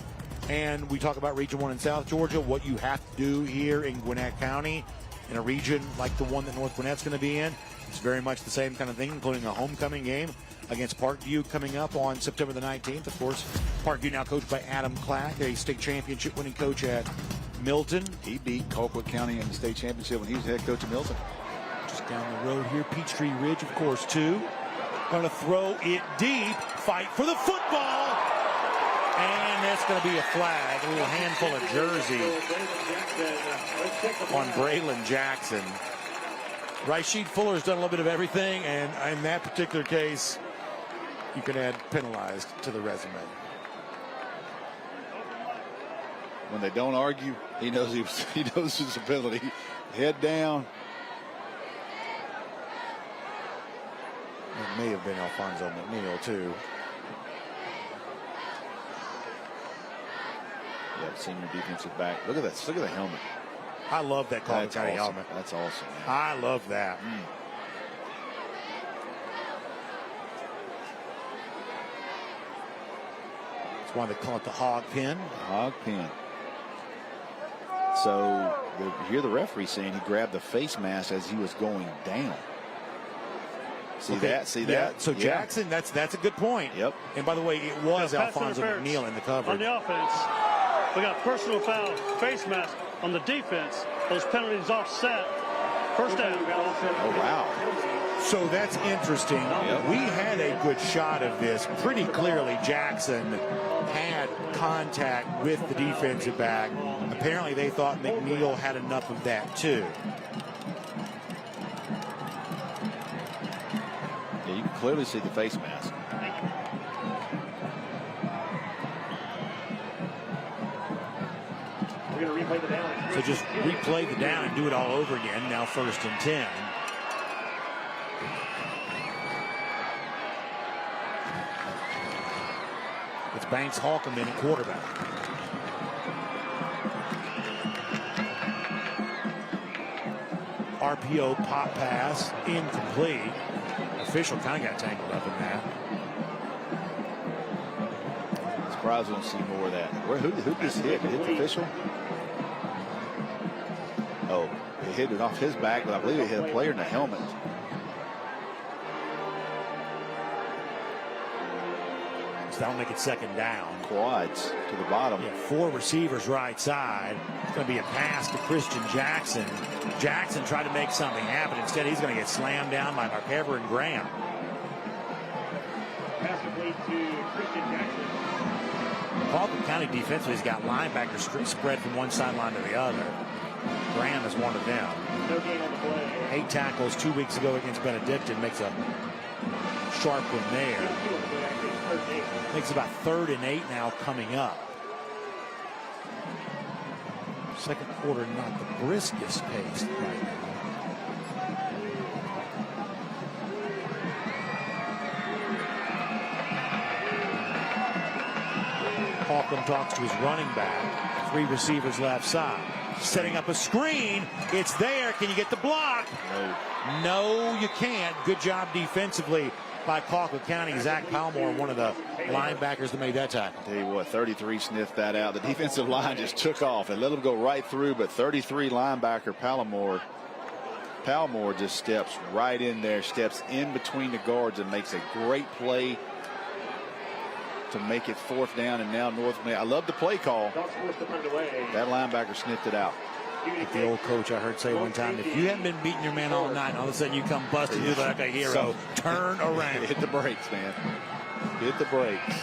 And we talk about Region 1 in South Georgia, what you have to do here in Gwinnett County in a region like the one that North Gwinnett's going to be in. It's very much the same kind of thing, including a homecoming game against Parkview coming up on September the 19th. Of course, Parkview now coached by Adam Clack, a state championship winning coach at Milton. He beat Colquitt County in the state championship when he was head coach at Milton. Just down the road here, Peachtree Ridge, of course, too. Going to throw it deep, fight for the football. And that's going to be a flag, a little handful of jersey on Braylon Jackson. Rashid Fuller's done a little bit of everything, and in that particular case, you can add penalized to the resume. When they don't argue, he knows his ability. Head down. It may have been Alfonso McNeil, too. Yeah, senior defensive back. Look at that. Look at the helmet. I love that Colquitt County awesome. helmet. That's awesome. Man. I love that. That's why they call it the hog pin. Hog pin. So you hear the referee saying he grabbed the face mask as he was going down. See that? See that? So Jackson, that's a good point. Yep. And by the way, it was Alfonso McNeil in the coverage. On the offense, we got personal foul, face mask. On the defense, those penalties offset. First down. Oh, wow. So that's interesting. Yep. We had a good shot of this. Pretty clearly, Jackson had contact with the defensive back. Apparently, they thought McNeil had enough of that, too. Yeah, you can clearly see the face mask. We're going to replay the down. So just replay the down and do it all over again. Now 1st and 10. It's Banks Holcomb in at quarterback. RPO pop pass incomplete. Official kind of got tangled up in that. Surprised we don't see more of that. Who just hit? Hit the official? Oh, it hit it off his back, but I believe it hit a player in the helmet. So that'll make it 2nd down. Quads to the bottom. Yeah, 4 receivers right side. It's going to be a pass to Christian Jackson. Jackson tried to make something happen. Instead, he's going to get slammed down by Markever and Graham. Pass complete to Christian Jackson. Colquitt County defensively has got linebackers spread from one sideline to the other. Graham is one of them. No gain on the play. 8 tackles 2 weeks ago against Benedictine. Makes a sharp one there. Makes about 3rd and 8 now coming up. 2nd quarter not the briskest pace right now. Holcomb talks to his running back. 3 receivers left side. Setting up a screen. It's there. Can you get the block? No, you can't. Good job defensively by Colquitt County. Zach Palmore, one of the linebackers that made that tackle. Tell you what, 33 sniffed that out. The defensive line just took off and let him go right through, but 33 linebacker Palmore just steps right in there, steps in between the guards and makes a great play to make it 4th down, and now North Gwinnett. I love the play call. That linebacker sniffed it out. Like the old coach I heard say one time, if you haven't been beating your man all night and all of a sudden you come busting through like a hero, so, turn around. Hit the brakes, man. Hit the brakes.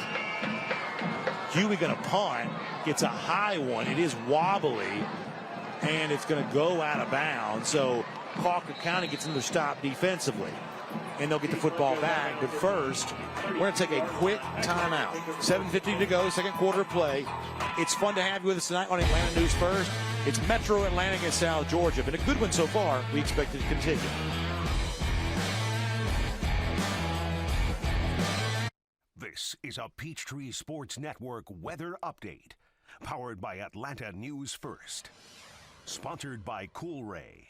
Huey going to punt, gets a high one. It is wobbly, and it's going to go out of bounds. So Colquitt County gets another stop defensively, and they'll get the football back. But first, we're going to take a quick timeout. 7:50 to go, 2nd quarter play. It's fun to have you with us tonight on Atlanta News First. It's Metro Atlanta against South Georgia. Been a good one so far. We expect it to continue. This is a Peachtree Sports Network weather update. Powered by Atlanta News First. Sponsored by Cool Ray.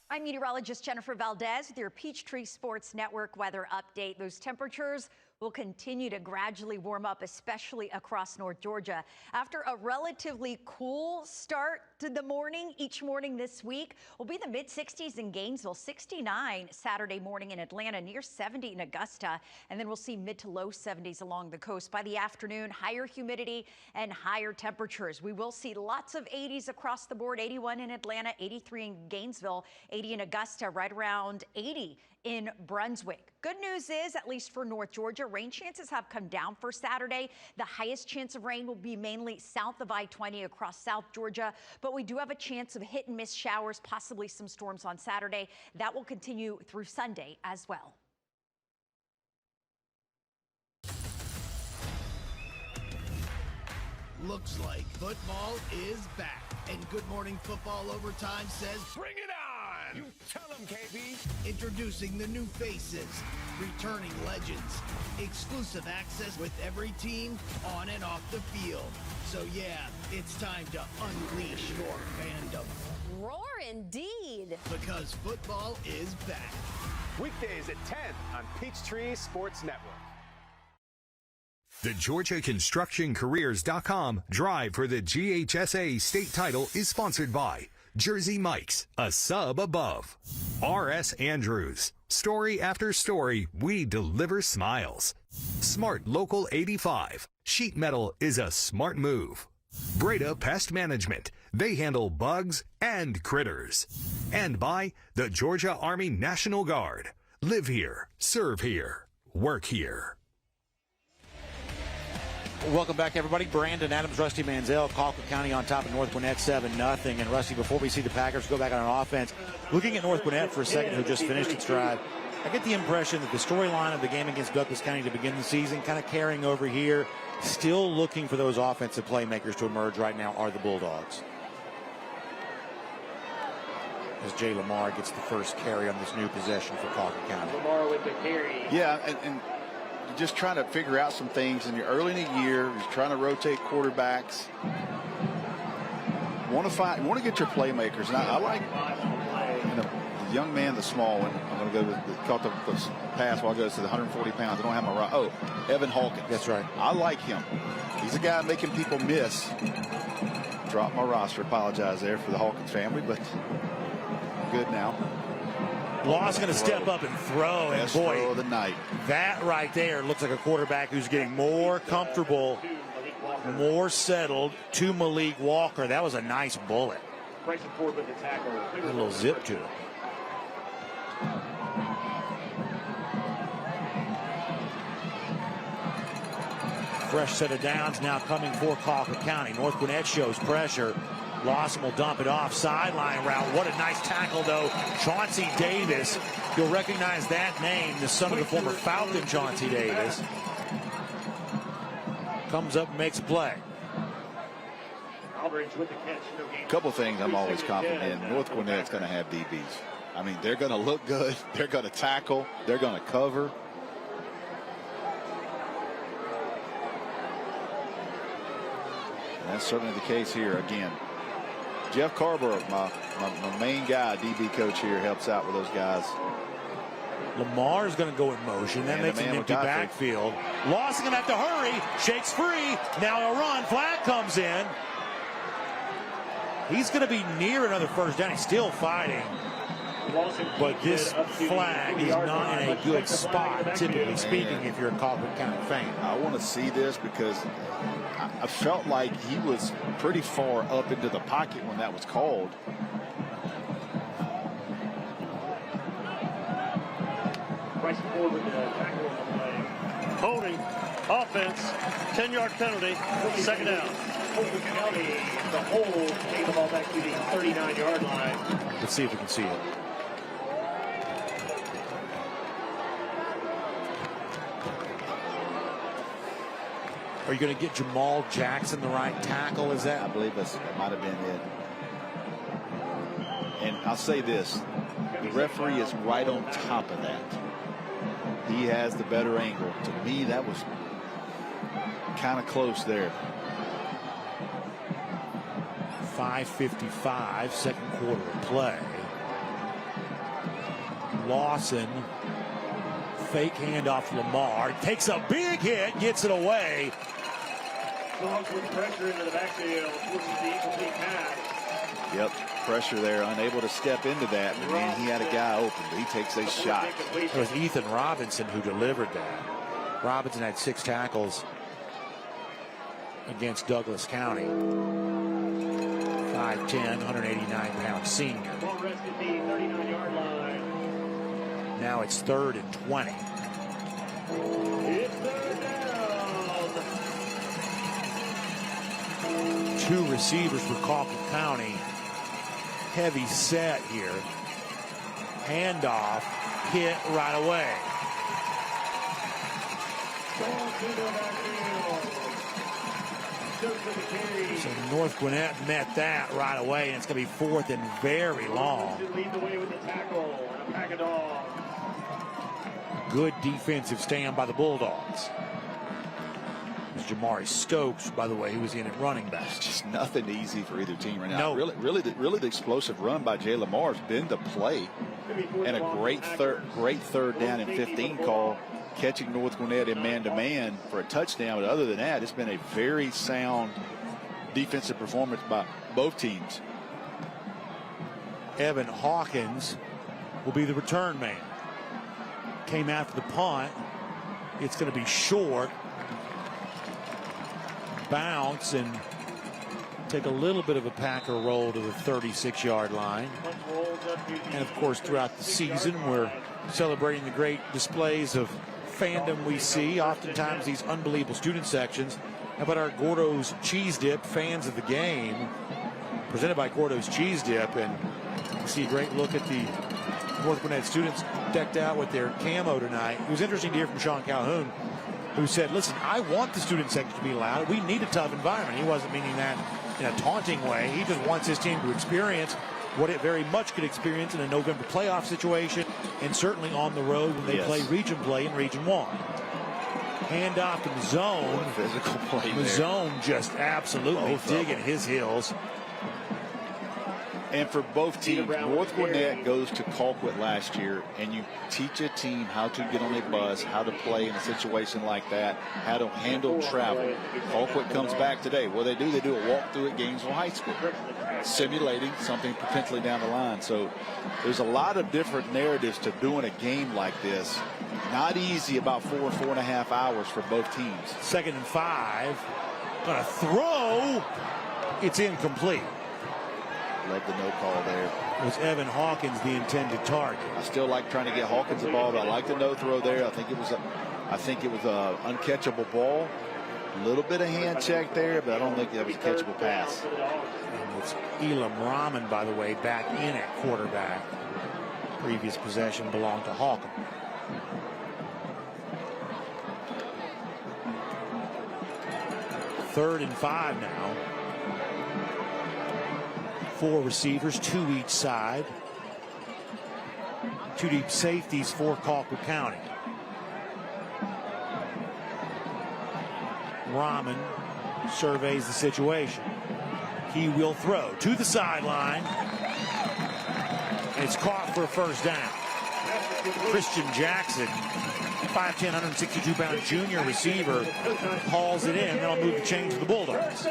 I'm meteorologist Jennifer Valdez with your Peachtree Sports Network weather update. Those temperatures will continue to gradually warm up, especially across North Georgia. After a relatively cool start to the morning, each morning this week will be the mid-60s in Gainesville, 69 Saturday morning in Atlanta, near 70 in Augusta, and then we'll see mid to low 70s along the coast. By the afternoon, higher humidity and higher temperatures. We will see lots of 80s across the board, 81 in Atlanta, 83 in Gainesville, 80 in Augusta, right around 80 in Brunswick. Good news is, at least for North Georgia, rain chances have come down for Saturday. The highest chance of rain will be mainly south of I-20 across South Georgia, but we do have a chance of hit and miss showers, possibly some storms on Saturday. That will continue through Sunday as well. Looks like football is back, and Good Morning Football Overtime says, bring it on! You tell them, KB! Introducing the new faces, returning legends, exclusive access with every team on and off the field. So yeah, it's time to unleash your fandom. Roar indeed! Because football is back. Weekdays at 10 on Peachtree Sports Network. The GeorgiaConstructionCareers.com drive for the GHSA state title is sponsored by Jersey Mike's, a sub above. R.S. Andrews, story after story, we deliver smiles. Smart Local 85, sheet metal is a smart move. Breda Pest Management. They handle bugs and critters. And by the Georgia Army National Guard. Live here, serve here, work here. Welcome back, everybody. Brandon Adams, Rusty Manziel, Colquitt County on top of North Gwinnett 7-0. And Rusty, before we see the Packers go back on offense, looking at North Gwinnett for a second, who just finished its drive, I get the impression that the storyline of the game against Douglas County to begin the season kind of carrying over here. Still looking for those offensive playmakers to emerge right now are the Bulldogs. As Jay Lamar gets the first carry on this new possession for Colquitt County. Lamar with the carry. Yeah, and you're just trying to figure out some things. And you're early in the year, you're trying to rotate quarterbacks. You want to get your playmakers. And I like the young man, the small one. I'm going to go with caught the pass while I go to the 140 pounds. I don't have my right. Oh, Evan Hawkins. That's right. I like him. He's a guy making people miss. Drop my roster. Apologize there for the Hawkins family, but good now. Law's going to step up and throw. And Best boy, throw of the night. That right there looks like a quarterback who's getting more comfortable, more settled to Malik Walker. That was a nice bullet. A little zip to it. Fresh set of downs now coming for Colquitt County. North Gwinnett shows pressure. Lawson will dump it off. Sideline route. What a nice tackle, though. Chauncey Davis. You'll recognize that name, the son of the former Falcon, Chauncey Davis. Comes up and makes a play. A couple things I'm always confident in. North Gwinnett's going to have DBs. I mean, they're going to look good. They're going to tackle. They're going to cover. And that's certainly the case here again. Jeff Carver, my main guy, DB coach here, helps out with those guys. Lamar's going to go in motion. That makes an empty backfield. Lawson going to have to hurry. Shakes free. Now a run. Flag comes in. He's going to be near another first down. He's still fighting. But this flag is not in a good spot, typically speaking, if you're a Colquitt County fan. I want to see this because I felt like he was pretty far up into the pocket when that was called. Holding, offense, 10-yard penalty, second down. County, the hold, take the ball back to the 39-yard line. Let's see if we can see it. Are you going to get Jamal Jackson the right tackle? Is that? I believe that might have been it. And I'll say this. The referee is right on top of that. He has the better angle. To me, that was kind of close there. 5:55, second quarter of play. Lawson, fake handoff to Lamar. Takes a big hit, gets it away. Dogs with pressure into the backfield. Forces the incomplete pass. Yep, pressure there, unable to step into that. But man, he had a guy open, but he takes a shot. It was Ethan Robinson who delivered that. Robinson had 6 tackles against Douglas County. 5'10", 189-pound senior. Ball rested the 39-yard line. Now it's 3rd and 20. It's third down. 2 receivers for Colquitt County. Heavy set here. Handoff, hit right away. So North Gwinnett met that right away, and it's going to be 4th and very long. Lead the way with the tackle and a pack of dogs. Good defensive stand by the Bulldogs. Jamari Stokes, by the way, who was in at running back. Just nothing easy for either team right now. No. Really the explosive run by Jay Lamar has been the play, and a great third down and 15 call, catching North Gwinnett in man-to-man for a touchdown. But other than that, it's been a very sound defensive performance by both teams. Evan Hawkins will be the return man. Came after the punt. It's going to be short. Bounce, and take a little bit of a Packer roll to the 36-yard line. And, of course, throughout the season, we're celebrating the great displays of fandom we see, oftentimes these unbelievable student sections. How about our Gordo's Cheese Dip, fans of the game, presented by Gordo's Cheese Dip. And you see a great look at the North Gwinnett students decked out with their camo tonight. It was interesting to hear from Sean Calhoun, who said, listen, I want the student section to be loud. We need a tough environment. He wasn't meaning that in a taunting way. He just wants his team to experience what it very much could experience in a November playoff situation, and certainly on the road when they play region play in Region 1. Handoff to Mazzone. Physical play there. Mazzone just absolutely digging his heels. And for both teams, North Gwinnett goes to Colquitt last year, and you teach a team how to get on a bus, how to play in a situation like that, how to handle travel. Colquitt comes back today. What do? They do a walkthrough at Gainesville High School, simulating something potentially down the line. So there's a lot of different narratives to doing a game like this. Not easy, about 4.5 hours for both teams. 2nd and 5. Gonna throw. It's incomplete. Love the no call there. Was Evan Hawkins the intended target? I still like trying to get Hawkins the ball, but I like the no throw there. I think it was a uncatchable ball. A little bit of hand check there, but I don't think that was a catchable pass. And it's Elam Rahman, by the way, back in at quarterback. Previous possession belonged to Hawkins. Third and 5 now. 4 receivers, 2 each side. 2 deep safeties for Colquitt County. Rahman surveys the situation. He will throw to the sideline. It's caught for a first down. Christian Jackson, 5'10", 162-pound junior receiver, hauls it in. That'll move the chains to the Bulldogs.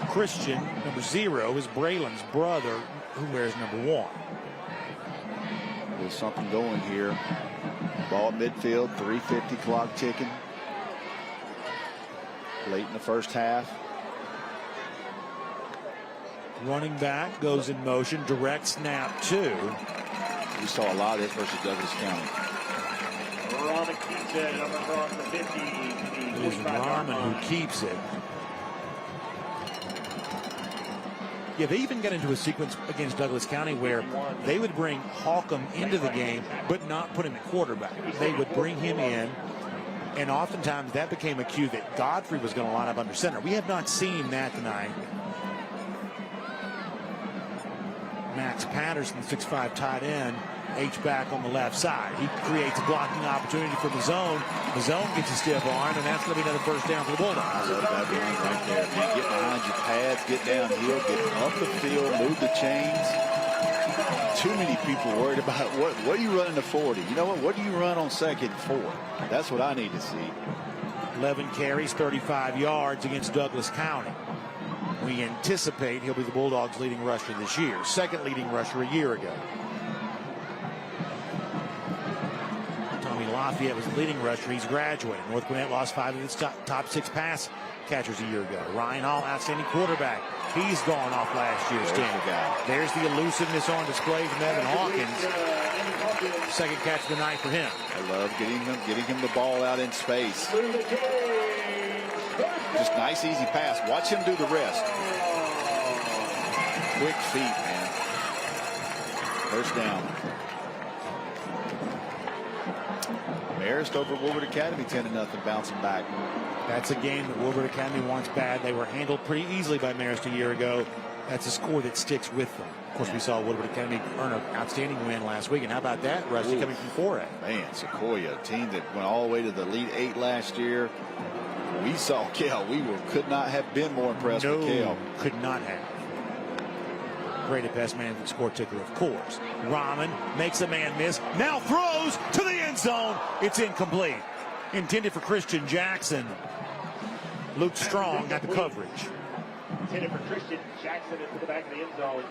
Christian, number 0, is Braylon's brother, who wears number 1. There's something going here. Ball at midfield, 3:50 clock ticking. Late in the first half. Running back goes in motion, direct snap 2. We saw a lot of this versus Douglas County. Rahman keeps it, number across the 50. It is Rahman who keeps it. Yeah, they even got into a sequence against Douglas County where they would bring Holcomb into the game, but not put him at quarterback. They would bring him in, and oftentimes that became a cue that Godfrey was going to line up under center. We have not seen that tonight. Max Patterson, 6'5" tight end, H-back on the left side. He creates a blocking opportunity for Mazzone. Mazzone gets a stiff arm, and that's going to be another first down for the Bulldogs. I love that run right there. Man, get behind your pads, get downhill, get up the field, move the chains. Too many people worried about what do you run in the 40? You know what do you run on 2nd and 4? That's what I need to see. 11 carries, 35 yards against Douglas County. We anticipate he'll be the Bulldogs' leading rusher this year. 2nd leading rusher a year ago. Tommy Lafayette was the leading rusher. He's graduated. North Gwinnett lost 5 of its top 6 pass catchers a year ago. Ryan Hall, outstanding quarterback. He's gone off last year's team. There's the elusiveness on display from Evan Hawkins. 2nd catch of the night for him. I love getting him the ball out in space. Just nice, easy pass. Watch him do the rest. Quick feet, man. First down. Marist over Woodward Academy, 10-0, bouncing back. That's a game that Woodward Academy wants bad. They were handled pretty easily by Marist a year ago. That's a score that sticks with them. Of course, we saw Woodward Academy earn an outstanding win last week. And how about that, Rusty, coming from 4A? Man, Sequoia, a team that went all the way to the Elite 8 last year. We saw Cal. Could not have been more impressed with Cal. Could not have. Great at best man score ticker, of course. Rahman makes a man miss. Now throws to the end zone. It's incomplete. Intended for Christian Jackson. Luke Strong got the coverage. Intended for Christian Jackson into the back of the end zone.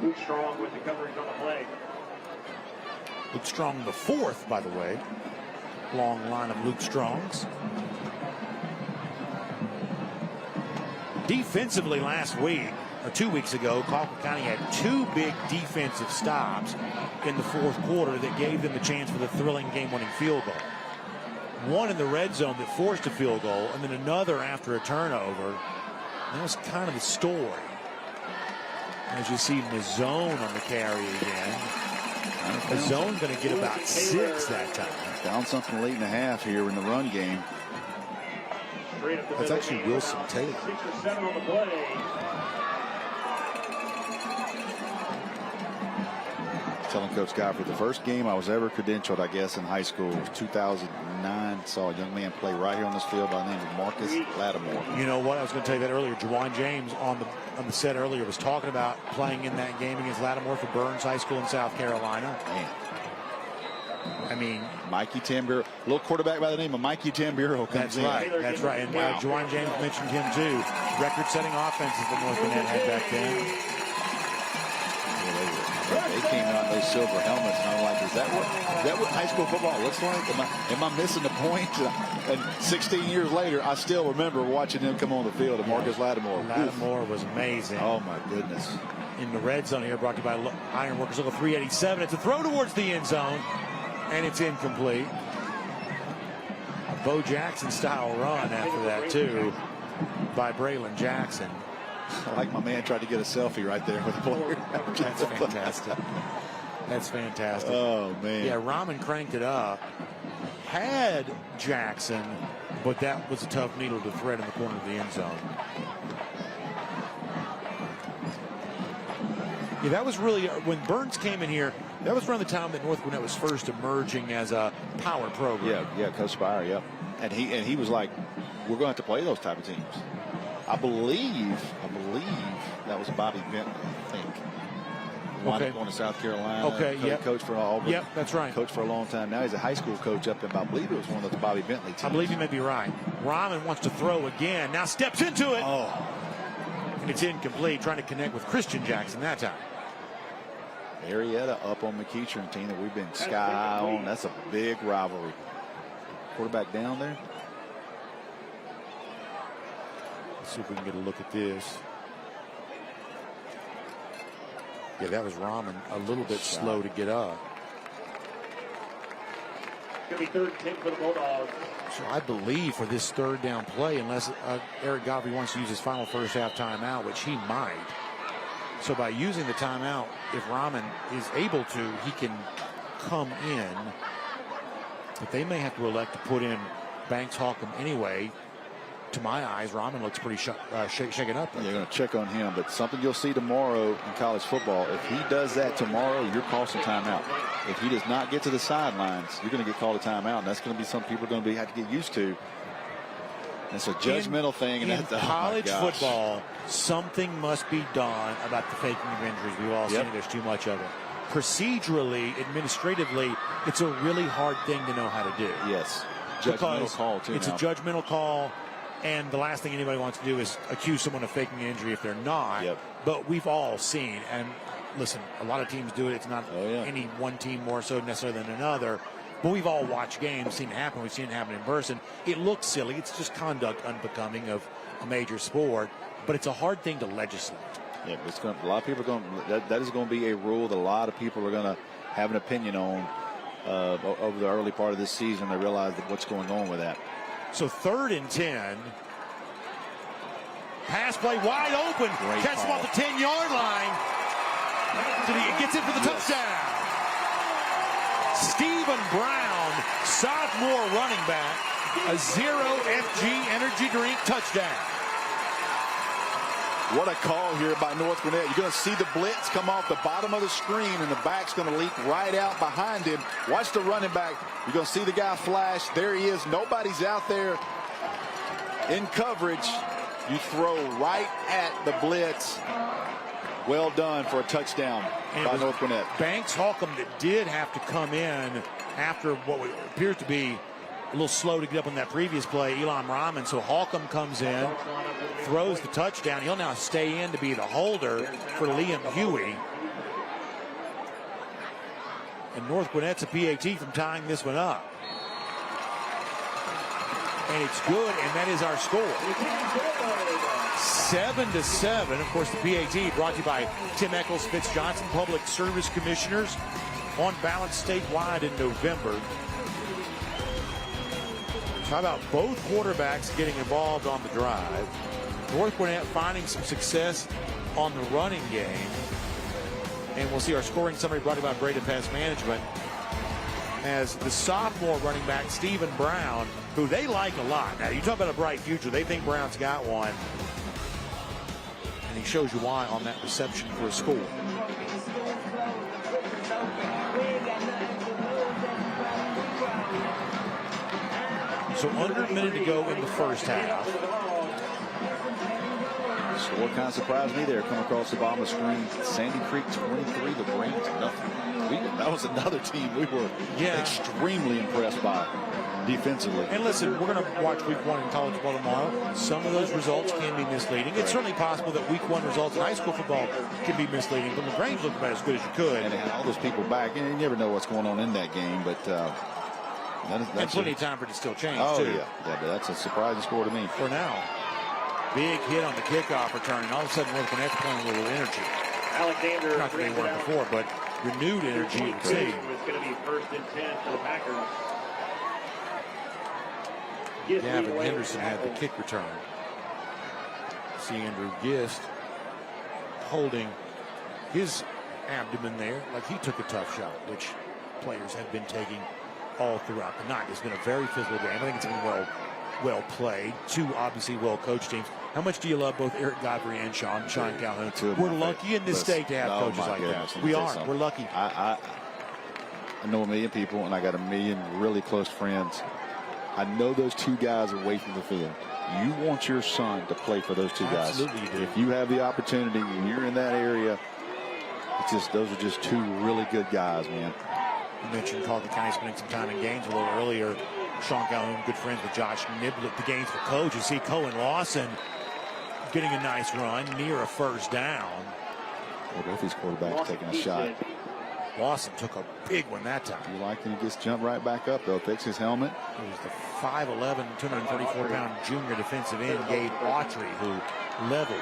Luke Strong with the coverage on the play. Luke Strong the fourth, by the way. Long line of Luke Strongs. Defensively last week, or 2 weeks ago, Colquitt County had two big defensive stops in the fourth quarter that gave them the chance for the thrilling game-winning field goal. One in the red zone that forced a field goal, and then another after a turnover. That was kind of the story. As you see Mazzone on the carry again. Mazzone going to get about 6 that time. Found something late in the half here in the run game. That's actually Wilson Taylor. 6 or 7 on the play. Telling Coach Godfrey, the first game I was ever credentialed, I guess, in high school was 2009. Saw a young man play right here on this field by the name of Marcus Lattimore. You know what? I was going to tell you that earlier. Juwan James on the set earlier was talking about playing in that game against Lattimore for Burns High School in South Carolina. Man. I mean, Mikey Tamburo, little quarterback by the name of Mikey Tamburo comes in. That's right. And Juwan James mentioned him too. Record-setting offenses that North Gwinnett had back then. They came out in those silver helmets, and I'm like, is that what high school football looks like? Am I missing the point? And 16 years later, I still remember watching him come on the field at Marcus Lattimore. Lattimore was amazing. Oh, my goodness. In the red zone here, brought to you by Ironworkers Local 387. It's a throw towards the end zone, and it's incomplete. A Bo Jackson-style run after that, too, by Braylon Jackson. I like my man tried to get a selfie right there with the player. That's fantastic. That's fantastic. Oh, man. Yeah, Rahman cranked it up. Had Jackson, but that was a tough needle to thread in the corner of the end zone. Yeah, that was really, when Burns came in here, that was around the time that North Gwinnett was first emerging as a power program. Yeah, Coach Spire, yep. And he was like, we're going to have to play those type of teams. I believe that was Bobby Bentley, I think. Okay. Going to South Carolina. Okay, yep. Coach for Auburn. Yep, that's right. Coach for a long time. Now he's a high school coach up in, I believe it was one of those Bobby Bentley teams. I believe you may be right. Rahman wants to throw again. Now steps into it. Oh. And it's incomplete, trying to connect with Christian Jackson that time. Marietta up on McEachern team that we've been sky high on. That's a big rivalry. Quarterback down there. Let's see if we can get a look at this. Yeah, that was Rahman a little bit slow to get up. Going to be 3rd and 10 for the Bulldogs. So I believe for this third down play, unless Eric Godfrey wants to use his final first half timeout, which he might. So by using the timeout, if Rahman is able to, he can come in. But they may have to elect to put in Banks Holcomb anyway. To my eyes, Rahman looks pretty shaken up. They're going to check on him, but something you'll see tomorrow in college football, if he does that tomorrow, you're costing timeout. If he does not get to the sidelines, you're going to get called a timeout, and that's going to be something people are going to have to get used to. It's a judgmental thing. And in college football, something must be done about the faking of injuries. We've all seen it. There's too much of it. Procedurally, administratively, it's a really hard thing to know how to do. Yes. Judgmental call, too. It's a judgmental call. And the last thing anybody wants to do is accuse someone of faking an injury if they're not. Yep. But we've all seen, and listen, a lot of teams do it. It's not any one team more so necessarily than another. But we've all watched games, seen it happen. We've seen it happen in person. It looks silly. It's just conduct unbecoming of a major sport. But it's a hard thing to legislate. Yeah, a lot of people are going. That is going to be a rule that a lot of people are going to have an opinion on over the early part of this season. They realize that what's going on with that. So 3rd and 10. Pass play wide open. Catch him off the 10-yard line. He gets it for the touchdown. Stephen Brown, sophomore running back, a 0 FG energy drink touchdown. What a call here by North Gwinnett. You're going to see the blitz come off the bottom of the screen, and the back's going to leak right out behind him. Watch the running back. You're going to see the guy flash. There he is. Nobody's out there in coverage. You throw right at the blitz. Well done for a touchdown by North Gwinnett. Banks Holcomb that did have to come in after what appears to be a little slow to get up on that previous play, Elam Rahman. So Holcomb comes in, throws the touchdown. He'll now stay in to be the holder for Liam Huey. And North Gwinnett's a PAT from tying this one up. And it's good, and that is our score. 7-7. Of course, the PAT brought to you by Tim Eccles, Fitz Johnson, Public Service Commissioners, on balance statewide in November. So how about both quarterbacks getting involved on the drive? North Gwinnett finding some success on the running game. And we'll see our scoring summary brought to you by Breda Pest Management, as the sophomore running back, Stephen Brown, who they like a lot. Now, you talk about a bright future. They think Brown's got one. And he shows you why on that reception for a score. So under a minute to go in the first half. Score kind of surprised me there. Come across the bottom of the screen. Sandy Creek 23, the Brains nothing. That was another team we were extremely impressed by defensively. And listen, we're going to watch week 1 in college football tomorrow. Some of those results can be misleading. It's certainly possible that week 1 results in high school football can be misleading, but LaGrange looked about as good as you could. And they had all those people back. And you never know what's going on in that game, but that's plenty of time for it to still change, too. Yeah, but that's a surprising score to me. For now. Big hit on the kickoff return, and all of a sudden, North Gwinnett's playing a little energy. Alexander, not that they weren't before, but renewed energy. It's going to be 1st and 10 for the Packers. Gavin Henderson had the kick return. See Andrew Gist holding his abdomen there like he took a tough shot, which players have been taking all throughout the night. It's been a very physical game. I think it's been well played. Two obviously well-coached teams. How much do you love both Eric Godfrey and Sean Calhoun? We're lucky in this state to have coaches like that. We are. We're lucky. I know a million people, and I got a million really close friends. I know those two guys away from the field. You want your son to play for those two guys. Absolutely you do. If you have the opportunity and you're in that area, those are just two really good guys, man. You mentioned Colquitt County spending some time in games a little earlier. Sean Calhoun, good friends with Josh Niblett, the games for coach. You see Cohen Lawson getting a nice run near a first down. Well, both these quarterbacks taking a shot. Lawson took a big one that time. You like him? He gets jumped right back up, though. Picks his helmet. It was the 5'11", 234-pound junior defensive end, Gabe Autry, who leveled.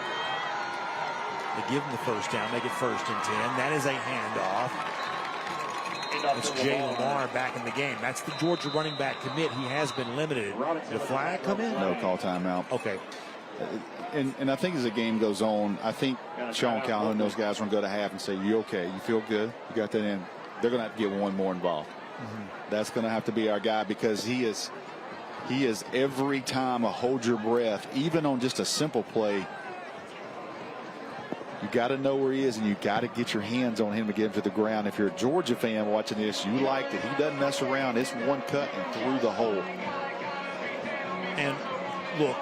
They give him the first down. Make it 1st and 10. That is a handoff. It's Jay Lamar back in the game. That's the Georgia running back commit. He has been limited. Did a flag come in? No, call timeout. Okay. And I think as the game goes on, I think Sean Calhoun and those guys are going to go to half and say, you okay? You feel good? You got that in? They're going to have to get one more involved. That's going to have to be our guy, because he is every time a hold your breath, even on just a simple play. You got to know where he is, and you got to get your hands on him to get him to the ground. If you're a Georgia fan watching this, you like that he doesn't mess around. It's one cut and through the hole. And look,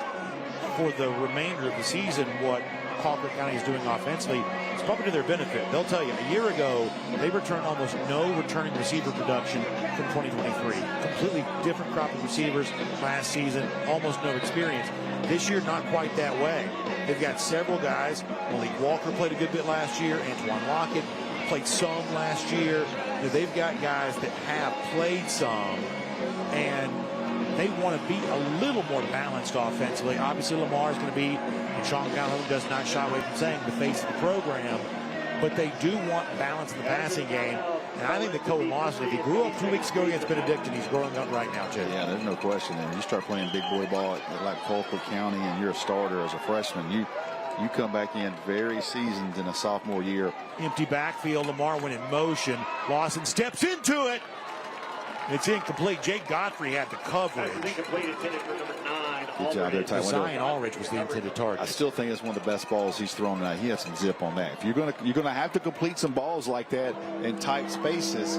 for the remainder of the season, what Colquitt County is doing offensively is probably to their benefit. They'll tell you, a year ago, they returned almost no returning receiver production from 2023. Completely different crop of receivers last season, almost no experience. This year, not quite that way. They've got several guys. Malik Walker played a good bit last year. Antoine Lockett played some last year. They've got guys that have played some, and they want to be a little more balanced offensively. Obviously, Lamar is going to be, and Sean Calhoun does not shy away from saying, the face of the program. But they do want balance in the passing game. And I think that Cohen Lawson, if he grew up 2 weeks ago against Benedictine, he's growing up right now, too. Yeah, there's no question. And you start playing big boy ball like Colquitt County, and you're a starter as a freshman, you come back in very seasoned in a sophomore year. Empty backfield. Lamar went in motion. Lawson steps into it. It's incomplete. Jake Godfrey had the coverage. Good job there, Ty. Zion Ulrich was the intended target. I still think it's one of the best balls he's thrown tonight. He had some zip on that. If you're gonna have to complete some balls like that in tight spaces,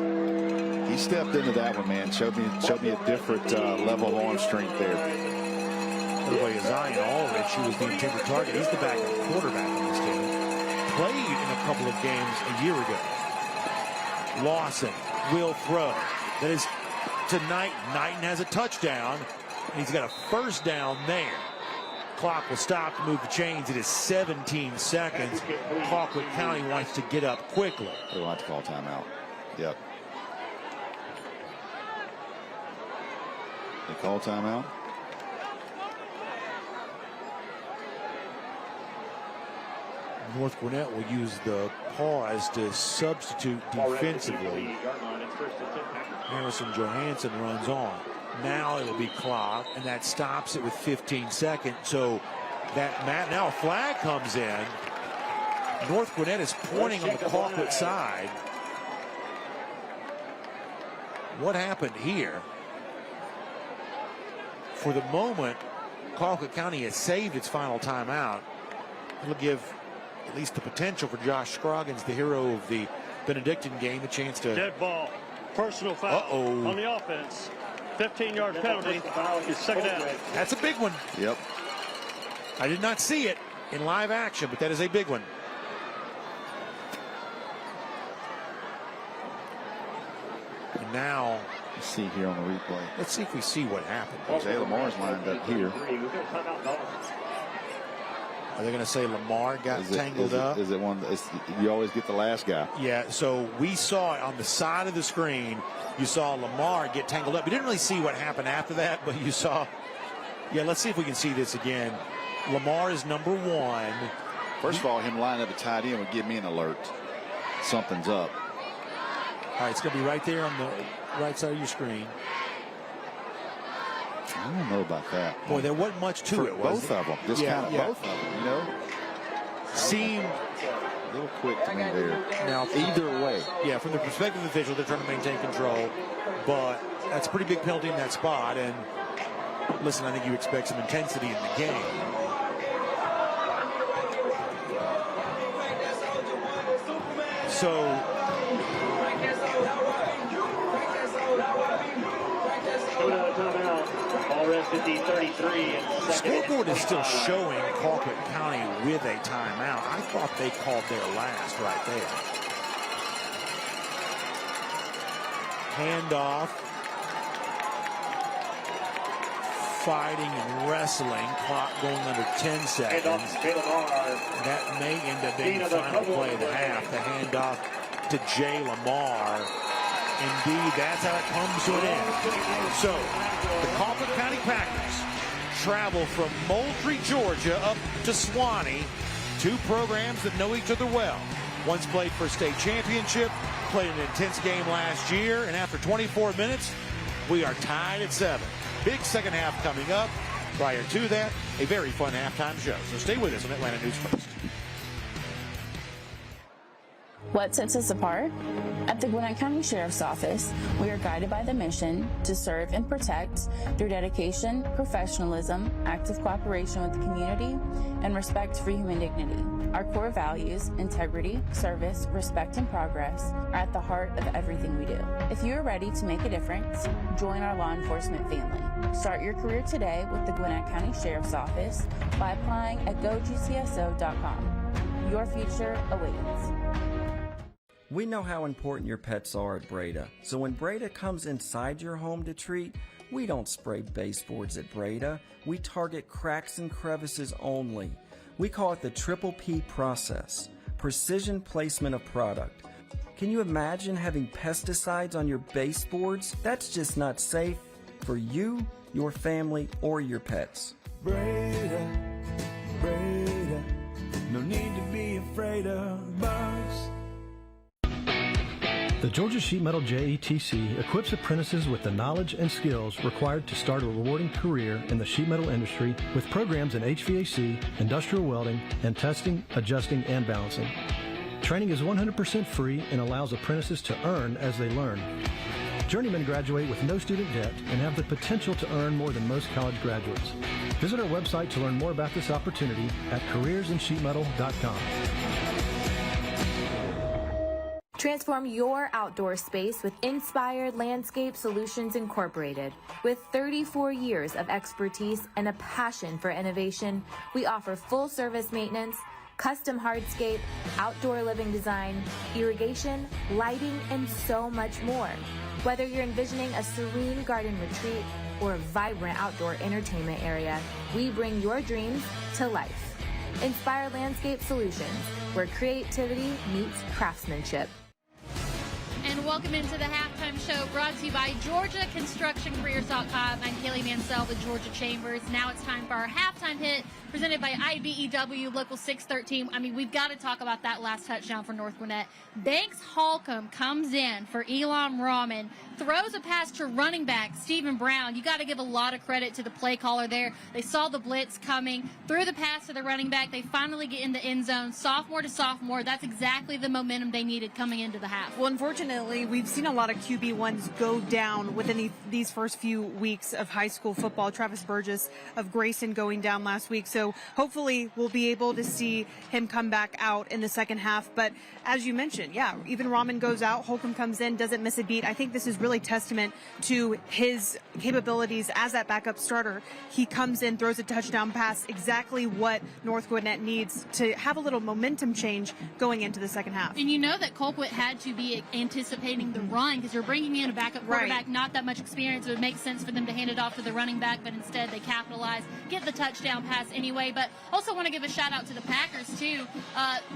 he stepped into that one, man. Showed me a different level of arm strength there. By the way, Zion Ulrich, who was the intended target, he's the backup quarterback on this team. Played in a couple of games a year ago. Lawson will throw. That is tonight. Knighton has a touchdown, and he's got a first down there. Clock will stop to move the chains. It is 17 seconds. Colquitt County wants to get up quickly. They'll have to call timeout. Yep. They call timeout. North Gwinnett will use the pause to substitute defensively. Harrison Johansson runs on. Now it'll be clock, and that stops it with 15 seconds. So that now a flag comes in. North Gwinnett is pointing on the Colquitt side. What happened here? For the moment, Colquitt County has saved its final timeout. It'll give at least the potential for Josh Scroggins, the hero of the Benedictine game, the chance to... Dead ball. Personal foul on the offense. 15-yard penalty. It's second down. That's a big one. Yep. I did not see it in live action, but that is a big one. And now, let's see here on the replay. Let's see if we see what happened. Jay Lamar's lined up here. Are they going to say Lamar got tangled up? Is it one? You always get the last guy. Yeah, so we saw it on the side of the screen. You saw Lamar get tangled up. We didn't really see what happened after that, but you saw. Yeah, let's see if we can see this again. Lamar is number one. First of all, him lining up a tight end would give me an alert. Something's up. All right, it's going to be right there on the right side of your screen. I don't know about that. Boy, there wasn't much to it, was both it? of them. Just kind of both of them, you know. Seemed a little quick to me there. Now, either way. Yeah, from the perspective of the official, they're trying to maintain control. But that's a pretty big penalty in that spot. And listen, I think you expect some intensity in the game. So the scoreboard is still showing Colquitt County with a timeout. I thought they called their last right there. Handoff. Fighting and wrestling. Clock going under 10 seconds. That may end up being the final play of the half. The handoff to Jay Lamar. Indeed, that's how it comes to an end. So, the Colquitt County Packers travel from Moultrie, Georgia, up to Swanee. Two programs that know each other well. Once played for a state championship, played an intense game last year, and after 24 minutes, we are tied at 7. Big second half coming up. Prior to that, a very fun halftime show. So stay with us on Atlanta News First. What sets us apart? At the Gwinnett County Sheriff's Office, we are guided by the mission to serve and protect through dedication, professionalism, active cooperation with the community, and respect for human dignity. Our core values, integrity, service, respect, and progress, are at the heart of everything we do. If you are ready to make a difference, join our law enforcement family. Start your career today with the Gwinnett County Sheriff's Office by applying at GoGCSO.com. Your future awaits. We know how important your pets are at Breda, so when Breda comes inside your home to treat, we don't spray baseboards at Breda. We target cracks and crevices only. We call it the Triple P process, precision placement of product. Can you imagine having pesticides on your baseboards? That's just not safe for you, your family, or your pets. Breda, Breda, no need to be afraid of bugs. The Georgia Sheet Metal JETC equips apprentices with the knowledge and skills required to start a rewarding career in the sheet metal industry with programs in HVAC, industrial welding, and testing, adjusting, and balancing. Training is 100% free and allows apprentices to earn as they learn. Journeymen graduate with no student debt and have the potential to earn more than most college graduates. Visit our website to learn more about this opportunity at careersinsheetmetal.com. Transform your outdoor space with Inspired Landscape Solutions Incorporated. With 34 years of expertise and a passion for innovation, we offer full-service maintenance, custom hardscape, outdoor living design, irrigation, lighting, and so much more. Whether you're envisioning a serene garden retreat or a vibrant outdoor entertainment area, we bring your dreams to life. Inspired Landscape Solutions, where creativity meets craftsmanship. And welcome into the halftime show brought to you by Georgia Construction Careers.com. I'm Kaylee Mansell with Georgia Chambers. Now it's time for our halftime hit presented by IBEW Local 613. I mean, we've got to talk about that last touchdown for North Gwinnett. Banks Holcomb comes in for Elam Rahman, throws a pass to running back Stephen Brown. You got to give a lot of credit to the play caller there. They saw the blitz coming, threw the pass to the running back. They finally get in the end zone, sophomore to sophomore. That's exactly the momentum they needed coming into the half. Well, unfortunately, we've seen a lot of QB1s go down within these first few weeks of high school football. Travis Burgess of Grayson going down last week. So hopefully we'll be able to see him come back out in the second half. But as you mentioned, yeah, even Rahman goes out, Holcomb comes in, doesn't miss a beat. I think this is really testament to his capabilities as that backup starter. He comes in, throws a touchdown pass, exactly what North Gwinnett needs to have a little momentum change going into the second half. And you know that Colquitt had to be anticipating the run because you're bringing in a backup quarterback, not that much experience. It would make sense for them to hand it off to the running back, but instead they capitalize, get the touchdown pass anyway. But also want to give a shout out to the Packers too.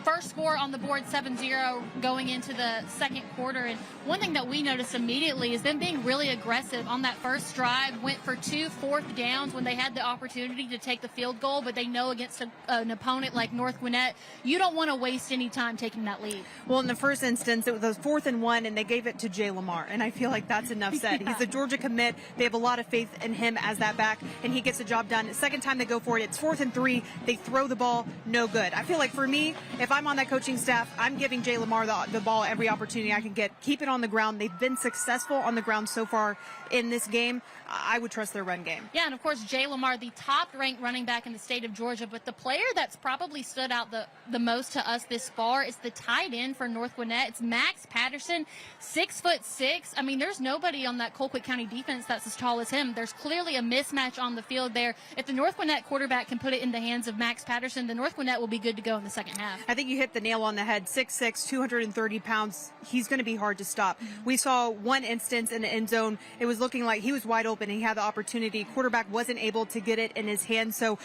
First score on the board, 7-0 going into the second quarter. And one thing that we noticed immediately is them being really aggressive on that first drive, went for 2 fourth downs when they had the opportunity to take the field goal, but they know against an opponent like North Gwinnett, you don't want to waste any time taking that lead. Well, in the first instance, it was 4th and 1, and they gave it to Jay Lamar, and I feel like that's enough said. Yeah. He's a Georgia commit. They have a lot of faith in him as that back, and he gets the job done. Second time they go for it, it's 4th and 3. They throw the ball, no good. I feel like for me, if I'm on that coaching staff, I'm giving Jay Lamar the ball every opportunity I can get. Keep it on the ground. They've been successful on the ground so far in this game. I would trust their run game. Yeah, and of course, Jay Lamar, the top-ranked running back in the state of Georgia, but the player that's probably stood out the most to us this far is the tight end for North Gwinnett. It's Max Patterson, 6'6". I mean, there's nobody on that Colquitt County defense that's as tall as him. There's clearly a mismatch on the field there. If the North Gwinnett quarterback can put it in the hands of Max Patterson, the North Gwinnett will be good to go in the second half. I think you hit the nail on the head. 6'6", 230 pounds. He's going to be hard to stop. We saw one instance in the end zone. It was looking like he was wide open. He had the opportunity. Quarterback wasn't able to get it in his hands. So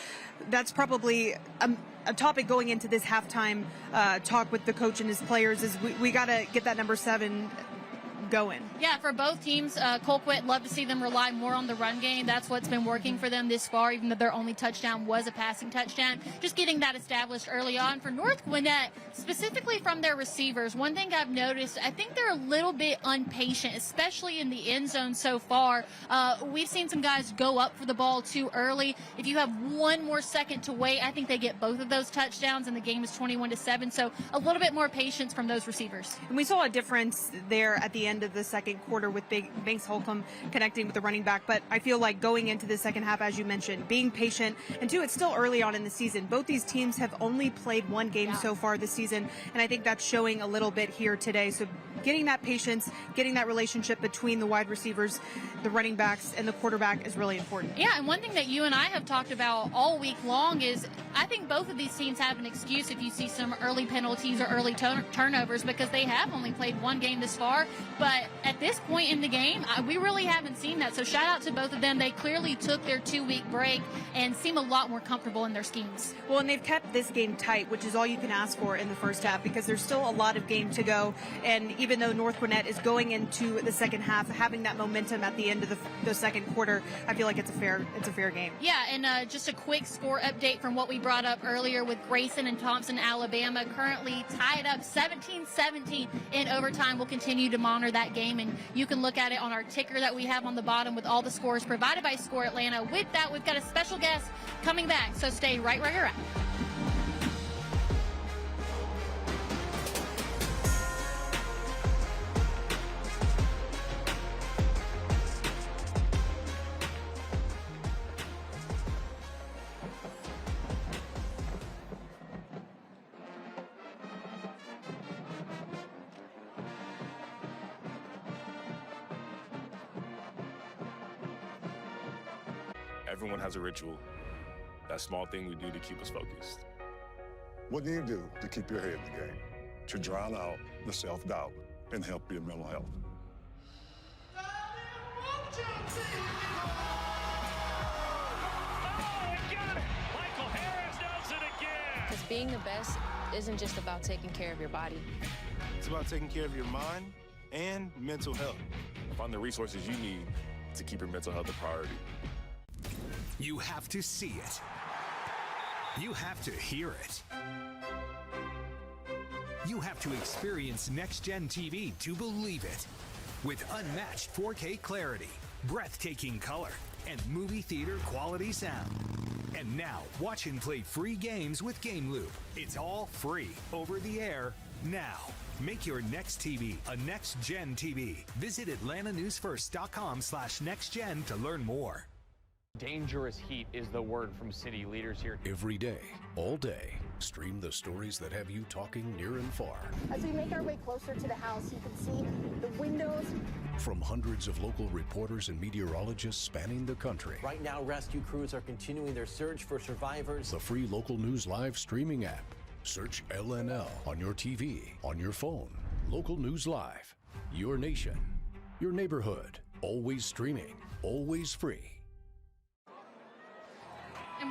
that's probably a topic going into this halftime talk with the coach and his players is we got to get that number 7 going. Yeah, for both teams, Colquitt, love to see them rely more on the run game. That's what's been working for them this far, even though their only touchdown was a passing touchdown. Just getting that established early on. For North Gwinnett, specifically from their receivers, one thing I've noticed, I think they're a little bit impatient, especially in the end zone so far. We've seen some guys go up for the ball too early. If you have one more second to wait, I think they get both of those touchdowns, and the game is 21-7. So a little bit more patience from those receivers. And we saw a difference there at the end of the second quarter with Banks Holcomb connecting with the running back. But I feel like going into the second half, as you mentioned, being patient, and two, it's still early on in the season. Both these teams have only played one game so far this season, and I think that's showing a little bit here today. So getting that patience, getting that relationship between the wide receivers, the running backs, and the quarterback is really important. Yeah, and one thing that you and I have talked about all week long is I think both of these teams have an excuse if you see some early penalties or early turnovers, because they have only played one game this far. But at this point in the game, we really haven't seen that. So shout out to both of them. They clearly took their 2-week break and seem a lot more comfortable in their schemes. Well, and they've kept this game tight, which is all you can ask for in the first half, because there's still a lot of game to go. And even though North Gwinnett is going into the second half, having that momentum at the end of the second quarter, I feel like it's a fair game. Yeah, and just a quick score update from what we brought up earlier with Grayson and Thompson, Alabama, currently tied up 17-17 in overtime. We'll continue to monitor that game, and you can look at it on our ticker that we have on the bottom with all the scores provided by Score Atlanta. With that, we've got a special guest coming back, so stay right where you're at. Everyone has a ritual, that small thing we do to keep us focused. What do you do to keep your head in the game, to drown out the self-doubt and help your mental health? Because being the best isn't just about taking care of your body. It's about taking care of your mind and mental health. Find the resources you need to keep your mental health a priority. You have to see it. You have to hear it. You have to experience next-gen TV to believe it. With unmatched 4K clarity, breathtaking color, and movie theater quality sound. And now, watch and play free games with Game Loop. It's all free, over the air, now. Make your next TV a next-gen TV. Visit AtlantaNewsFirst.com/nextgen to learn more. Dangerous heat is the word from city leaders here. Every day, all day, stream the stories that have you talking near and far. As we make our way closer to the house, you can see the windows. From hundreds of local reporters and meteorologists spanning the country. Right now, rescue crews are continuing their search for survivors. The free Local News Live streaming app. Search LNL on your TV, on your phone. Local News Live. Your nation, your neighborhood. Always streaming, always free. And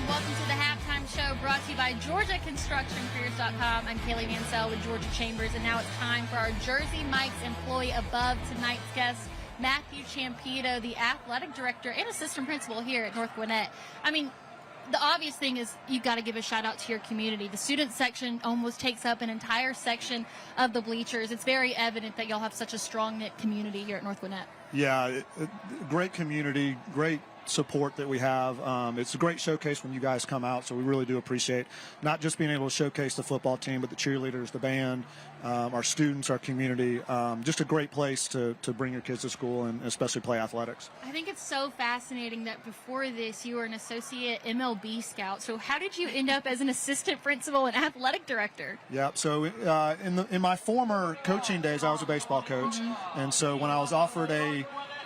welcome to the halftime show brought to you by GeorgiaConstructionCareers.com. I'm Kaylee Mansell with Georgia Chambers, and now it's time for our Jersey Mike's Employee Above tonight's guest, Matthew Champito, the athletic director and assistant principal here at North Gwinnett. I mean, the obvious thing is you've got to give a shout out to your community. The student section almost takes up an entire section of the bleachers. It's very evident that y'all have such a strong knit community here at North Gwinnett. Yeah, great community, great support that we have. It's a great showcase when you guys come out, so we really do appreciate not just being able to showcase the football team, but the cheerleaders, the band, our students, our community. Just a great place to bring your kids to school and especially play athletics. I think it's so fascinating that before this you were an associate MLB scout. So how did you end up as an assistant principal and athletic director? Yeah, so in my former coaching days, I was a baseball coach, and so when I was offered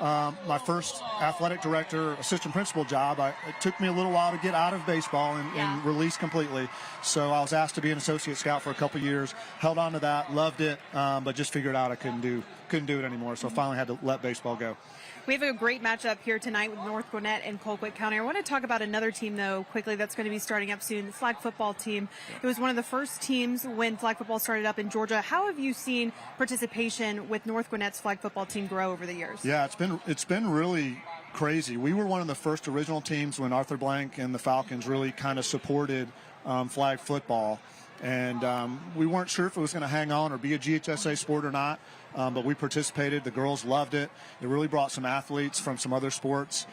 my first athletic director, assistant principal job, it took me a little while to get out of baseball and release completely. So I was asked to be an associate scout for a couple years, held on to that, loved it, but just figured out I couldn't do it anymore. So I finally had to let baseball go. We have a great matchup here tonight with North Gwinnett and Colquitt County. I want to talk about another team, though, quickly that's going to be starting up soon, the flag football team. It was one of the first teams when flag football started up in Georgia. How have you seen participation with North Gwinnett's flag football team grow over the years? Yeah, it's been really crazy. We were one of the first original teams when Arthur Blank and the Falcons really kind of supported flag football. And we weren't sure if it was going to hang on or be a GHSA sport or not, but we participated. The girls loved it. It really brought some athletes from some other sports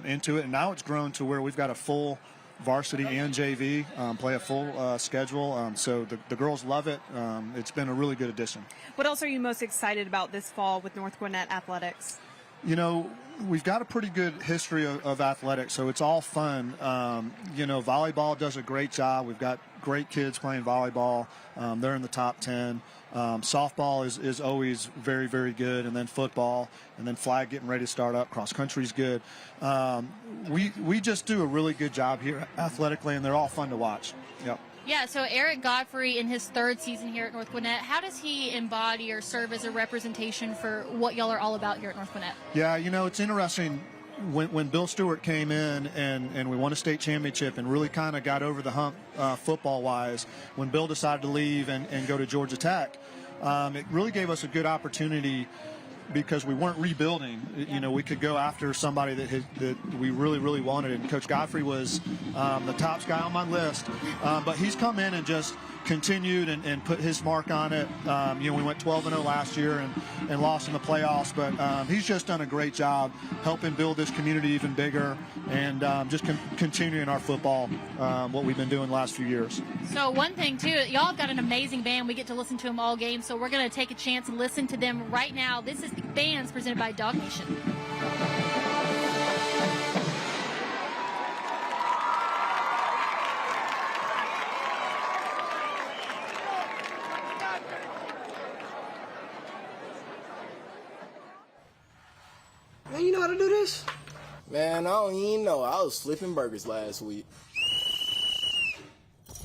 into it. And now it's grown to where we've got a full varsity and JV, play a full schedule. So the girls love it. It's been a really good addition. What else are you most excited about this fall with North Gwinnett athletics? You know, we've got a pretty good history of athletics, so it's all fun. Volleyball does a great job. We've got great kids playing volleyball. They're in the top 10. Softball is always very, very good, and then football, and then flag getting ready to start up. Cross country's good. We just do a really good job here athletically, and they're all fun to watch. Yep. Yeah, so Eric Godfrey in his third season here at North Gwinnett, how does he embody or serve as a representation for what y'all are all about here at North Gwinnett? Yeah, it's interesting. When Bill Stewart came in and we won a state championship and really kind of got over the hump football-wise, when Bill decided to leave and go to Georgia Tech, it really gave us a good opportunity because we weren't rebuilding. We could go after somebody that we really, really wanted. And Coach Godfrey was the top guy on my list. But he's come in and just continued and put his mark on it. We went 12-0 last year and lost in the playoffs. But he's just done a great job helping build this community even bigger and just continuing our football, what we've been doing the last few years. So one thing, too, y'all have got an amazing band. We get to listen to them all game. So we're going to take a chance and listen to them right now. This is the bands presented by Dog Nation. Man, you know how to do this? Man, I don't even know. I was flipping burgers last week.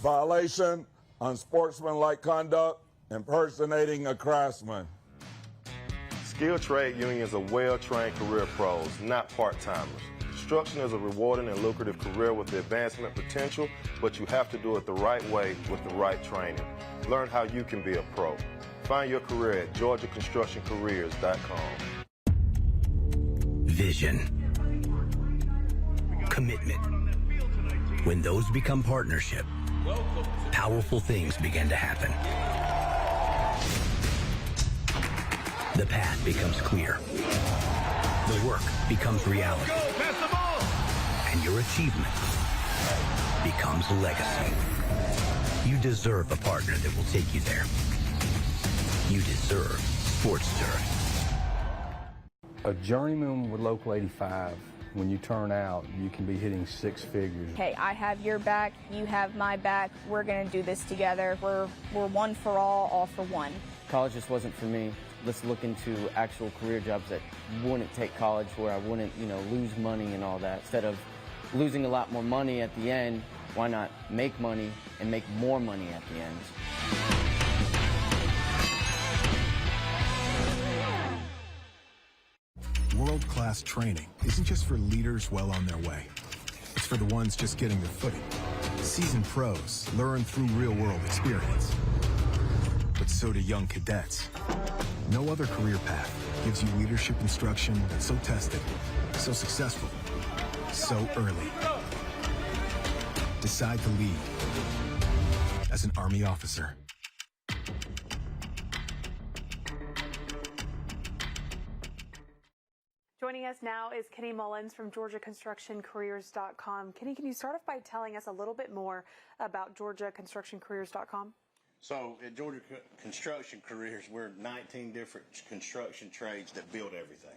Violation, unsportsmanlike conduct, impersonating a craftsman. Skilled trade unions are well-trained career pros, not part-timers. Construction is a rewarding and lucrative career with the advancement potential, but you have to do it the right way with the right training. Learn how you can be a pro. Find your career at GeorgiaConstructionCareers.com. Vision. Commitment. When those become partnership, powerful things begin to happen. The path becomes clear. The work becomes reality. And your achievement becomes a legacy. You deserve a partner that will take you there. You deserve SportsTurf. A journeyman with Local 85, when you turn out, you can be hitting six figures. Hey, I have your back, you have my back. We're going to do this together. We're one for all for one. College just wasn't for me. Let's look into actual career jobs that wouldn't take college, where I wouldn't, lose money and all that. Instead of losing a lot more money at the end, why not make money and make more money at the end? World-class training isn't just for leaders well on their way. It's for the ones just getting their footing. Seasoned pros learn through real-world experience. But so do young cadets. No other career path gives you leadership instruction that's so tested, so successful, so early. Decide to lead as an Army officer. Joining us now is Kenny Mullins from GeorgiaConstructionCareers.com. Kenny, can you start off by telling us a little bit more about GeorgiaConstructionCareers.com? So at Georgia Construction Careers, we're 19 different construction trades that build everything.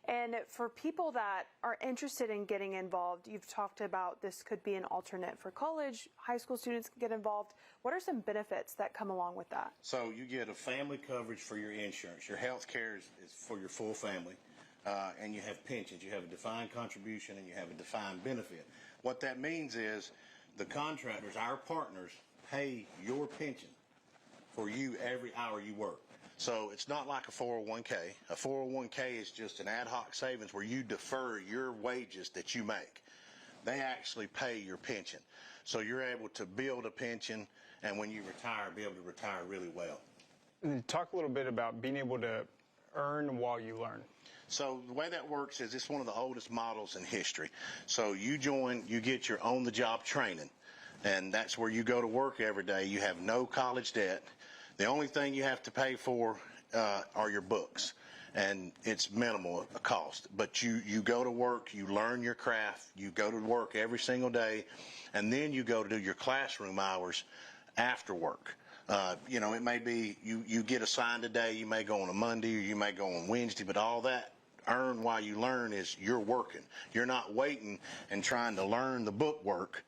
And for people that are interested in getting involved, you've talked about this could be an alternate for college. High school students can get involved. What are some benefits that come along with that? So you get a family coverage for your insurance. Your health care is for your full family. And you have pensions. You have a defined contribution and you have a defined benefit. What that means is the contractors, our partners, pay your pension for you every hour you work. So it's not like a 401k. A 401k is just an ad hoc savings where you defer your wages that you make. They actually pay your pension. So you're able to build a pension, and when you retire, be able to retire really well. And talk a little bit about being able to earn while you learn. So the way that works is it's one of the oldest models in history. So you join, you get your on-the-job training, and that's where you go to work every day. You have no college debt. The only thing you have to pay for are your books, and it's minimal cost. But you go to work, you learn your craft, you go to work every single day, and then you go to do your classroom hours after work. It may be you get assigned a day, you may go on a Monday or you may go on Wednesday, but all that earn while you learn is you're working. You're not waiting and trying to learn the book work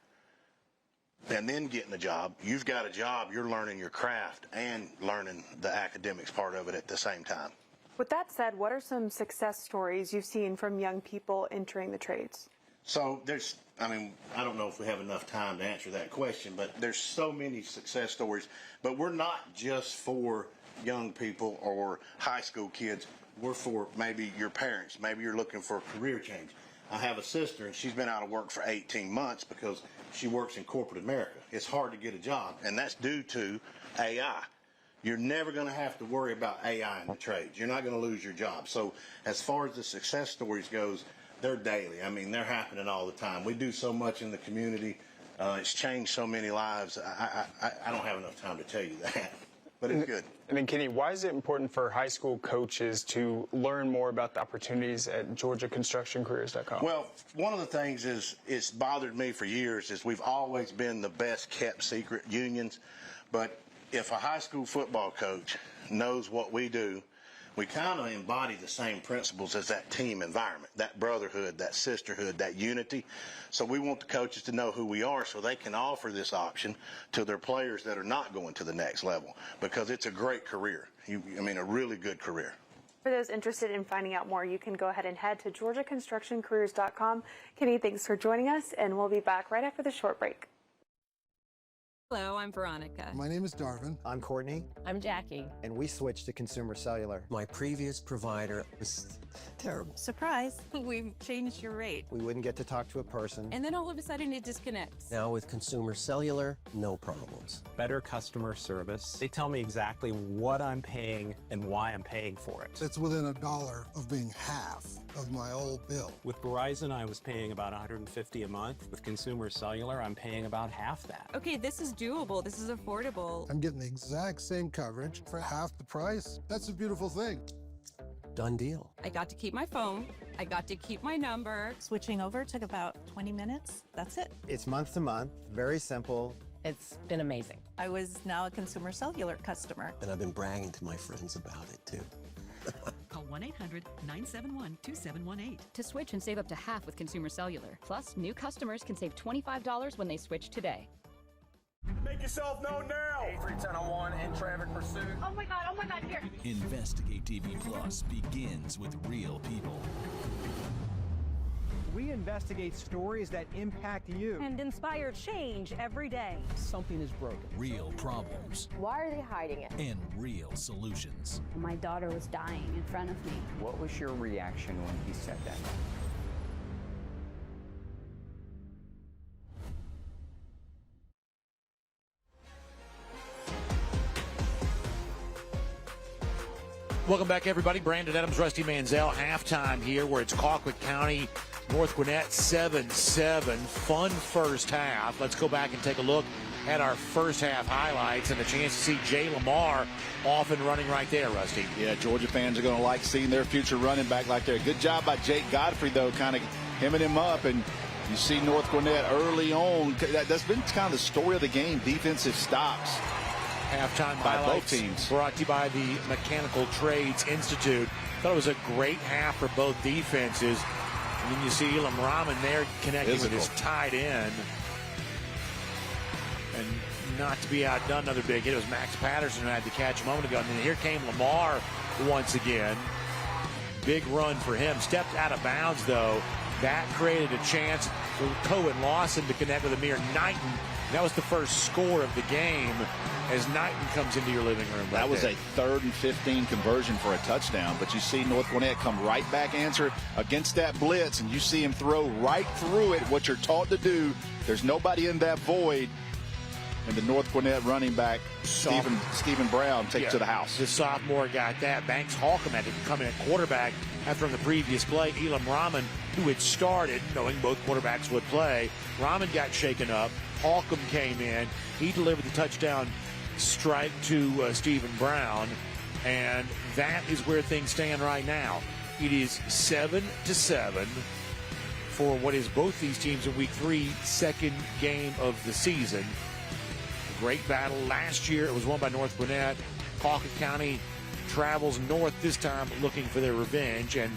and then getting a job. You've got a job, you're learning your craft and learning the academics part of it at the same time. With that said, what are some success stories you've seen from young people entering the trades? So I don't know if we have enough time to answer that question, but there's so many success stories. But we're not just for young people or high school kids. We're for maybe your parents. Maybe you're looking for a career change. I have a sister, and she's been out of work for 18 months because she works in corporate America. It's hard to get a job, and that's due to AI. You're never going to have to worry about AI in the trades. You're not going to lose your job. So as far as the success stories goes, they're daily. They're happening all the time. We do so much in the community. It's changed so many lives. I don't have enough time to tell you that, but it's good. And then, Kenny, why is it important for high school coaches to learn more about the opportunities at GeorgiaConstructionCareers.com? Well, one of the things it's bothered me for years is we've always been the best kept secret unions. But if a high school football coach knows what we do, we kind of embody the same principles as that team environment, that brotherhood, that sisterhood, that unity. So we want the coaches to know who we are so they can offer this option to their players that are not going to the next level, because it's a great career. A really good career. For those interested in finding out more, you can go ahead and head to GeorgiaConstructionCareers.com. Kenny, thanks for joining us, and we'll be back right after the short break. Hello, I'm Veronica. My name is Darvin. I'm Courtney. I'm Jackie. And we switched to Consumer Cellular. My previous provider was terrible. Surprise, we've changed your rate. We wouldn't get to talk to a person. And then all of a sudden it disconnects. Now with Consumer Cellular, no problems. Better customer service. They tell me exactly what I'm paying and why I'm paying for it. It's within $1 of being half of my old bill. With Verizon, I was paying about $150 a month. With Consumer Cellular, I'm paying about half that. Okay, this is doable. This is affordable. I'm getting the exact same coverage for half the price. That's a beautiful thing. Done deal. I got to keep my phone. I got to keep my number. Switching over took about 20 minutes. That's it. It's month to month, very simple. It's been amazing. I was now a Consumer Cellular customer. And I've been bragging to my friends about it too. Call 1-800-971-2718 to switch and save up to half with Consumer Cellular. Plus, new customers can save $25 when they switch today. Make yourself known now. 831001 in traffic pursuit. Oh my God, here. Investigate TV Plus begins with real people. We investigate stories that impact you and inspire change every day. Something is broken. Real problems. Why are they hiding it? And real solutions. My daughter was dying in front of me. What was your reaction when he said that? Welcome back, everybody. Brandon Adams, Rusty Manziel, halftime here where it's Colquitt County, North Gwinnett 7-7. Fun first half. Let's go back and take a look at our first half highlights and a chance to see Jay Lamar off and running right there, Rusty. Yeah, Georgia fans are going to like seeing their future running back like that. Good job by Jake Godfrey, though, kind of hemming him up. And you see North Gwinnett early on. That's been kind of the story of the game, defensive stops. Halftime by highlights both teams. Brought to you by the Mechanical Trades Institute. Thought it was a great half for both defenses. And then you see Elam Rahman there connecting with his tight end. And not to be outdone, another big hit. It was Max Patterson who had to catch a moment ago. And then here came Lamar once again. Big run for him. Stepped out of bounds, though. That created a chance for Cohen Lawson to connect with Amir Knighton. That was the first score of the game as Knighton comes into your living room. That was a 3rd and 15 conversion for a touchdown. But you see North Gwinnett come right back, answer against that blitz, and you see him throw right through it, what you're taught to do. There's nobody in that void. And the North Gwinnett running back, Stephen Brown, takes to the house. The sophomore got that. Banks Holcomb had to come in at quarterback after on the previous play. Elam Rahman, who had started, knowing both quarterbacks would play. Rahman got shaken up. Holcomb came in. He delivered the touchdown strike to Stephen Brown. And that is where things stand right now. It is 7-7 for what is both these teams in week 3, second game of the season. Great battle. Last year it was won by North Gwinnett. Colquitt County travels north this time looking for their revenge. And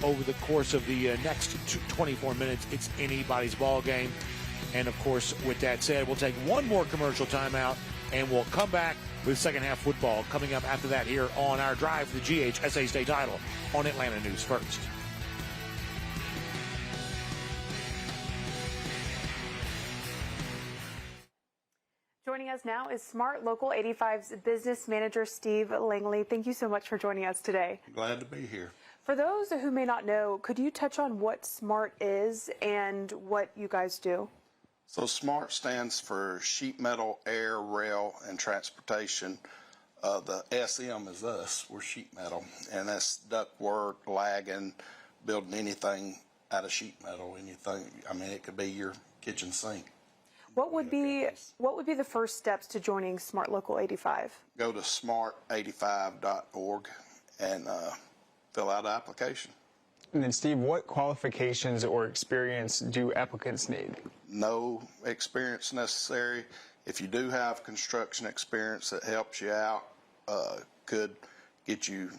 over the course of the next 24 minutes, it's anybody's ball game. And, of course, with that said, we'll take one more commercial timeout, and we'll come back with second half football coming up after that here on our drive for the GHSA state title on Atlanta News First. Joining us now is Smart Local 85's business manager, Steve Langley. Thank you so much for joining us today. Glad to be here. For those who may not know, could you touch on what SMART is and what you guys do? So SMART stands for Sheet Metal, Air, Rail, and Transportation. The SM is us. We're sheet metal. And that's ductwork, lagging, building anything out of sheet metal, anything. I mean, it could be your kitchen sink. What would be the first steps to joining Smart Local 85? Go to smart85.org and fill out an application. And then, Steve, what qualifications or experience do applicants need? No experience necessary. If you do have construction experience that helps you out, could get you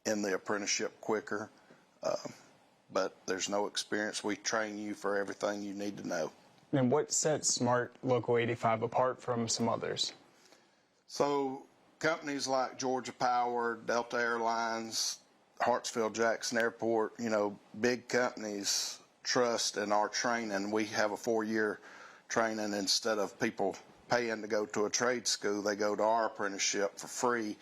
in the apprenticeship quicker. But there's no experience. We train you for everything you need to know. And what sets Smart Local 85 apart from some others? So companies like Georgia Power, Delta Airlines, Hartsfield-Jackson Airport, you know, big companies trust in our training. We have a 4-year training instead of people paying to go to a trade school, they go to our apprenticeship for free,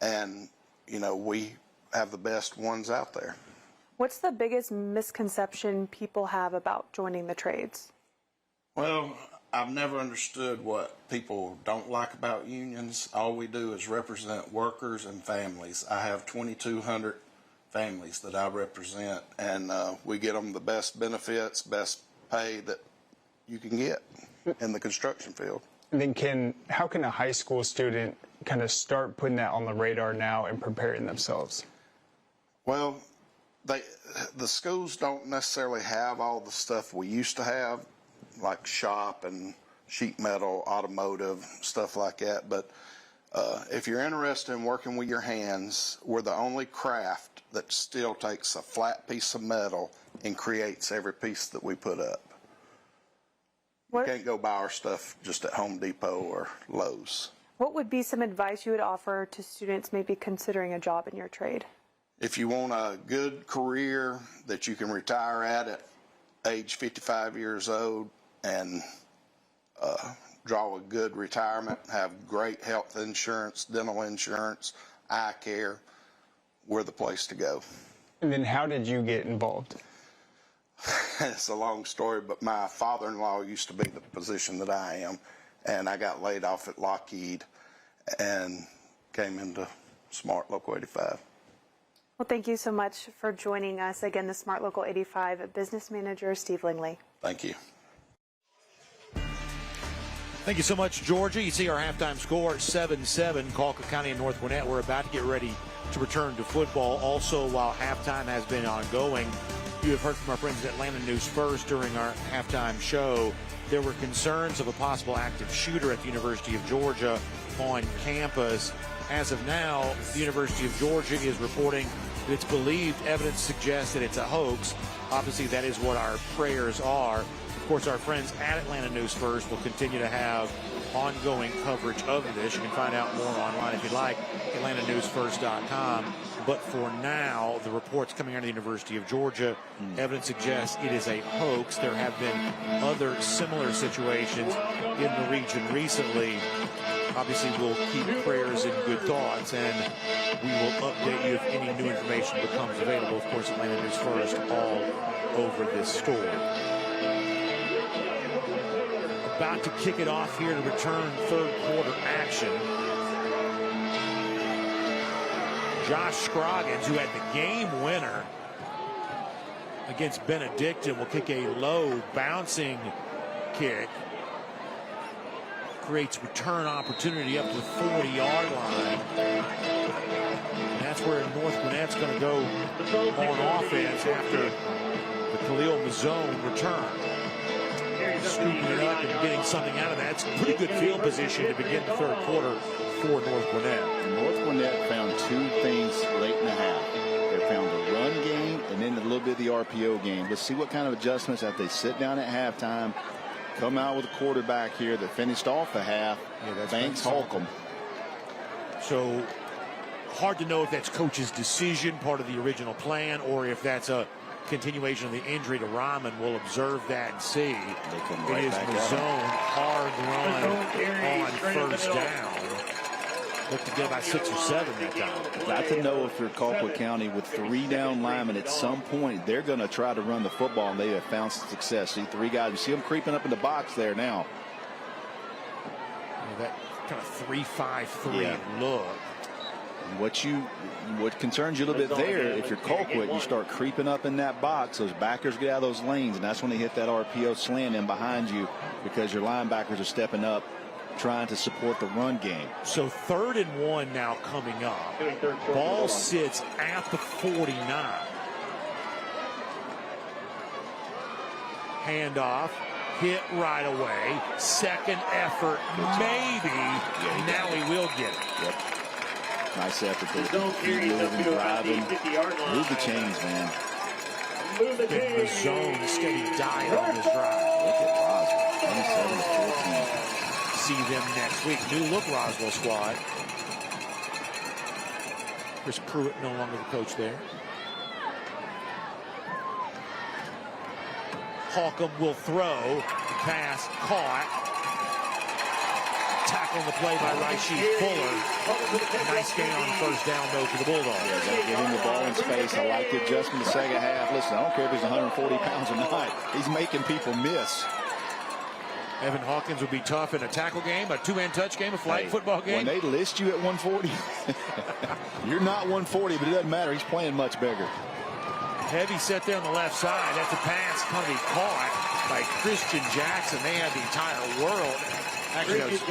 and we have the best ones out there. What's the biggest misconception people have about joining the trades? Well, I've never understood what people don't like about unions. All we do is represent workers and families. I have 2,200 families that I represent, and we get them the best benefits, best pay that you can get in the construction field. And then how can a high school student kind of start putting that on the radar now and preparing themselves? Well, the schools don't necessarily have all the stuff we used to have, like shop and sheet metal, automotive, stuff like that. But if you're interested in working with your hands, we're the only craft that still takes a flat piece of metal and creates every piece that we put up. You can't go buy our stuff just at Home Depot or Lowe's. What would be some advice you would offer to students maybe considering a job in your trade? If you want a good career that you can retire at age 55 years old and draw a good retirement, have great health insurance, dental insurance, eye care, we're the place to go. And then how did you get involved? It's a long story, but my father-in-law used to be the position that I am, and I got laid off at Lockheed and came into Smart Local 85. Well, thank you so much for joining us. Again, the Smart Local 85 Business Manager, Steve Lingley. Thank you. Thank you so much, Georgia. You see our halftime score, 7-7, Colquitt County and North Gwinnett. We're about to get ready to return to football. Also, while halftime has been ongoing, you have heard from our friends at Atlanta News First during our halftime show. There were concerns of a possible active shooter at the University of Georgia on campus. As of now, the University of Georgia is reporting that it's believed evidence suggests that it's a hoax. Obviously, that is what our prayers are. Of course, our friends at Atlanta News First will continue to have ongoing coverage of this. You can find out more online if you'd like, atlantanewsfirst.com. But for now, the reports coming out of the University of Georgia, evidence suggests it is a hoax. There have been other similar situations in the region recently. Obviously, we'll keep prayers and good thoughts, and we will update you if any new information becomes available. Of course, Atlanta News First all over this story. About to kick it off here to return third quarter action. Josh Scroggins, who had the game winner against Benedictine, will kick a low bouncing kick. Creates return opportunity up to the 40-yard line. And that's where North Gwinnett's going to go on offense after the Khalil Mazzone return. Scooping it up and getting something out of that. It's a pretty good field position to begin the third quarter for North Gwinnett. North Gwinnett found two things late in the half. They found the run game and then a little bit of the RPO game. Let's see what kind of adjustments as they sit down at halftime. Come out with a quarterback here that finished off the half. That's Banks Holcomb. So hard to know if that's coach's decision, part of the original plan, or if that's a continuation of the injury to Rahman. We'll observe that and see. It is Mazzone, hard run on first down. Looked to get about 6 or 7 that time. Got to know if you're Colquitt County with 3 down linemen, at some point they're going to try to run the football, and they have found some success. See 3 guys. You see them creeping up in the box there now. That kind of 3-5-3 look. What concerns you a little bit there, if you're Colquitt, you start creeping up in that box. Those backers get out of those lanes, and that's when they hit that RPO slant in behind you because your linebackers are stepping up, trying to support the run game. So 3rd and 1 now coming up. Ball sits at the 49. Handoff, hit right away. Second effort, maybe. Now he will get it. Yep. Nice effort there. Moving, driving. Move the chains, man. The zone steady diet on this drive. Look at Roswell, 27-14. See them next week. New look Roswell squad. Chris Pruitt no longer the coach there. Holcomb will throw. The pass caught. tackle on the play by Rashid Fuller. Nice gain on first down, though, for the Bulldogs. Yeah, giving the ball in space. I like the adjustment the second half. Listen, I don't care if he's 140 pounds or not. He's making people miss. Evan Hawkins would be tough in a tackle game, a two-man touch game, a flag football game. When they list you at 140, you're not 140, but it doesn't matter. He's playing much bigger. Heavy set there on the left side. That's a pass going to be caught by Christian Jackson. They had the entire world. Actually, that was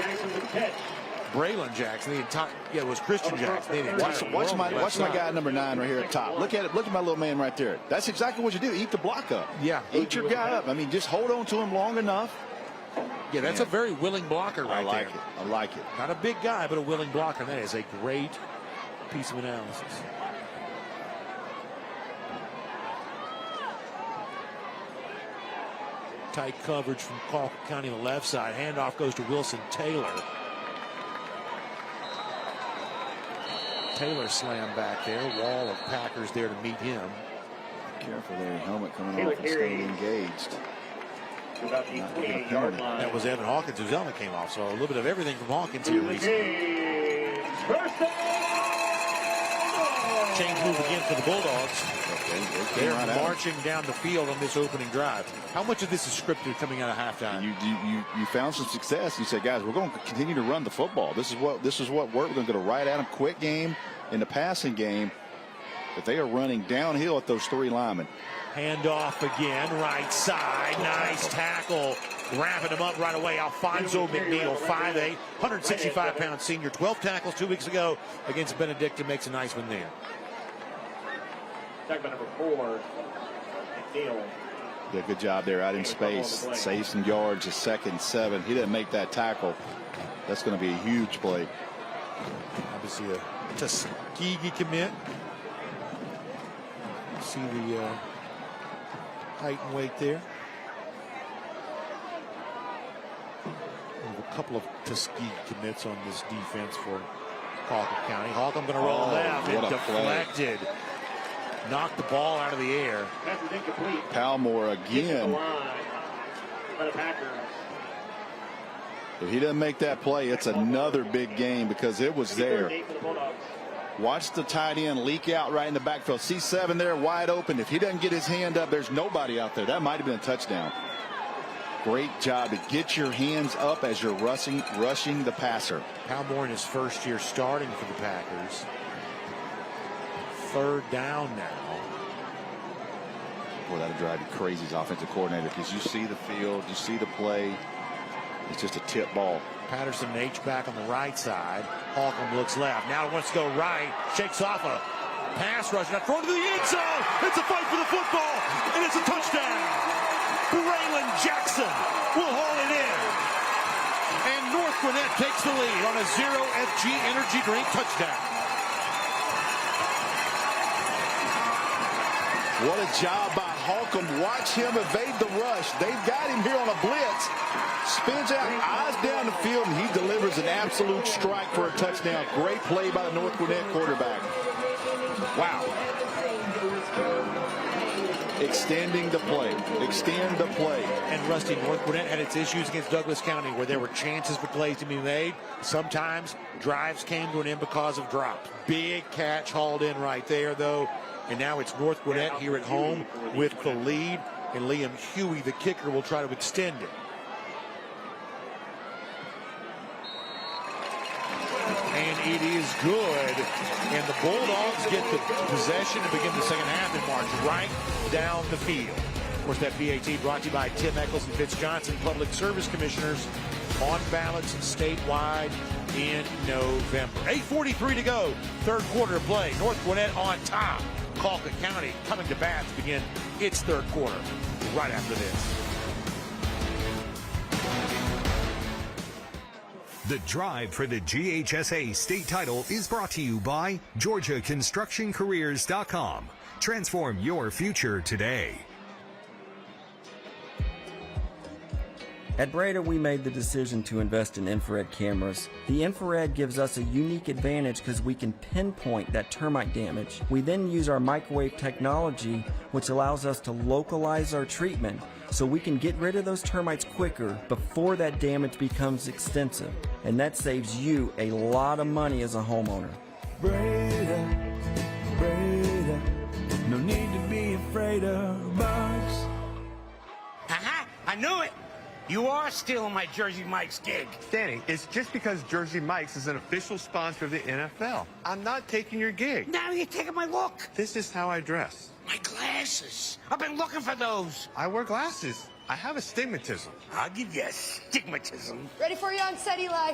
Braylon Jackson. It was Christian Jackson. Watch my guy number 9 right here at the top. Look at it. Look at my little man right there. That's exactly what you do. Eat the block up. Yeah. Eat your guy up. I mean, just hold on to him long enough. Yeah, that's a very willing blocker right there. I like it. I like it. Not a big guy, but a willing blocker. That is a great piece of analysis. Tight coverage from Colquitt County on the left side. Handoff goes to Wilson Taylor. Taylor slammed back there. Wall of Packers there to meet him. Careful there. Helmet coming off and staying engaged. That was Evan Hawkins whose helmet came off. So a little bit of everything from Hawkins here recently. Change move again for the Bulldogs. They're marching down the field on this opening drive. How much of this is scripted coming out of halftime? You found some success. You said, guys, we're going to continue to run the football. This is what worked. We're going to go right at them. Quick game in the passing game. But they are running downhill at those 3 linemen. Handoff again, right side. Nice tackle. Wrapping him up right away. Alfonso McNeil, 5'8", 165-pound senior. 12 tackles 2 weeks ago against Benedictine. Makes a nice one there. Tackle number 4, McNeil. Yeah, good job there out in space. Save some yards. A 2nd 7. He didn't make that tackle. That's going to be a huge play. Obviously a Tuskegee commit. See the height and weight there. A couple of Tuskegee commits on this defense for Colquitt County. Holcomb going to roll left and deflected. Knocked the ball out of the air. Palmore again. If he doesn't make that play, it's another big game because it was there. Watch the tight end leak out right in the backfield. C7 there wide open. If he doesn't get his hand up, there's nobody out there. That might have been a touchdown. Great job to get your hands up as you're rushing the passer. Palmore in his first year starting for the Packers. 3rd down now. Boy, that'll drive you crazy as offensive coordinator because you see the field, you see the play. It's just a tip ball. Patterson and H-back on the right side. Holcomb looks left. Now wants to go right. Shakes off a pass rush. Now throw to the end zone. It's a fight for the football. And it's a touchdown. Braylon Jackson will haul it in. And North Gwinnett takes the lead on a 0 FG energy drink touchdown. What a job by Holcomb. Watch him evade the rush. They've got him here on a blitz. Spins out, eyes down the field, and he delivers an absolute strike for a touchdown. Great play by the North Gwinnett quarterback. Wow. Extending the play. Extend the play. And Rusty, North Gwinnett had its issues against Douglas County where there were chances for plays to be made. Sometimes drives came to an end because of drops. Big catch hauled in right there, though. And now it's North Gwinnett here at home with the lead. And Liam Huey, the kicker, will try to extend it. And it is good. And the Bulldogs get the possession to begin the second half and march right down the field. Of course, that PAT brought to you by Tim Eccles and Fitz Johnson, Public Service Commissioners, on ballots statewide in November. 8:43 to go. 3rd quarter play. North Gwinnett on top. Colquitt County coming to bat to begin its 3rd quarter right after this. The drive for the GHSA state title is brought to you by GeorgiaConstructionCareers.com. Transform your future today. At Breda, we made the decision to invest in infrared cameras. The infrared gives us a unique advantage because we can pinpoint that termite damage. We then use our microwave technology, which allows us to localize our treatment so we can get rid of those termites quicker before that damage becomes extensive. and that saves you a lot of money as a homeowner. Breda, Breda, no need to be afraid of bugs. Aha! I knew it! You are stealing my Jersey Mike's gig. Danny, it's just because Jersey Mike's is an official sponsor of the NFL. I'm not taking your gig. Now you're taking my look. This is how I dress. My glasses. I've been looking for those. I wear glasses. I have astigmatism. I'll give you astigmatism. Ready for you on set, Eli.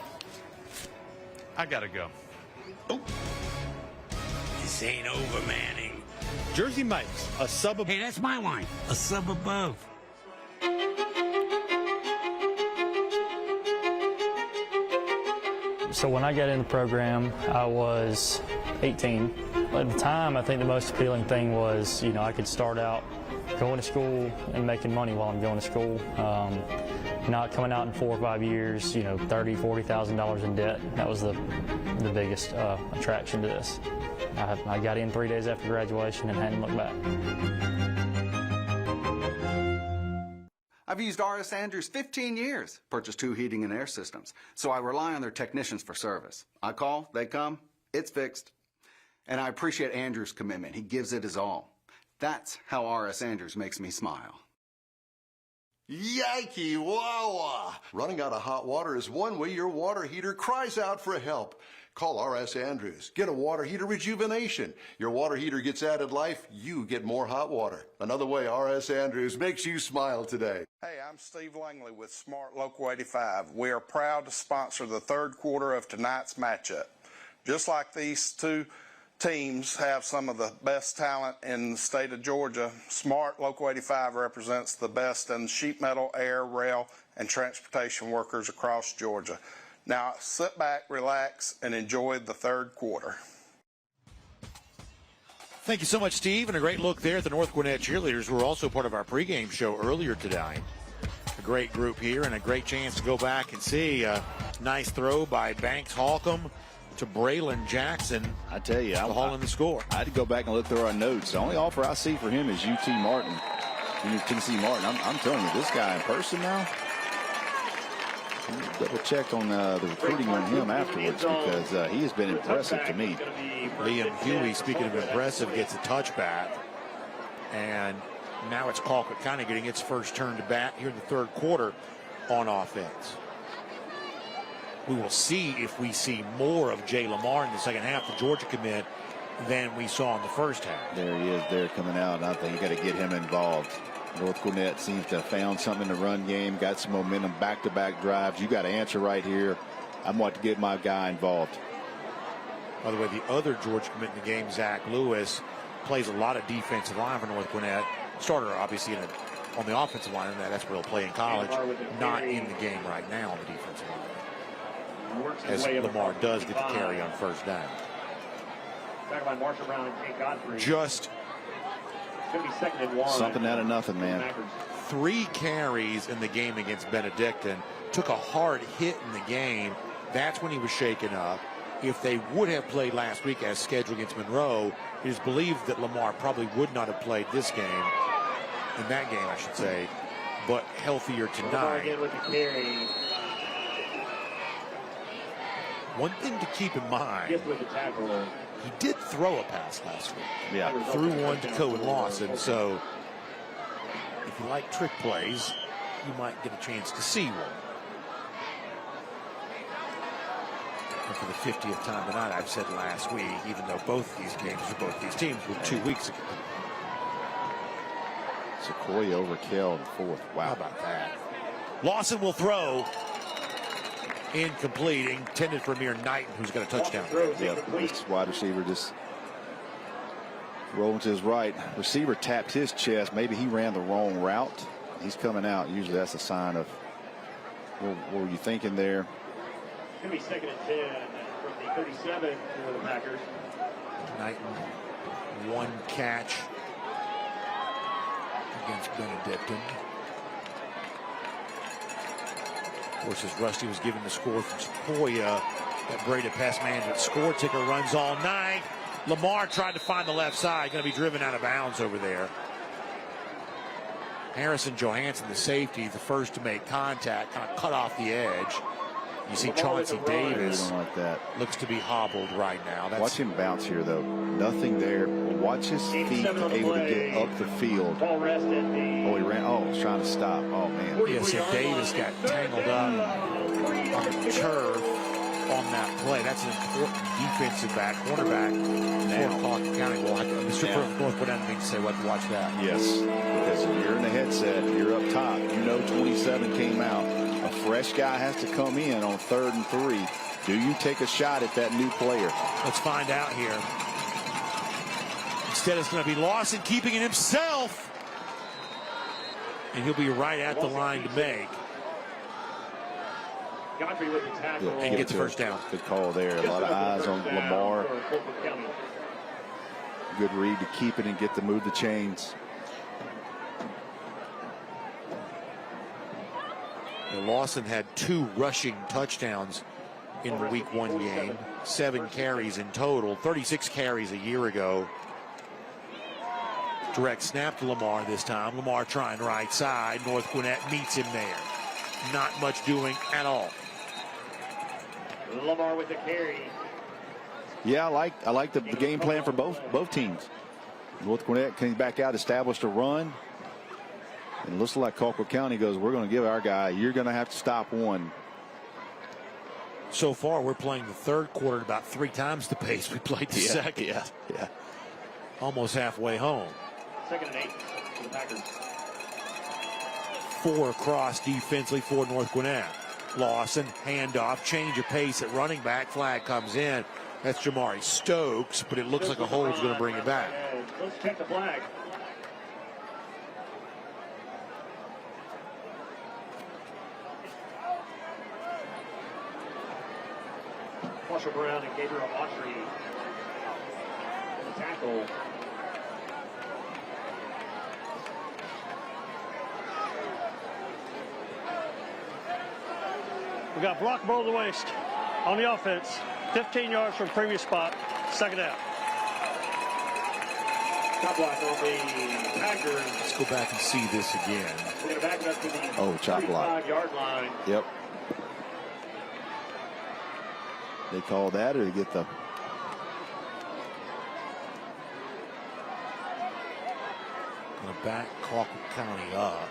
I gotta go. Oh. This ain't over, Manning. Jersey Mike's, a sub above. Hey, that's my line. A sub above. So when I got in the program, I was 18. At the time, I think the most appealing thing was, I could start out going to school and making money while I'm going to school. Not coming out in 4 or 5 years, $30,000, $40,000 in debt. That was the biggest attraction to this. I got in 3 days after graduation and hadn't looked back. I've used R.S. Andrews 15 years, purchased 2 heating and air systems, so I rely on their technicians for service. I call, they come, it's fixed. And I appreciate Andrews' commitment. He gives it his all. That's how R.S. Andrews makes me smile. Yikey wawa! Running out of hot water is one way your water heater cries out for help. Call R.S. Andrews. Get a water heater rejuvenation. Your water heater gets added life, you get more hot water. Another way R.S. Andrews makes you smile today. Hey, I'm Steve Langley with Smart Local 85. We are proud to sponsor the third quarter of tonight's matchup. Just like these two teams have some of the best talent in the state of Georgia, Smart Local 85 represents the best in sheet metal, air, rail, and transportation workers across Georgia. Now, sit back, relax, and enjoy the third quarter. Thank you so much, Steve, and a great look there at the North Gwinnett cheerleaders, who were also part of our pregame show earlier today. A great group here and a great chance to go back and see a nice throw by Banks Holcomb to Braylon Jackson. I tell you, the haul in the score. I had to go back and look through our notes. The only offer I see for him is UT Martin. Tennessee Martin. I'm telling you, this guy in person now. Double check on the recruiting on him afterwards, because he has been impressive to me. Liam Huey, speaking of impressive, gets a touchback. And now it's Colquitt kind of getting its first turn to bat here in the third quarter on offense. We will see if we see more of Jay Lamar in the second half, the Georgia commit, than we saw in the first half. There he is there coming out, and I think you got to get him involved. North Gwinnett seems to have found something in the run game, got some momentum, back-to-back drives. You got to answer right here. I'm going to get my guy involved. By the way, the other Georgia commit in the game, Zach Lewis, plays a lot of defensive line for North Gwinnett. Starter, obviously, on the offensive line, and that's where he'll play in college. Not in the game right now on the defensive line, as Lamar does get the carry on first down. Just something out of nothing, man. 3 carries in the game against Benedictine. Took a hard hit in the game. That's when he was shaken up. If they would have played last week as scheduled against Monroe, it is believed that Lamar probably would not have played this game, in that game, I should say, but healthier tonight. One thing to keep in mind, he did throw a pass last week. Yeah. Threw one to Cohen Lawson. So if you like trick plays, you might get a chance to see one. And for the 50th time tonight, I've said last week, even though both these games for both these teams were 2 weeks ago. Sequoia overkill in the fourth. Wow. How about that? Lawson will throw. Incomplete, intended for Amir Knighton, who's got a touchdown. Yeah, this wide receiver just rolling to his right. Receiver tapped his chest. Maybe he ran the wrong route. He's coming out. Usually that's a sign of what were you thinking there? It's going to be 2nd and 10 from the 37 for the Packers. Knighton, 1 catch against Benedictine. Of course, as Rusty was given the score from Sequoia, that Breda pass management score ticker runs all night. Lamar tried to find the left side, going to be driven out of bounds over there. Harrison Johansson, the safety, the first to make contact, kind of cut off the edge. You see Chauncey Davis don't like that. looks to be hobbled right now. Watch him bounce here, though. Nothing there. Watch his feet able to get up the field. Oh, he ran. Oh, he's trying to stop. Oh, man. Yeah, so Davis got tangled up on the turf on that play. That's an important defensive back, cornerback for Colquitt County. Well, Mr. North Gwinnett needs to say what to watch that. Yes, because if you're in the headset, you're up top. You know 27 came out. A fresh guy has to come in on 3rd and 3. Do you take a shot at that new player? Let's find out here. Instead, it's going to be Lawson keeping it himself. And he'll be right at the line to make. Godfrey with the tackle. And get the first down. Good call there. A lot of eyes on Lamar. Good read to keep it and get to move the chains. And Lawson had 2 rushing touchdowns in the Week 1 game. 7 carries in total. 36 carries a year ago. Direct snap to Lamar this time. Lamar trying right side. North Gwinnett meets him there. Not much doing at all. Lamar with the carry. Yeah, I like the game plan for both teams. North Gwinnett came back out, established a run. And it looks like Colquitt County goes, we're going to give our guy, you're going to have to stop one. So far, we're playing the third quarter at about 3 times the pace we played the second. Yeah. Almost halfway home. 2nd and 8 for the Packers. 4 across defensively for North Gwinnett. Lawson, handoff, change of pace at running back. Flag comes in. That's Jamari Stokes, but it looks like a hold's going to bring it back. Let's check the flag. Marshall Brown and Gabriel Autry in the tackle. We got Brock below the waist on the offense. 15 yards from previous spot. 2nd down. Top block on the Packers. Let's go back and see this again. We're going to back it up to the chop block. 35-yard line. Yep. They call that, or they get the... Going to back Colquitt County up.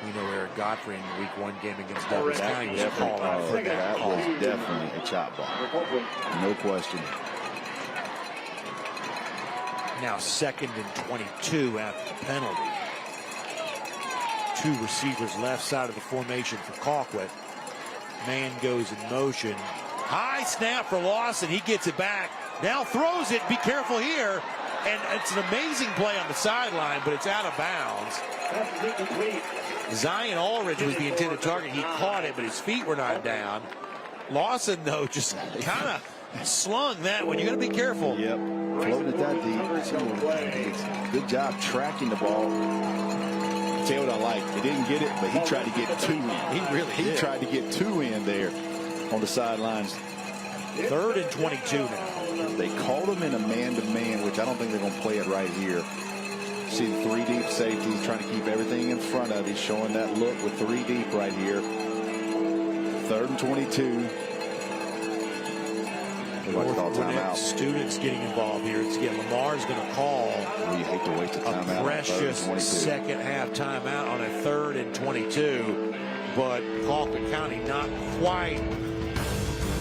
We know Eric Godfrey in the Week 1 game against Douglas County was called out. That was definitely a chop block. No question. Now 2nd and 22 after the penalty. 2 receivers left side of the formation for Colquitt. Man goes in motion. High snap for Lawson. He gets it back. Now throws it. Be careful here. And it's an amazing play on the sideline, but it's out of bounds. Zion Ulrich was the intended target. He caught it, but his feet were not down. Lawson, though, just kind of slung that one. You got to be careful. Yep. Floated that deep. Good job tracking the ball. Tell you what I like. He didn't get it, but he tried to get 2 in. He tried to get 2 in there on the sidelines. 3rd and 22 now. They called him in a man-to-man, which I don't think they're going to play it right here. See the 3 deep safeties trying to keep everything in front of. He's showing that look with 3 deep right here. 3rd and 22. Students getting involved here. Again, Lamar's going to call you hate to waste a timeout. Precious second half timeout on a 3rd and 22. But Colquitt County not quite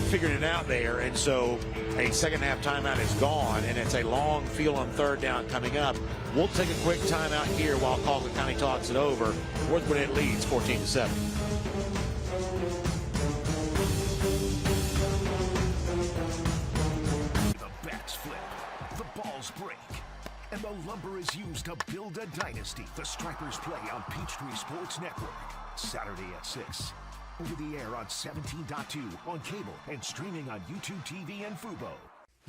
figuring it out there. And so a second half timeout is gone. And it's a long field on 3rd down coming up. We'll take a quick timeout here while Colquitt County talks it over. North Gwinnett leads 14-7. Break, and the lumber is used to build a dynasty. The Stripers play on Peachtree Sports Network, Saturday at 6. Over the air on 17.2, on cable, and streaming on YouTube TV and Fubo.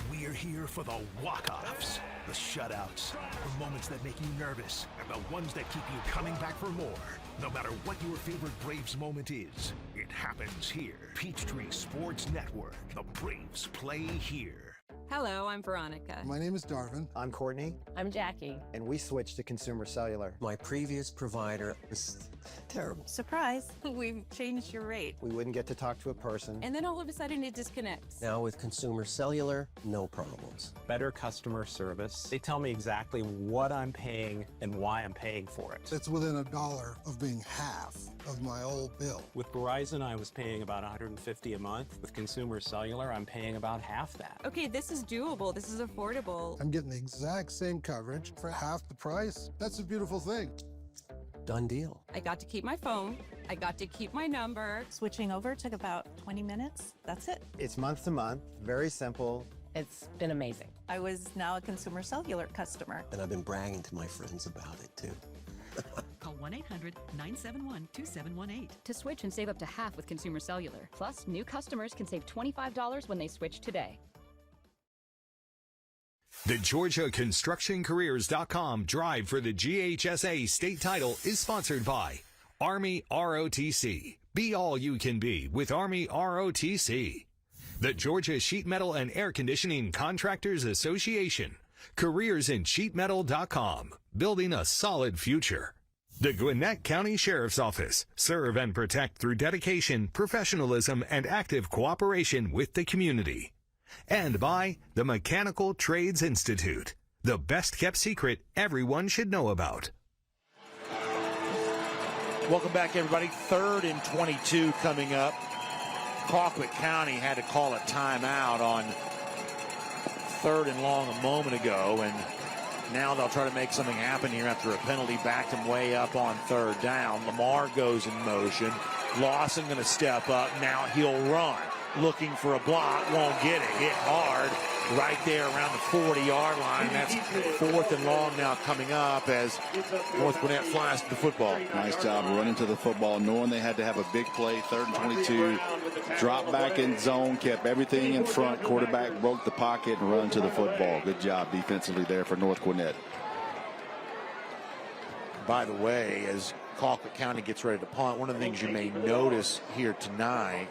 We're here for the walk-offs, the shutouts, the moments that make you nervous, and the ones that keep you coming back for more. No matter what your favorite Braves moment is, it happens here. Peachtree Sports Network. The Braves play here. Hello, I'm Veronica. My name is Darvin. I'm Courtney. I'm Jackie. And we switched to Consumer Cellular. My previous provider was terrible. Surprise, we've changed your rate. We wouldn't get to talk to a person. And then all of a sudden it disconnects. Now with Consumer Cellular, no problems. Better customer service. They tell me exactly what I'm paying and why I'm paying for it. It's within $1 of being half of my old bill. With Verizon, I was paying about $150 a month. With Consumer Cellular, I'm paying about half that. Okay, this is doable. This is affordable. I'm getting the exact same coverage for half the price. That's a beautiful thing. Done deal. I got to keep my phone. I got to keep my number. Switching over took about 20 minutes. That's it. It's month to month, very simple. It's been amazing. I was now a Consumer Cellular customer. And I've been bragging to my friends about it too. Call 1-800-971-2718 to switch and save up to half with Consumer Cellular. Plus, new customers can save $25 when they switch today. The GeorgiaConstructionCareers.com drive for the GHSA state title is sponsored by Army ROTC. Be all you can be with Army ROTC. The Georgia Sheet Metal and Air Conditioning Contractors Association. CareersInSheetMetal.com. Building a solid future. The Gwinnett County Sheriff's Office. Serve and protect through dedication, professionalism, and active cooperation with the community. And by the Mechanical Trades Institute. The best kept secret everyone should know about. Welcome back, everybody. 3rd and 22 coming up. Colquitt County had to call a timeout on 3rd and long a moment ago, and now they'll try to make something happen here after a penalty backed him way up on 3rd down. Lamar goes in motion. Lawson going to step up. Now he'll run. Looking for a block. Won't get it. Hit hard right there around the 40-yard line. That's 4th and long now coming up as North Gwinnett flies to the football. Nice job running to the football, knowing they had to have a big play. 3rd and 22. Drop back in zone, kept everything in front. Quarterback broke the pocket and run to the football. Good job defensively there for North Gwinnett. By the way, as Colquitt County gets ready to punt, one of the things you may notice here tonight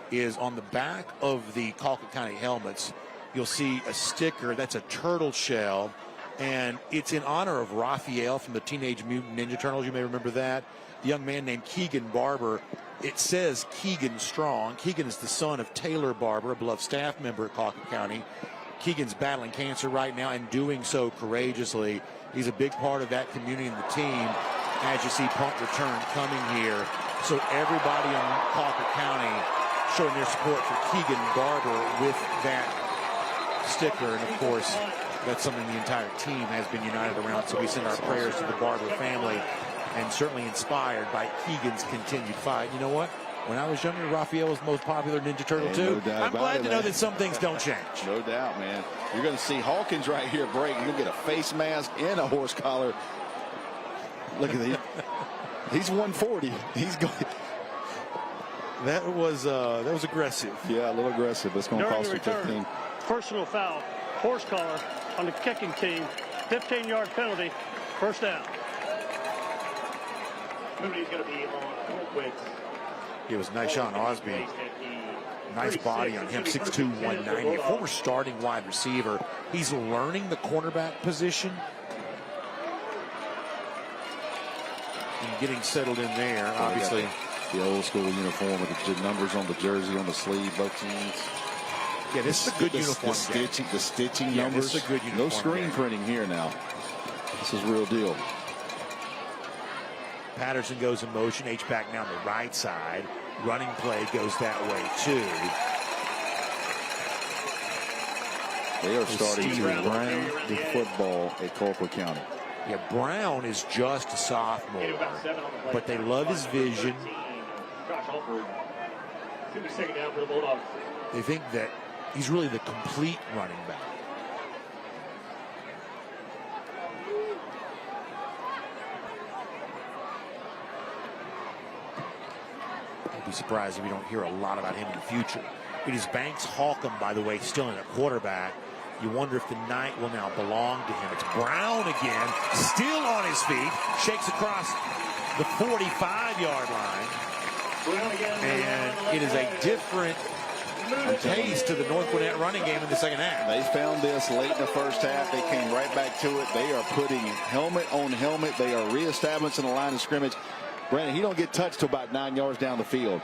is on the back of the Colquitt County helmets, you'll see a sticker that's a turtle shell, and it's in honor of Raphael from the Teenage Mutant Ninja Turtles. You may remember that. A young man named Keegan Barber. It says Keegan Strong. Keegan is the son of Taylor Barber, a beloved staff member at Colquitt County. Keegan's battling cancer right now and doing so courageously. He's a big part of that community and the team as you see punt return coming here. So everybody in Colquitt County showing their support for Keegan Barber with that sticker. And, of course, that's something the entire team has been united around. So we send our prayers to the Barber family, and certainly inspired by Keegan's continued fight. You know what? When I was younger, Raphael was the most popular Ninja Turtle, too. No I'm glad to know that some things don't change. No doubt, man. You're going to see Hawkins right here break. You'll get a face mask and a horse collar. Look at that. He's 140. He's going. That was aggressive. Yeah, a little aggressive. It's going to cost him 15. Personal foul, horse collar on the kicking team. 15-yard penalty, 1st down. Penalty's going to be on Colquitt. It was Nyshawn Osby. Nice body on him, 6'2", 190. A former starting wide receiver. He's learning the cornerback position and getting settled in there, obviously. The old school uniform with the numbers on the jersey, on the sleeve, both teams. Yeah, this is a good uniform. The stitching numbers. This is a good uniform. No screen printing here now. This is real deal. Patterson goes in motion. H-back now on the right side. Running play goes that way, too. They are starting to run the football at Colquitt County. Yeah, Brown is just a sophomore, but they love his vision. They think that he's really the complete running back. I'd be surprised if we don't hear a lot about him in the future. It is Banks Holcomb, by the way, still in at quarterback. You wonder if the night will now belong to him. It's Brown again, still on his feet, shakes across the 45-yard line. And it is a different taste to the North Gwinnett running game in the second half. They found this late in the first half. They came right back to it. They are putting helmet on helmet. They are reestablishing the line of scrimmage. Brandon, he don't get touched till about 9 yards down the field.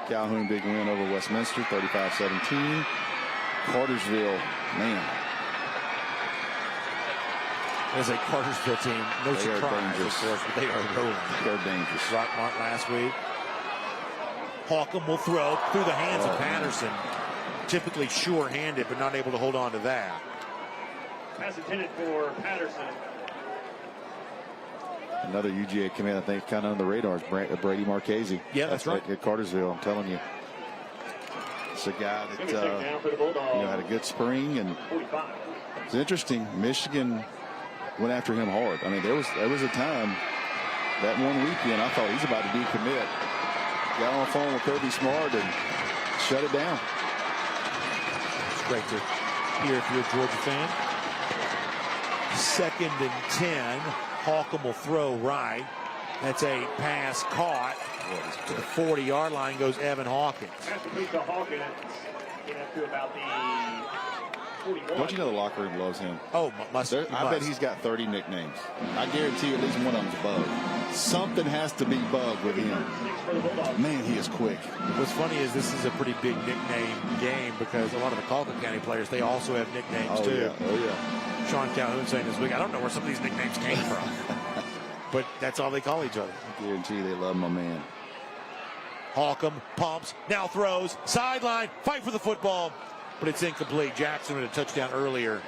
Calhoun, big win over Westminster, 35-17. Cartersville, man. As a Cartersville team, no surprise, of course, but they are rolling. They're dangerous. Rockmart last week. Holcomb will throw through the hands of Patterson. Typically sure-handed, but not able to hold on to that. Pass intended for Patterson. Another UGA command, I think, kind of on the radar is Brady Marchese. Yeah, that's right. At Cartersville, I'm telling you. It's a guy that had a good spring, and it's interesting. Michigan went after him hard. I mean, there was a time that one weekend I thought he's about to decommit. Got on the phone with Kirby Smart and shut it down. It's great to hear if you're a Georgia fan. 2nd and 10. Holcomb will throw right. That's a pass caught. To the 40-yard line goes Evan Hawkins. Don't you know the locker room loves him? Oh, must. I bet he's got 30 nicknames. I guarantee you at least one of them's Bug. Something has to be Bug with him. Man, he is quick. What's funny is this is a pretty big nickname game because a lot of the Colquitt County players, they also have nicknames too. Yeah. Oh, yeah. Sean Calhoun saying this week, I don't know where some of these nicknames came from. But that's all they call each other. I guarantee they love my man. Holcomb pumps, now throws, sideline, fight for the football. But it's incomplete. Jackson had a touchdown earlier.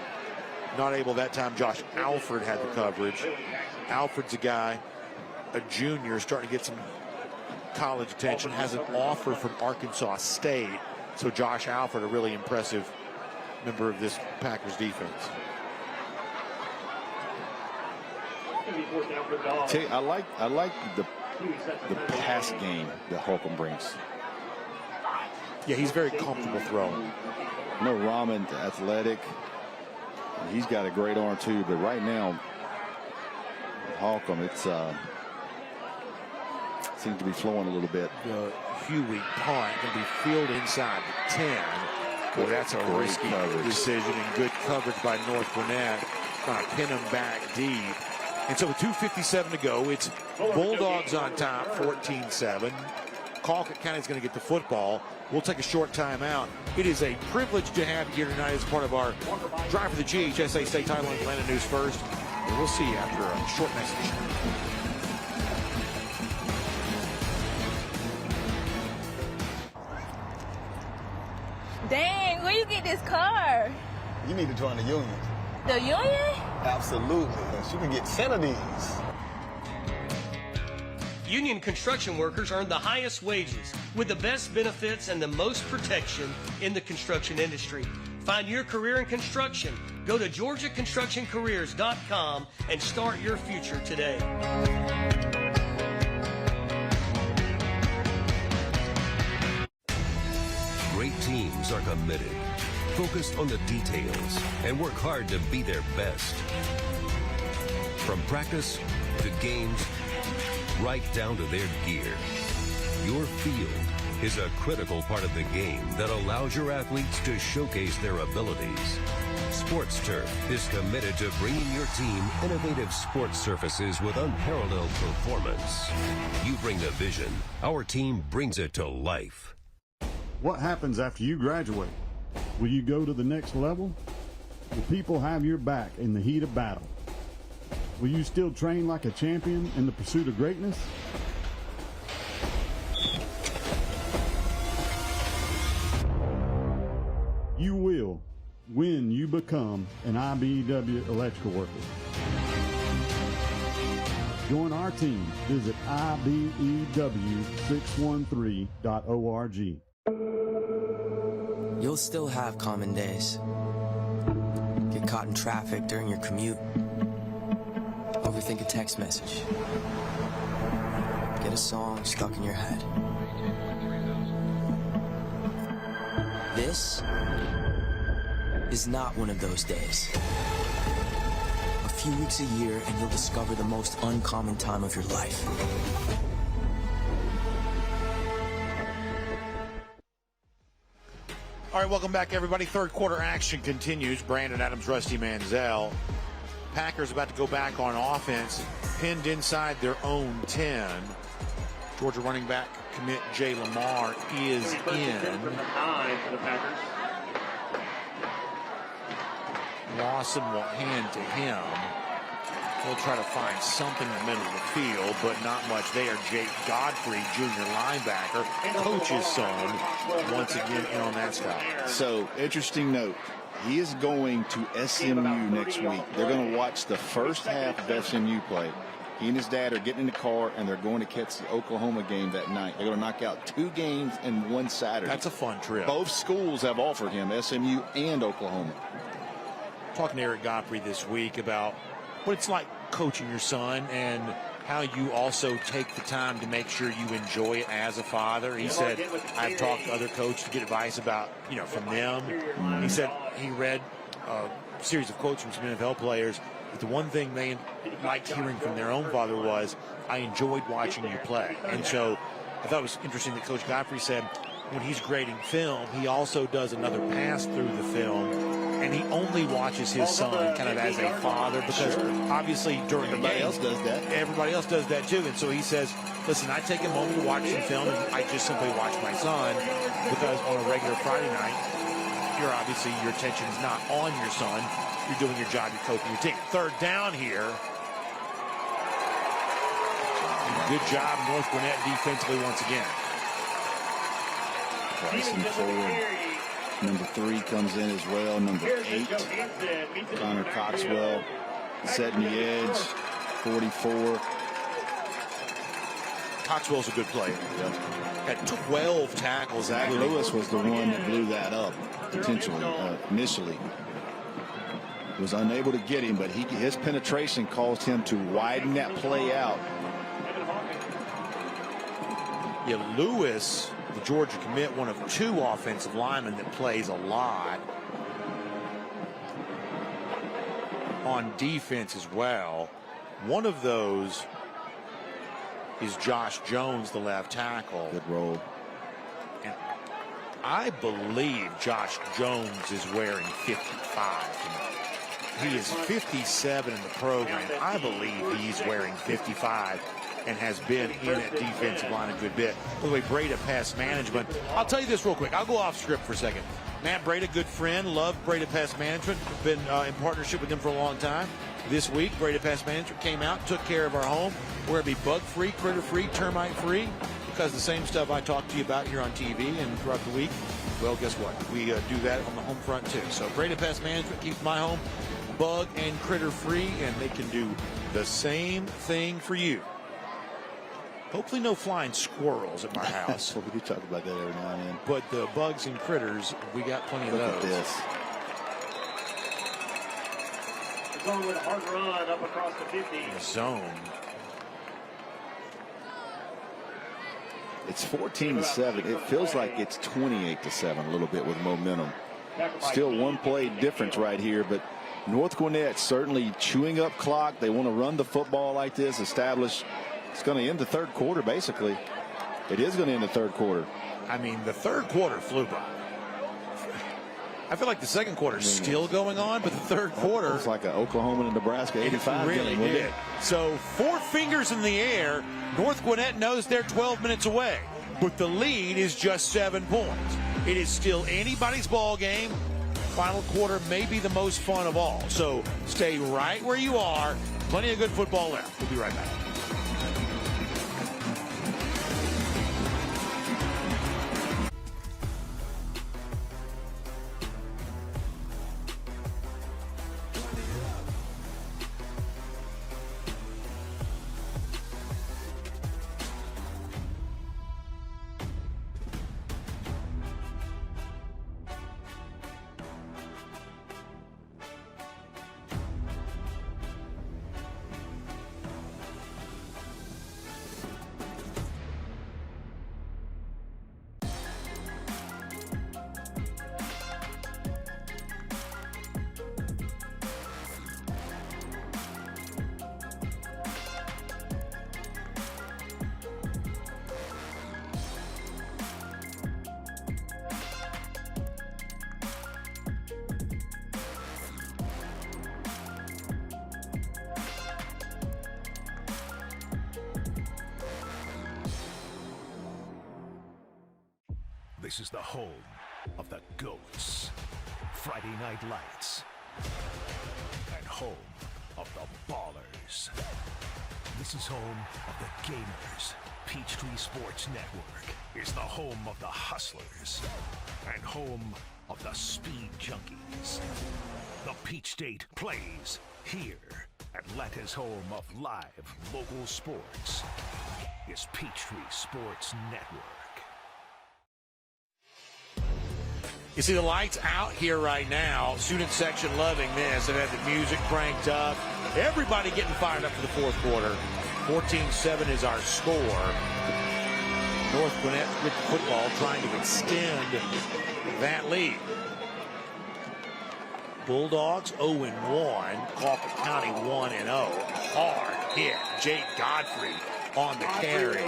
Not able that time. Josh Alford had the coverage. Alford's a guy, a junior, starting to get some college attention. Has an offer from Arkansas State. So Josh Alford, a really impressive member of this Packers defense. I like the pass game that Holcomb brings. Yeah, he's very comfortable throwing. No, Rahman, athletic. He's got a great arm too, but right now, Holcomb, it seems to be flowing a little bit. The Huey punt going to be fielded inside the 10. Boy, that's a risky decision and good coverage by North Gwinnett. Trying to pin him back deep. And so with 2:57 to go, it's Bulldogs on top, 14-7. Colquitt County is going to get the football. We'll take a short timeout. It is a privilege to have you here tonight as part of our drive for the GHSA state title in Atlanta News First. And we'll see you after a short message. Dang, where you get this car? You need to join the union. The union? Absolutely. You can get 10 of these. Union construction workers earn the highest wages with the best benefits and the most protection in the construction industry. Find your career in construction. Go to GeorgiaConstructionCareers.com and start your future today. Great teams are committed, focused on the details, and work hard to be their best. From practice to games, right down to their gear. Your field is a critical part of the game that allows your athletes to showcase their abilities. Sports Turf is committed to bringing your team innovative sports surfaces with unparalleled performance. You bring the vision, our team brings it to life. What happens after you graduate? Will you go to the next level? Will people have your back in the heat of battle? Will you still train like a champion in the pursuit of greatness? You will when you become an IBEW electrical worker. Join our team. Visit IBEW613.org. You'll still have common days. Get caught in traffic during your commute. Overthink a text message. Get a song stuck in your head. This is not one of those days. A few weeks a year and you'll discover the most uncommon time of your life. All right, welcome back, everybody. Third quarter action continues. Brandon Adams, Rusty Manziel. Packers about to go back on offense, pinned inside their own 10. Georgia running back commit Jay Lamar is in. From the 9 for the Packers. Lawson will hand to him. He'll try to find something in the middle of the field, but not much there. Jake Godfrey, junior linebacker, coach's son, once again in on that stop. So, interesting note. He is going to SMU next week. They're going to watch the first half of SMU play. He and his dad are getting in the car, and they're going to catch the Oklahoma game that night. They're going to knock out 2 games in one Saturday. That's a fun trip. Both schools have offered him, SMU and Oklahoma. Talking to Eric Godfrey this week about what it's like coaching your son and how you also take the time to make sure you enjoy it as a father. He said, I've talked to other coaches to get advice about, from them. He said he read a series of quotes from some NFL players, but the one thing they liked hearing from their own father was, I enjoyed watching you play. And so I thought it was interesting that Coach Godfrey said when he's grading film, he also does another pass through the film, and he only watches his son kind of as a father, because obviously during the game, everybody else does that too. And so he says, listen, I take a moment to watch some film, and I just simply watch my son, because on a regular Friday night, your attention is not on your son. You're doing your job, you're coaching your team. Third down here. Good job, North Gwinnett defensively once again. Bryson forward. Number 3 comes in as well. Number 8, Connor Coxwell, setting the edge. 44. Coxwell's a good player. Yep. Had 12 tackles. Zach Lewis was the one that blew that up, potentially, initially. Was unable to get him, but his penetration caused him to widen that play out. Yeah, Lewis, the Georgia commit, one of 2 offensive linemen that plays a lot on defense as well. One of those is Josh Jones, the left tackle. Good roll. And I believe Josh Jones is wearing 55 tonight. He is 57 in the program. I believe he's wearing 55 and has been in that defensive line a good bit. By the way, Breda Pest Management. I'll tell you this real quick. I'll go off script for a second. Matt Breda, good friend, loved Breda Pest Management. Been in partnership with them for a long time. This week, Breda Pest Management came out, took care of our home. We're going to be bug-free, critter-free, termite-free, because the same stuff I talk to you about here on TV and throughout the week, well, guess what? We do that on the home front, too. So Breda Pest Management keeps my home bug and critter-free, and they can do the same thing for you. Hopefully no flying squirrels at my house. Well, we do talk about that every now and then. But the bugs and critters, we got plenty of those. Look at this. Going with a hard run up across the 50. Zone. It's 14-7. It feels like it's 28-7 a little bit with momentum. Still one play difference right here, but North Gwinnett certainly chewing up clock. They want to run the football like this, establish. It's going to end the third quarter, basically. It is going to end the third quarter. I mean, the third quarter flew by. I feel like the second quarter is still going on, but the third quarter. It's like an Oklahoma and Nebraska 85 really game. Did. So 4 fingers in the air. North Gwinnett knows they're 12 minutes away, but the lead is just 7 points. It is still anybody's ball game. Final quarter may be the most fun of all. So stay right where you are. Plenty of good football left. We'll be right back. This is the home of the GOATs. Friday Night Lights. And home of the Ballers. This is home of the Gamers. Peachtree Sports Network is the home of the Hustlers. And home of the Speed Junkies. The Peach State plays here. Atlanta's home of live local sports is Peachtree Sports Network. You see the lights out here right now. Student section loving this. They've had the music cranked up. Everybody getting fired up for the fourth quarter. 14-7 is our score. North Gwinnett with the football trying to extend that lead. Bulldogs 0-1. Colquitt County 1-0. Hard hit. Jake Godfrey on the carry.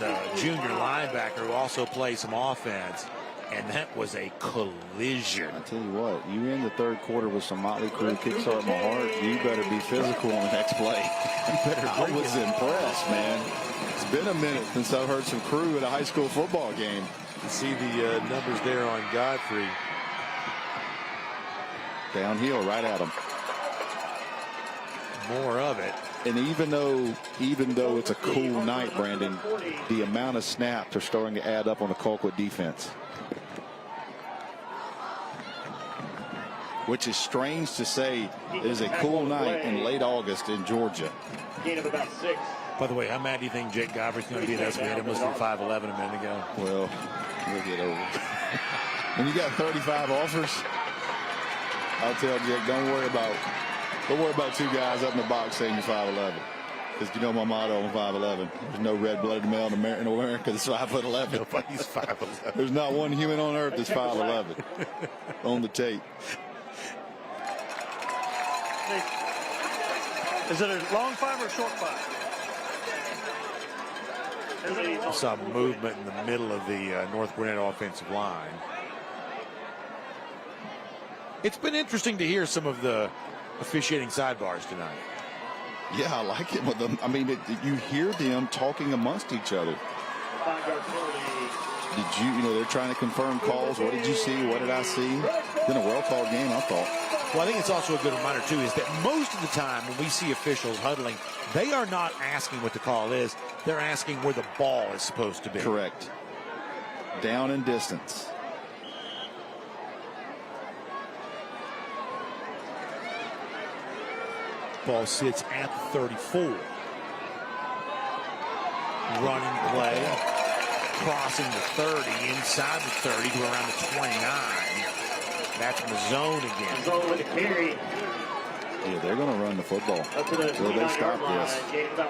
The junior linebacker who also plays some offense. And that was a collision. I tell you what, you end the third quarter with some Motley Crue Kickstart My Heart. You better be physical on the next play. I was impressed, man. It's been a minute since I've heard some Crue at a high school football game. You see the numbers there on Godfrey. Downhill, right at him. More of it. And even though it's a cool night, Brandon, the amount of snaps are starting to add up on the Colquitt defense. Which is strange to say. It is a cool night in late August in Georgia. Gain of about 6. By the way, how mad do you think Jake Godfrey's going to be? That's we had him listed 5'11" a minute ago. Well, we'll get over it. When you got 35 offers, I'll tell Jake, don't worry about two guys up in the box saying you're 5'11". Because you know my motto on 5'11". There's no red-blooded male in America that's 5'11". Nobody's 5'11". There's not one human on earth that's 5'11". On the tape. Is it a long five or a short five? I saw movement in the middle of the North Gwinnett offensive line. It's been interesting to hear some of the officiating sidebars tonight. Yeah, I like it with them. I mean, you hear them talking amongst each other. They're trying to confirm calls. What did you see? What did I see? It's been a well-called game, I thought. Well, I think it's also a good reminder, too, is that most of the time when we see officials huddling, they are not asking what the call is. They're asking where the ball is supposed to be. Correct. Down and distance. Ball sits at the 34. Running play. Crossing the 30, inside the 30 to around the 29. That's Mazzone again. Mazzone with a carry. Yeah, they're going to run the football. Will they stop this?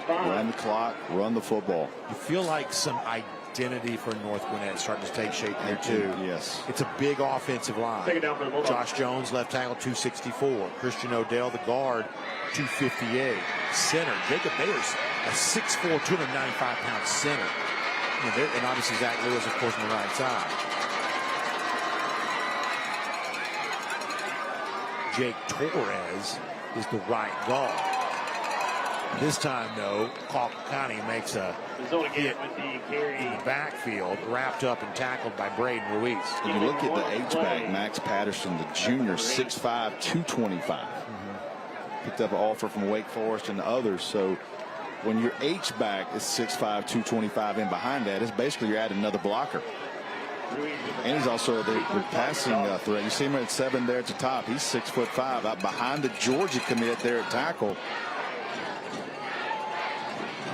Run the clock, run the football. You feel like some identity for North Gwinnett starting to take shape there, too. Yes. It's a big offensive line. Take it down for the Bulldogs. Josh Jones, left tackle, 264. Christian Odell, the guard, 258. Center, Jacob Bayers, a 6'4", 295-pound center. And obviously Zach Lewis, of course, on the right side. Jake Torres is the right guard. This time, though, Colquitt County makes a hit in the backfield, wrapped up and tackled by Braden Ruiz. When you look at the H-back, Max Patterson, the junior, 6'5", 225. Picked up an offer from Wake Forest and others, so when your H-back is 6'5", 225, and behind that, it's basically you're adding another blocker. And he's also the passing threat. You see him at 7 there at the top. He's 6'5", out behind the Georgia commit there at tackle.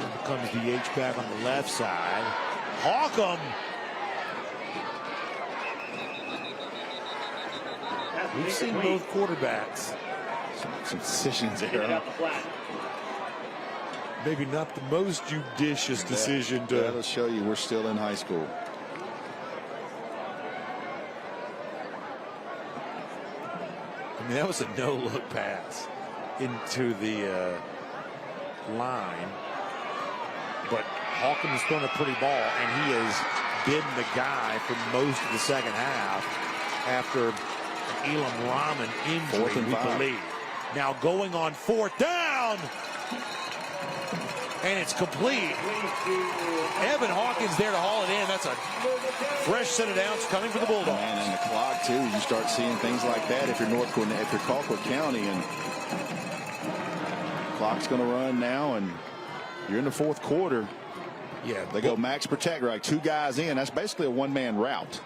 Here comes the H-back on the left side. Hawcom. We've seen both quarterbacks. Some decisions there. Maybe not the most judicious decision to. That'll show you we're still in high school. I mean, that was a no-look pass into the line. But Hawkins has thrown a pretty ball, and he has been the guy for most of the second half after an Elam Rahman injury, we believe. Now going on 4th down. and it's complete. Evan Hawkins there to haul it in. That's a fresh set of downs coming for the Bulldogs. And the clock, too. You start seeing things like that if you're North Gwinnett, if you're Colquitt County, and clock's going to run now, and you're in the fourth quarter. Yeah, they go max protect, right? 2 guys in. That's basically a one-man route.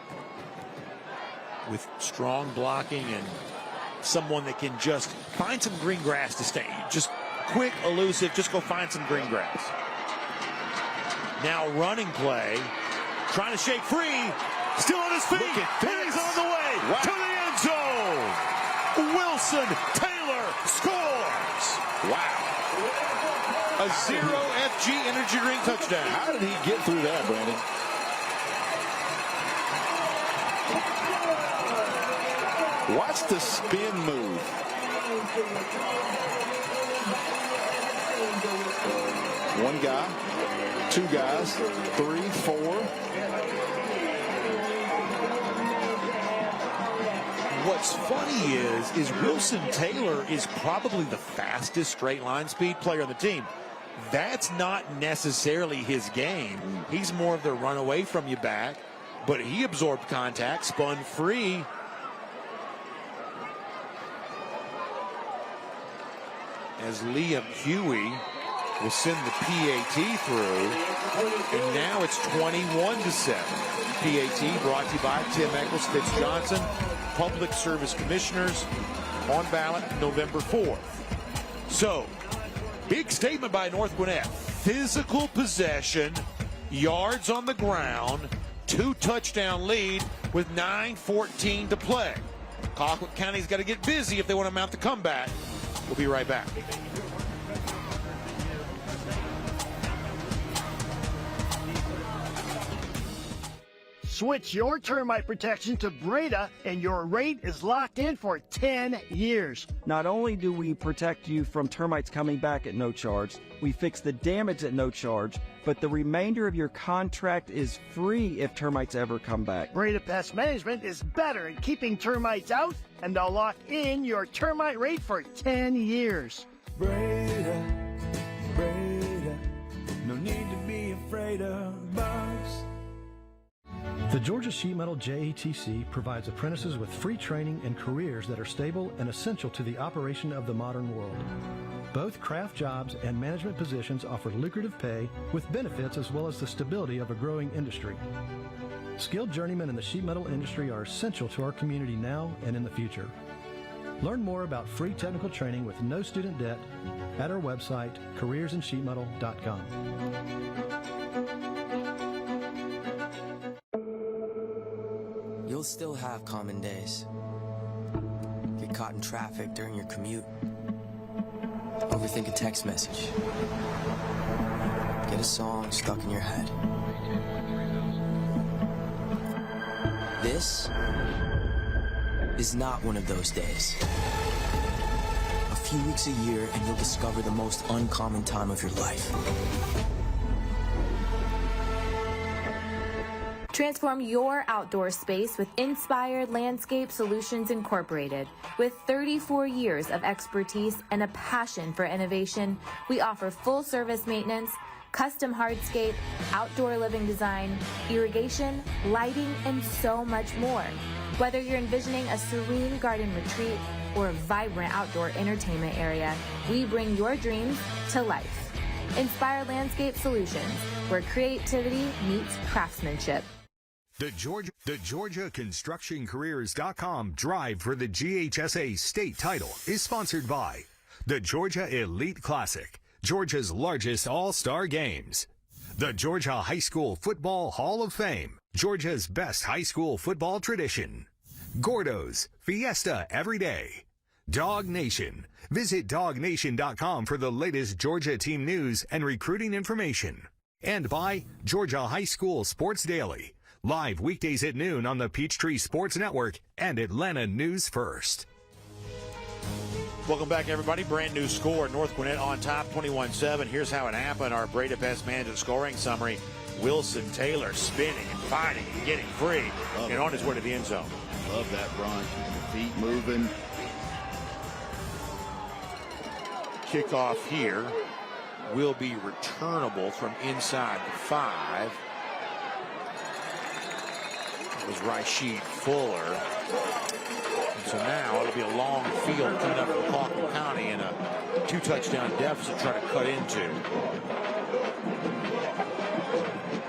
With strong blocking and someone that can just find some green grass to stay. Just quick, elusive, just go find some green grass. Now running play, trying to shake free, still on his feet, and he's on the way to the end zone. Wilson Taylor scores. Wow. A 0 FG energy drink touchdown. How did he get through that, Brandon? Watch the spin move. One guy, 2 guys, 3, 4. What's funny is Wilson Taylor is probably the fastest straight line speed player on the team. That's not necessarily his game. He's more of the run away from you back, but he absorbed contact, spun free. As Liam Huey will send the PAT through, and now it's 21-7. PAT brought to you by Tim Eccles, Fitz Johnson, Public Service Commissioners, on ballot November 4th. So, big statement by North Gwinnett. Physical possession, yards on the ground, 2 touchdown lead with 9:14 to play. Colquitt County's got to get busy if they want to mount the comeback. We'll be right back. Switch your termite protection to Breda and your rate is locked in for 10 years. Not only do we protect you from termites coming back at no charge, we fix the damage at no charge, but the remainder of your contract is free if termites ever come back. Breda Pest Management is better at keeping termites out, and they'll lock in your termite rate for 10 years. Breda, no need to be afraid of bugs. The Georgia Sheet Metal JATC provides apprentices with free training and careers that are stable and essential to the operation of the modern world. Both craft jobs and management positions offer lucrative pay with benefits as well as the stability of a growing industry. Skilled journeymen in the sheet metal industry are essential to our community now and in the future. Learn more about free technical training with no student debt at our website, careersinsheetmetal.com. You'll still have common days. Get caught in traffic during your commute. Overthink a text message. Get a song stuck in your head. This is not one of those days. A few weeks a year and you'll discover the most uncommon time of your life. Transform your outdoor space with Inspired Landscape Solutions Incorporated. With 34 years of expertise and a passion for innovation, we offer full-service maintenance, custom hardscape, outdoor living design, irrigation, lighting, and so much more. Whether you're envisioning a serene garden retreat or a vibrant outdoor entertainment area, we bring your dreams to life. Inspired Landscape Solutions, where creativity meets craftsmanship. The GeorgiaConstructionCareers.com Drive for the GHSA state title is sponsored by the Georgia Elite Classic, Georgia's largest all-star games, the Georgia High School Football Hall of Fame, Georgia's best high school football tradition, Gordo's Fiesta Every Day, Dog Nation. Visit DogNation.com for the latest Georgia team news and recruiting information. And by Georgia High School Sports Daily. Live weekdays at noon on the Peachtree Sports Network and Atlanta News First. Welcome back, everybody. Brand new score. North Gwinnett on top, 21-7. Here's how it happened. Our Breda Pest Management scoring summary. Wilson Taylor spinning and fighting and getting free and on his way to the end zone. Love that run. Feet moving. Kickoff here will be returnable from inside the 5. It was Rashid Fuller. And so now it'll be a long field coming up for Colquitt County and a 2-touchdown deficit trying to cut into.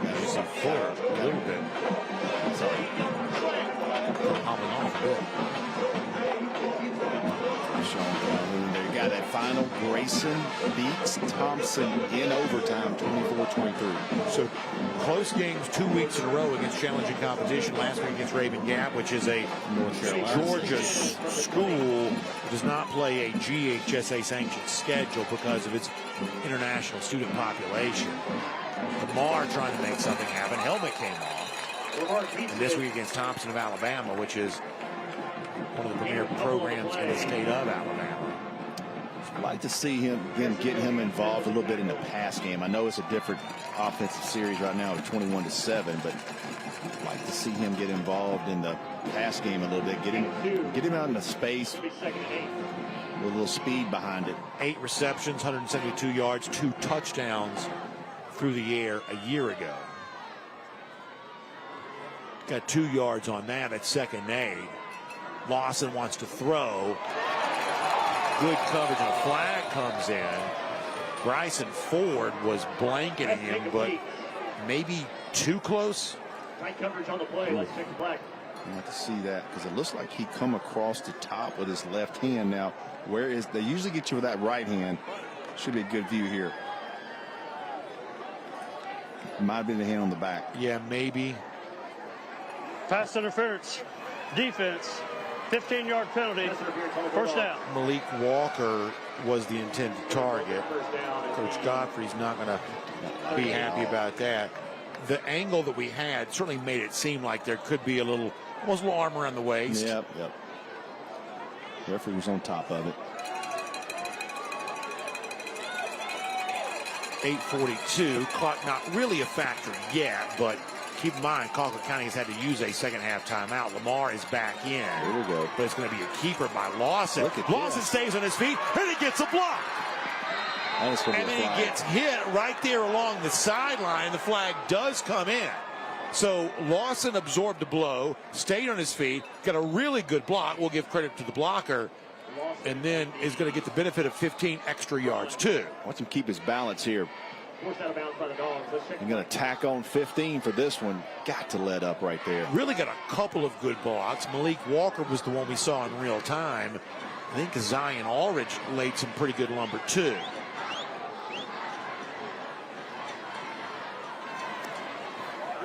You see Fuller a little bit. Hobbling off a bit. They got that final. Grayson beats Thompson in overtime, 24-23. So close games 2 weeks in a row against challenging competition. Last week against Raven Gap, which is a Georgia school, does not play a GHSA sanctioned schedule because of its international student population. Lamar trying to make something happen. Helmet came off. And this week against Thompson of Alabama, which is one of the premier programs in the state of Alabama. I'd like to see him get him involved a little bit in the pass game. I know it's a different offensive series right now, 21-7, but I'd like to see him get involved in the pass game a little bit. Get him out in the space with a little speed behind it. 8 receptions, 172 yards, 2 touchdowns through the air a year ago. Got 2 yards on that at 2nd and 8. Lawson wants to throw. Good coverage, and a flag comes in. Bryson Ford was blanketing him, but maybe too close. Right coverage on the play. Let's take the flag. I have to see that because it looks like he come across the top with his left hand. Now, where is they usually get you with that right hand? Should be a good view here. Might have been the hand on the back. Yeah, maybe. Pass interference. Defense. 15-yard penalty. First down. Malik Walker was the intended target. Coach Godfrey's not going to be happy about that. The angle that we had certainly made it seem like there could be almost a little arm around the waist. Yep. Referee was on top of it. 8:42. Clock not really a factor yet, but keep in mind, Colquitt County has had to use a second-half timeout. Lamar is back in. Here we go. But it's going to be a keeper by Lawson. Lawson stays on his feet, and he gets a block. And then he gets hit right there along the sideline. The flag does come in. So Lawson absorbed the blow, stayed on his feet, got a really good block. We'll give credit to the blocker. And then is going to get the benefit of 15 extra yards, too. Watch him keep his balance here. You're going to tack on 15 for this one. Got to let up right there. Really got a couple of good blocks. Malik Walker was the one we saw in real time. I think Zion Ulrich laid some pretty good lumber, too.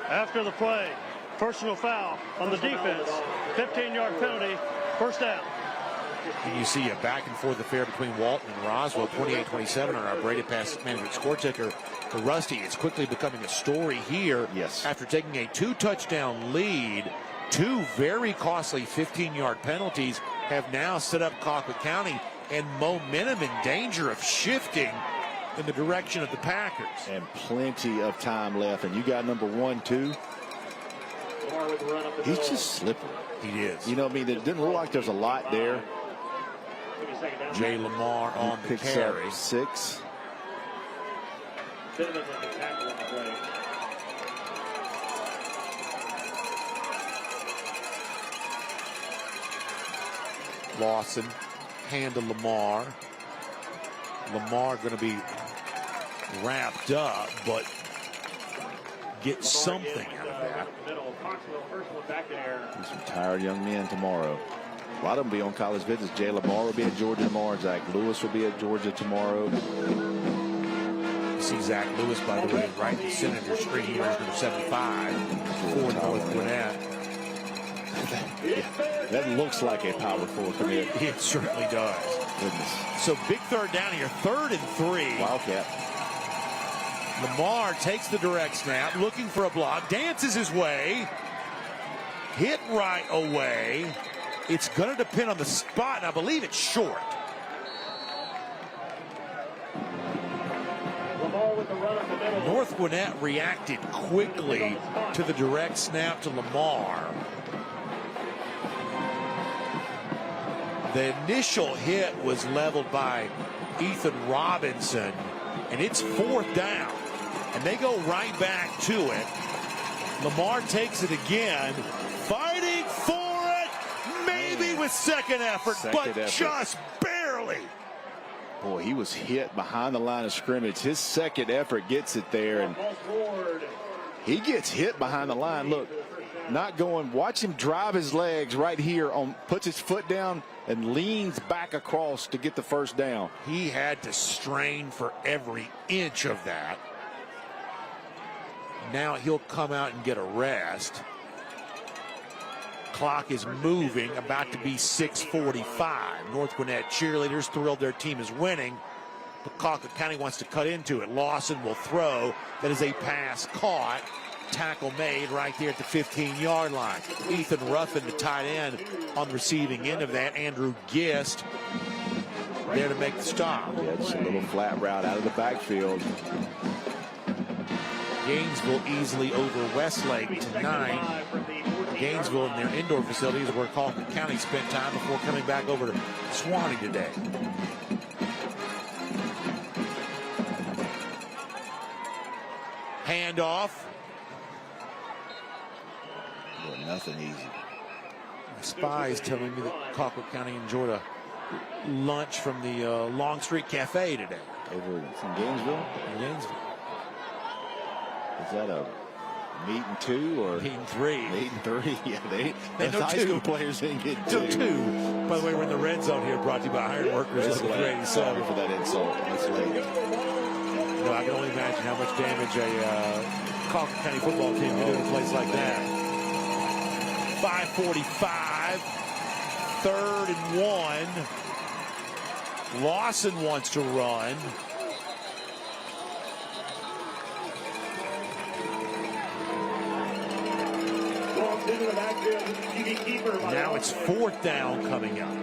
After the play, personal foul on the defense. 15-yard penalty. First down. And you see a back and forth affair between Walton and Roswell, 28-27 on our braided pass management score ticker. For Rusty, it's quickly becoming a story here. Yes. After taking a 2-touchdown lead, 2 very costly 15-yard penalties have now set up Colquitt County, and momentum in danger of shifting in the direction of the Packers. And plenty of time left, and you got number 1, too. He's just slippery. He is. You know what I mean? It didn't look like there's a lot there. Jay Lamar on the carry. 6. Lawson, hand to Lamar. Lamar going to be wrapped up, but get something out of that. He's some tired young men tomorrow. A lot of them be on college visits. Jay Lamar will be at Georgia tomorrow. Zach Lewis will be at Georgia tomorrow. You see Zach Lewis, by the way, right in the center of your screen. He wears number 75 for North Gwinnett. That looks like a power forward commit. It certainly does. Goodness. So big third down here, 3rd and 3. Wildcat. Lamar takes the direct snap, looking for a block, dances his way, hit right away. It's going to depend on the spot, and I believe it's short. North Gwinnett reacted quickly to the direct snap to Lamar. The initial hit was leveled by Ethan Robinson, and it's 4th down. And they go right back to it. Lamar takes it again, fighting for it, maybe with second effort, just barely. Boy, he was hit behind the line of scrimmage. His second effort gets it there, and he gets hit behind the line. Look, not going. Watch him drive his legs right here, puts his foot down and leans back across to get the first down. He had to strain for every inch of that. Now he'll come out and get a rest. Clock is moving, about to be 6:45. North Gwinnett cheerleaders thrilled their team is winning, but Colquitt County wants to cut into it. Lawson will throw. That is a pass caught. Tackle made right there at the 15-yard line. Ethan Ruffin, the tight end, on the receiving end of that. Andrew Gist there to make the stop. Yeah, just a little flat route out of the backfield. Gainesville easily over Westlake tonight. Gainesville in their indoor facilities where Colquitt County spent time before coming back over to Swanee today. Handoff. Boy, nothing easy. My spy is telling me that Colquitt County enjoyed a lunch from the Long Street Cafe today. Over from Gainesville? Gainesville. Is that a meat and 2 or meat and 3? Meat and 3. Yeah, they those high school players didn't get 2. By the way, we're in the red zone here, brought to you by Iron Workers. Sorry for that insult. It's late. No, I can only imagine how much damage a Colquitt County football team can do in a place like that. 5:45, 3rd and 1. Lawson wants to run. Now it's 4th down coming up.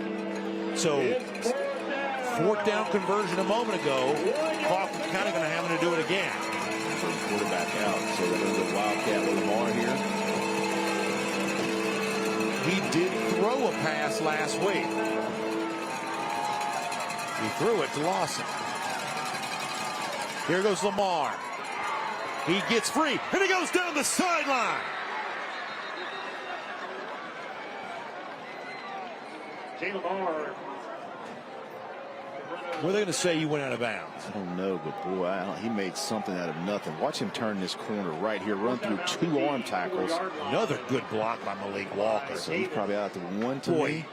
So 4th down conversion a moment ago. Colquitt County going to have to do it again. Quarterback out. So they're going to go Wildcat with Lamar here. He did throw a pass last week. He threw it to Lawson. Here goes Lamar. He gets free, and he goes down the sideline. Lamar. What are they going to say you went out of bounds? I don't know, but boy, he made something out of nothing. Watch him turn this corner right here, run through 2 arm tackles. Another good block by Malik Walker. So he's probably out to 1 to me.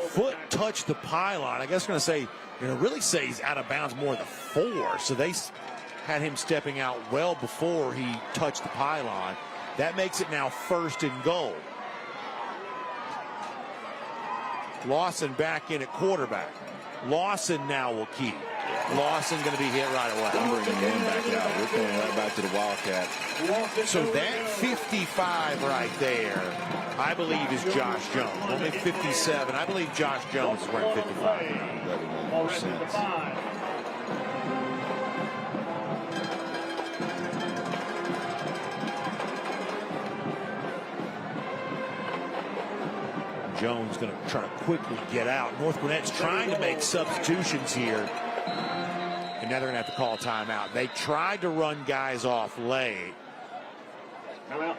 Foot touched the pylon. I guess we're going to say, really say he's out of bounds more than 4. So they had him stepping out well before he touched the pylon. That makes it now 1st and goal. Lawson back in at quarterback. Lawson now will keep. Lawson going to be hit right away. I'm bringing him back out. We're going right back to the Wildcat. So that 55 right there, I believe, is Josh Jones. Only 57. I believe Josh Jones is wearing 55. That would make more sense. Jones going to try to quickly get out. North Gwinnett's trying to make substitutions here. And now they're going to have to call a timeout. They tried to run guys off late. But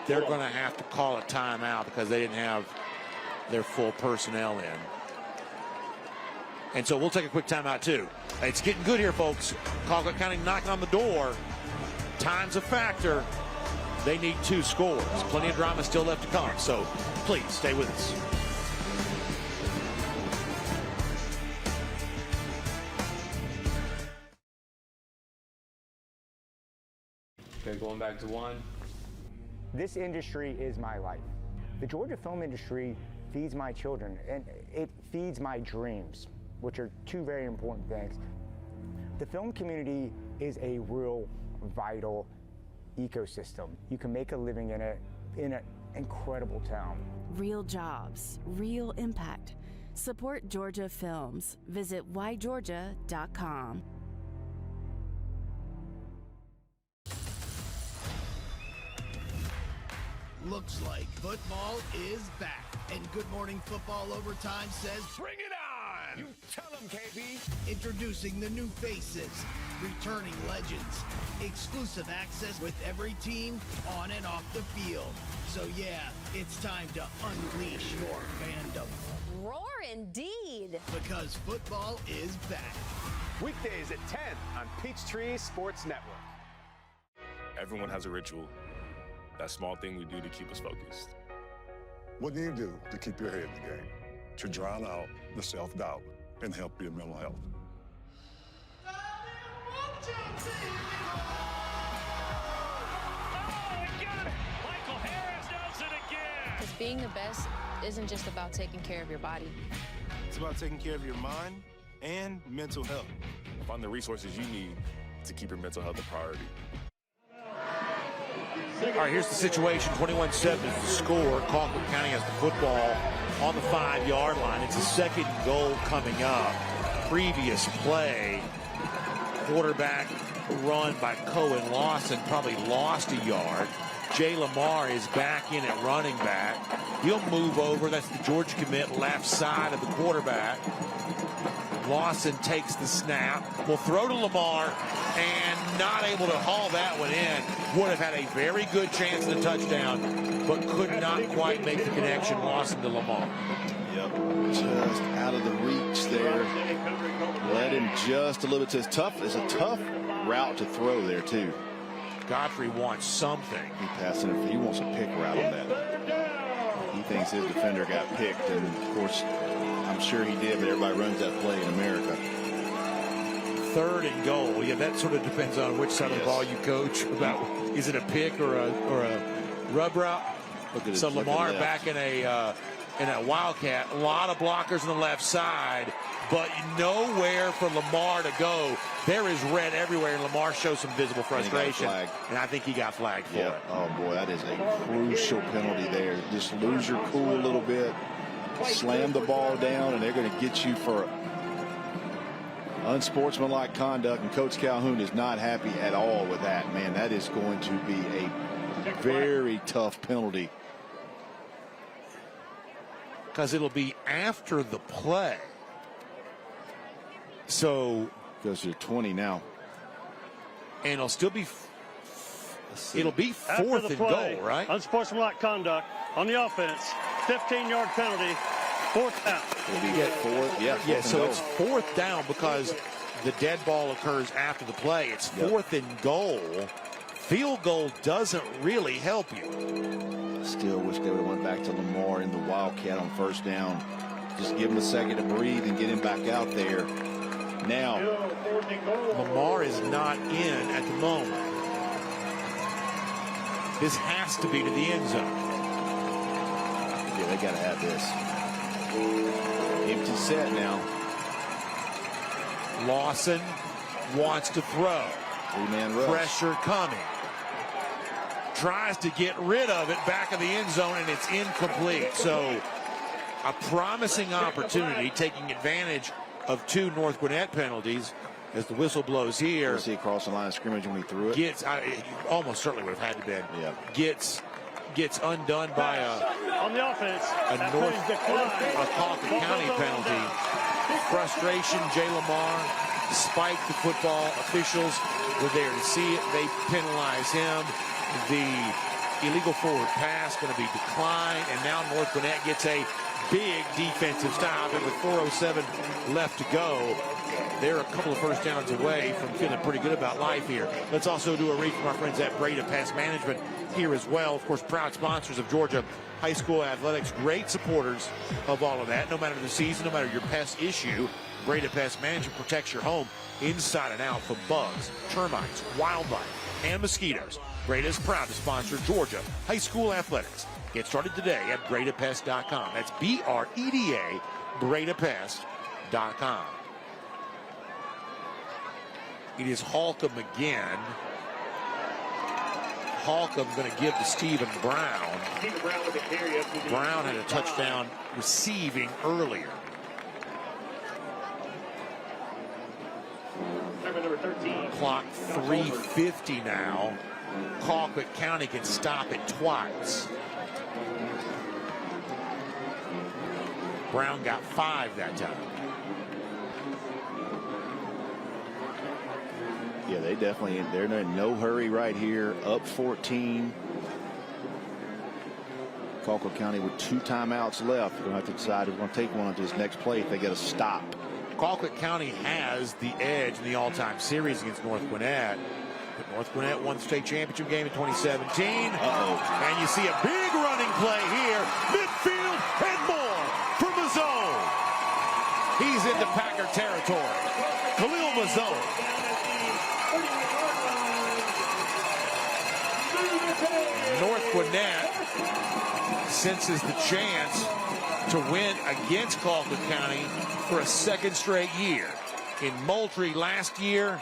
they're going to have to call a timeout because they didn't have their full personnel in. And so we'll take a quick timeout too. It's getting good here, folks. Colquitt County knocking on the door. Time's a factor. They need 2 scores. Plenty of drama still left to come. So please stay with us. Okay, going back to 1. This industry is my life. The Georgia film industry feeds my children, and it feeds my dreams, which are 2 very important things. The film community is a real vital ecosystem. You can make a living in it in an incredible town. Real jobs, real impact. Support Georgia Films. Visit whygeorgia.com. Looks like football is back. And Good Morning Football Overtime says, bring it on! You tell them, KB. Introducing the new faces, returning legends, exclusive access with every team on and off the field. So yeah, it's time to unleash your fandom. Roar indeed. Because football is back. Weekdays at 10 on Peachtree Sports Network. Everyone has a ritual. That small thing we do to keep us focused. What do you do to keep your head in the game? To drown out the self-doubt and help your mental health. Because being the best isn't just about taking care of your body. It's about taking care of your mind and mental health. Find the resources you need to keep your mental health a priority. All right, here's the situation. 21-7 is the score. Colquitt County has the football on the 5-yard line. It's a second goal coming up. Previous play, quarterback run by Cohen Lawson probably lost a yard. Jay Lamar is back in at running back. He'll move over. That's the Georgia commit, left side of the quarterback. Lawson takes the snap, will throw to Lamar, and not able to haul that one in. Would have had a very good chance at a touchdown, but could not quite make the connection. Lawson to Lamar. Yep, just out of the reach there. Led him just a little bit. It's a tough route to throw there, too. Godfrey wants something. He wants a pick route on that. He thinks his defender got picked, and of course, I'm sure he did, but everybody runs that play in America. 3rd and goal. Yeah, that sort of depends on which side of the ball you coach. About is it a pick or a rub route? So Lamar back in a wildcat. A lot of blockers on the left side, but nowhere for Lamar to go. There is red everywhere, and Lamar shows some visible frustration. And I think he got flagged for it. Oh boy, that is a crucial penalty there. Just lose your cool a little bit. Slam the ball down, and they're going to get you for unsportsmanlike conduct, and Coach Calhoun is not happy at all with that. Man, that is going to be a very tough penalty. Because it'll be after the play. So goes to 20 now. And it'll still be it'll be 4th and goal, right? Unsportsmanlike conduct on the offense. 15-yard penalty. 4th down. Yeah, so it's 4th down because the dead ball occurs after the play. It's 4th and goal. Field goal doesn't really help you. Still wish they would have went back to Lamar in the Wildcat on 1st down. Just give him a second to breathe and get him back out there. Now, Lamar is not in at the moment. This has to be to the end zone. Yeah, they got to have this. Empty set now. Lawson wants to throw. 3-man rush. Pressure coming. Tries to get rid of it back of the end zone, and it's incomplete. So a promising opportunity, taking advantage of 2 North Gwinnett penalties as the whistle blows here. Was he across the line of scrimmage when he threw it? Gets, almost certainly would have had to been. Yeah. Gets undone by on the offense. A Colquitt County penalty. Frustration. Jay Lamar spiked the football. Officials were there to see it. They penalize him. The illegal forward pass going to be declined, and now North Gwinnett gets a big defensive stop, and with 4:07 left to go, they're a couple of 1st downs away from feeling pretty good about life here. Let's also do a read from our friends at Breda Pest Management here as well. Of course, proud sponsors of Georgia high school athletics, great supporters of all of that. No matter the season, no matter your pest issue, Breda Pest Management protects your home inside and out from bugs, termites, wildlife, and mosquitoes. Breda is proud to sponsor Georgia high school athletics. Get started today at BredaPest.com. That's BREDA, BredaPest.com. It is Holcomb again. Holcomb going to give to Stephen Brown. Brown had a touchdown receiving earlier. Number 13. Clock 3:50 now. Colquitt County can stop it twice. Brown got 5 that time. Yeah, they're in no hurry right here. Up 14. Colquitt County with 2 timeouts left. They're going to have to decide who's going to take one onto this next play if they get a stop. Colquitt County has the edge in the all-time series against North Gwinnett. But North Gwinnett won the state championship game in 2017. And you see a big running play here. Midfield and more for Mazzone. He's into Packer territory. Khalil Mazzone. North Gwinnett senses the chance to win against Colquitt County for a second straight year. In Moultrie last year,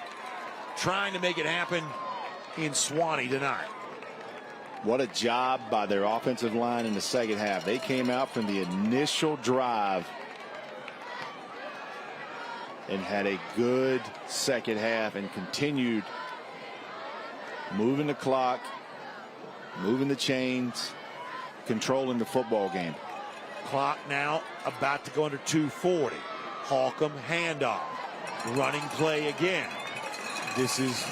trying to make it happen in Swanee tonight. What a job by their offensive line in the second half. They came out from the initial drive and had a good second half and continued moving the clock, moving the chains, controlling the football game. Clock now about to go under 2:40. Holcomb handoff. Running play again. This is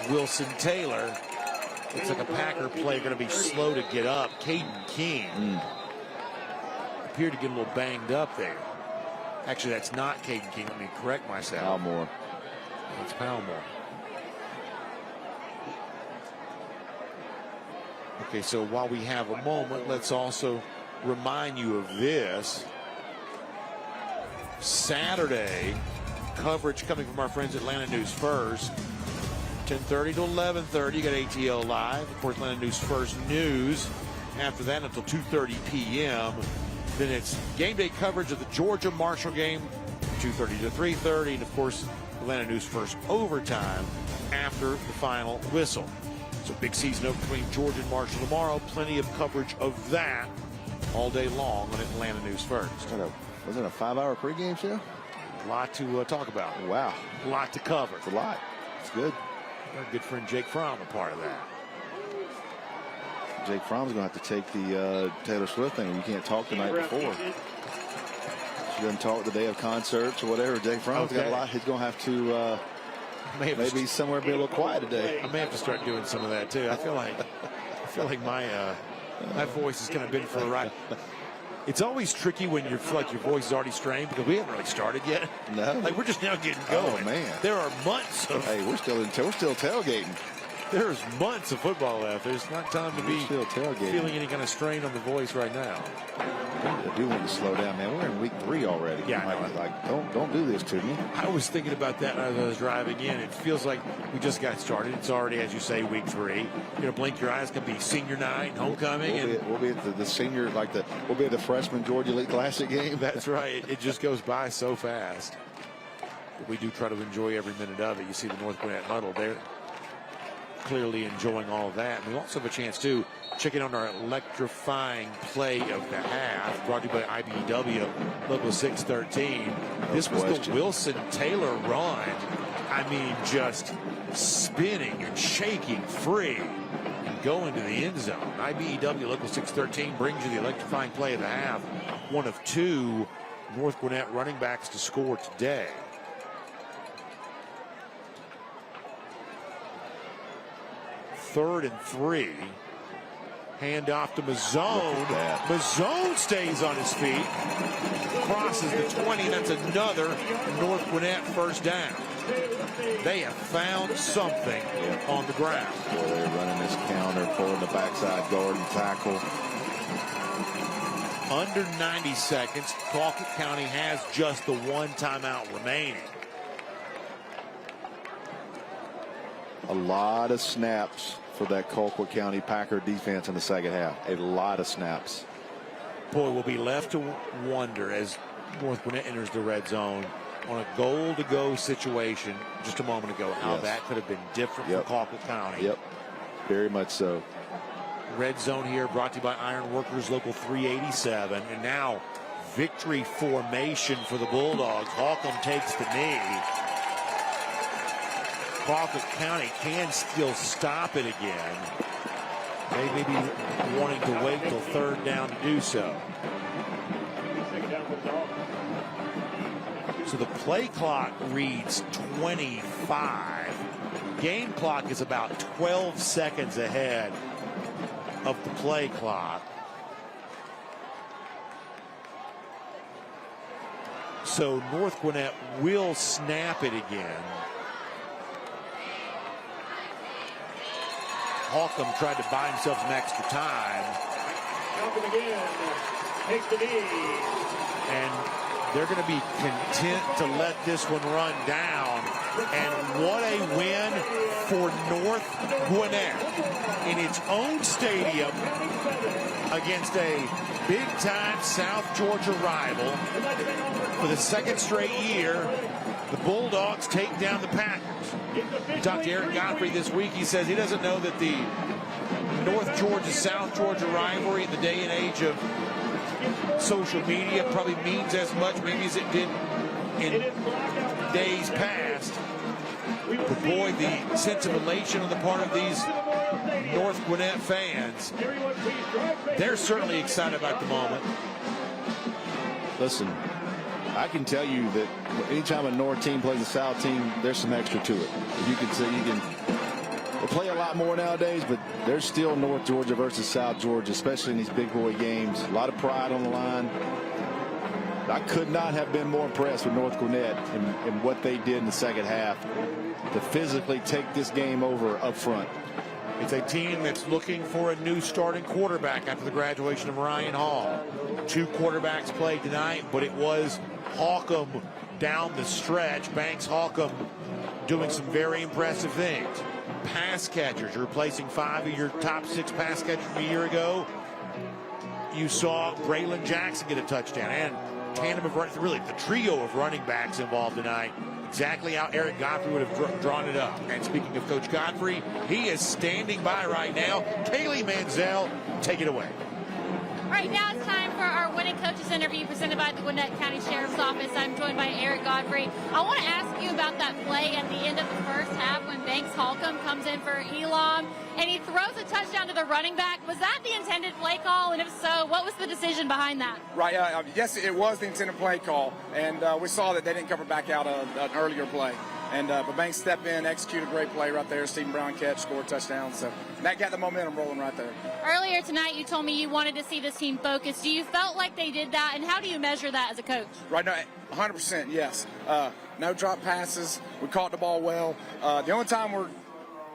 Wilson Taylor. Looks like a Packer play going to be slow to get up. Caden King appeared to get a little banged up there. Actually, that's not Caden King. Let me correct myself. Palmore. It's Palmore. Okay, so while we have a moment, let's also remind you of this. Saturday, coverage coming from our friends at Atlanta News First. 10:30 to 11:30, you got ATL Live. Of course, Atlanta News First News. After that, until 2:30 p.m. Then it's game day coverage of the Georgia-Marshall game, 2:30 to 3:30. And, of course, Atlanta News First overtime after the final whistle. So big season opener between Georgia and Marshall tomorrow. Plenty of coverage of that all day long on Atlanta News First. Was it a 5-hour pregame show? A lot to talk about. Wow. A lot to cover. It's a lot. It's good. Our good friend Jake Fromm a part of that. Jake Fromm's going to have to take the Taylor Swift thing. You can't talk the night before. She doesn't talk the day of concerts or whatever. Jake Fromm's got a lot. He's going to have to maybe somewhere be a little quiet today. I may have to start doing some of that too. I feel like my voice is kind of been for a ride. It's always tricky when you feel like your voice is already strained because we haven't really started yet. No. Like we're just now getting going. Oh, man. There are months of. Hey, we're still tailgating. There's months of football left. There's not time to be still tailgating. Feeling any kind of strain on the voice right now. I do want to slow down, man. We're in week 3 already. Yeah, like don't do this to me. I was thinking about that as I was driving in. It feels like we just got started. It's already, as you say, week 3. You're gonna blink your eyes. It's gonna be senior night and homecoming. We'll be at the senior, we'll be at the freshman Georgia League Classic game. That's right. It just goes by so fast. But we do try to enjoy every minute of it. You see the North Gwinnett huddle there. Clearly enjoying all of that. And we also have a chance to check in on our electrifying play of the half, brought to you by IBEW Local 613. This was the Wilson Taylor run. I mean, just spinning and shaking free and going to the end zone. IBEW Local 613 brings you the electrifying play of the half. One of 2 North Gwinnett running backs to score today. Third and 3. Hand off to Mazzone. Mazzone stays on his feet. Crosses the 20. That's another North Gwinnett first down. They have found something on the ground. Boy, they're running this counter, pulling the backside guard and tackle. Under 90 seconds. Colquitt County has just the 1 timeout remaining. A lot of snaps for that Colquitt County Packer defense in the second half. A lot of snaps. Boy, we'll be left to wonder as North Gwinnett enters the red zone on a goal-to-go situation just a moment ago, how that could have been different for Colquitt County. Yep, very much so. Red zone here brought to you by Iron Workers Local 387. And now victory formation for the Bulldogs. Holcomb takes the knee. Colquitt County can still stop it again. They may be wanting to wait till 3rd down to do so. So the play clock reads 25. Game clock is about 12 seconds ahead of the play clock. So North Gwinnett will snap it again. Holcomb tried to buy himself some extra time. Holcomb again takes the knee. And they're going to be content to let this one run down. And what a win for North Gwinnett in its own stadium against a big-time South Georgia rival. For the second straight year, the Bulldogs take down the Packers. We talked to Eric Godfrey this week. He says he doesn't know that the North Georgia-South Georgia rivalry in the day and age of social media probably means as much maybe as it did in days past. But boy, the sense of elation on the part of these North Gwinnett fans, they're certainly excited about the moment. Listen, I can tell you that anytime a North team plays a South team, there's some extra to it. You can say they play a lot more nowadays, but there's still North Georgia versus South Georgia, especially in these big boy games. A lot of pride on the line. I could not have been more impressed with North Gwinnett and what they did in the second half to physically take this game over up front. It's a team that's looking for a new starting quarterback after the graduation of Ryan Hall. 2 quarterbacks played tonight, but it was Holcomb down the stretch. Banks Holcomb doing some very impressive things. Pass catchers, you're replacing 5 of your top 6 pass catchers from a year ago. You saw Braylon Jackson get a touchdown, and tandem of really the trio of running backs involved tonight. Exactly how Eric Godfrey would have drawn it up. And speaking of Coach Godfrey, he is standing by right now. Kaylee Manziel, take it away. All right, now it's time for our winning coaches interview presented by the Gwinnett County Sheriff's Office. I'm joined by Eric Godfrey. I want to ask you about that play at the end of the first half when Banks Holcomb comes in for Elam and he throws a touchdown to the running back. Was that the intended play call? And if so, what was the decision behind that? Right, yes, it was the intended play call. And we saw that they didn't cover back out an earlier play. And but Banks stepped in, executed a great play right there. Stephen Brown catch, scored a touchdown. So that got the momentum rolling right there. Earlier tonight, you told me you wanted to see this team focused. Do you felt like they did that? And how do you measure that as a coach? Right now, 100%, yes. No drop passes. We caught the ball well. The only time we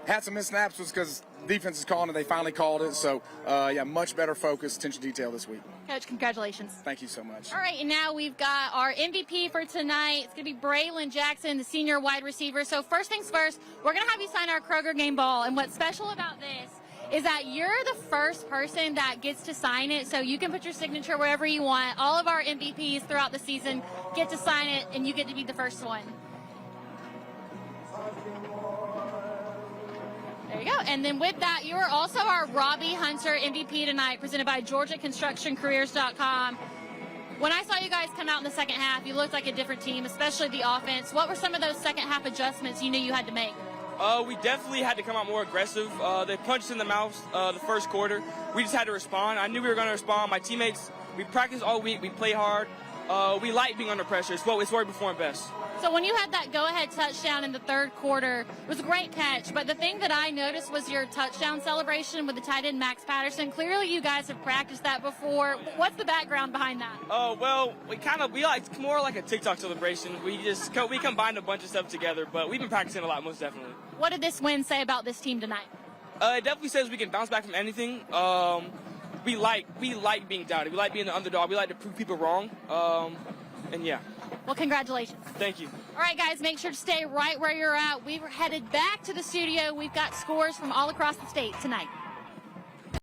had some missed snaps was because defense is calling it. They finally called it. So, yeah, much better focus, attention to detail this week. Coach, congratulations. Thank you so much. All right, and now we've got our MVP for tonight. It's going to be Braylon Jackson, the senior wide receiver. So first things first, we're going to have you sign our Kroger game ball. And what's special about this is that you're the first person that gets to sign it, so you can put your signature wherever you want. All of our MVPs throughout the season get to sign it, and you get to be the first one. There you go. And then with that, you are also our Robbie Hunter MVP tonight, presented by GeorgiaConstructionCareers.com. When I saw you guys come out in the second half, you looked like a different team, especially the offense. What were some of those second half adjustments you knew you had to make? We definitely had to come out more aggressive. They punched us in the mouth the first quarter. We just had to respond. I knew we were going to respond. My teammates, we practiced all week. We play hard. We like being under pressure. It's where we perform best. So when you had that go-ahead touchdown in the third quarter, it was a great catch. But the thing that I noticed was your touchdown celebration with the tight end Max Patterson. Clearly, you guys have practiced that before. What's the background behind that? Well, we like more like a TikTok celebration. We combined a bunch of stuff together, but we've been practicing a lot, most definitely. What did this win say about this team tonight? It definitely says we can bounce back from anything. We like being doubted. We like being the underdog. We like to prove people wrong. And yeah. Well, congratulations. Thank you. All right, guys, make sure to stay right where you're at. We're headed back to the studio. We've got scores from all across the state tonight.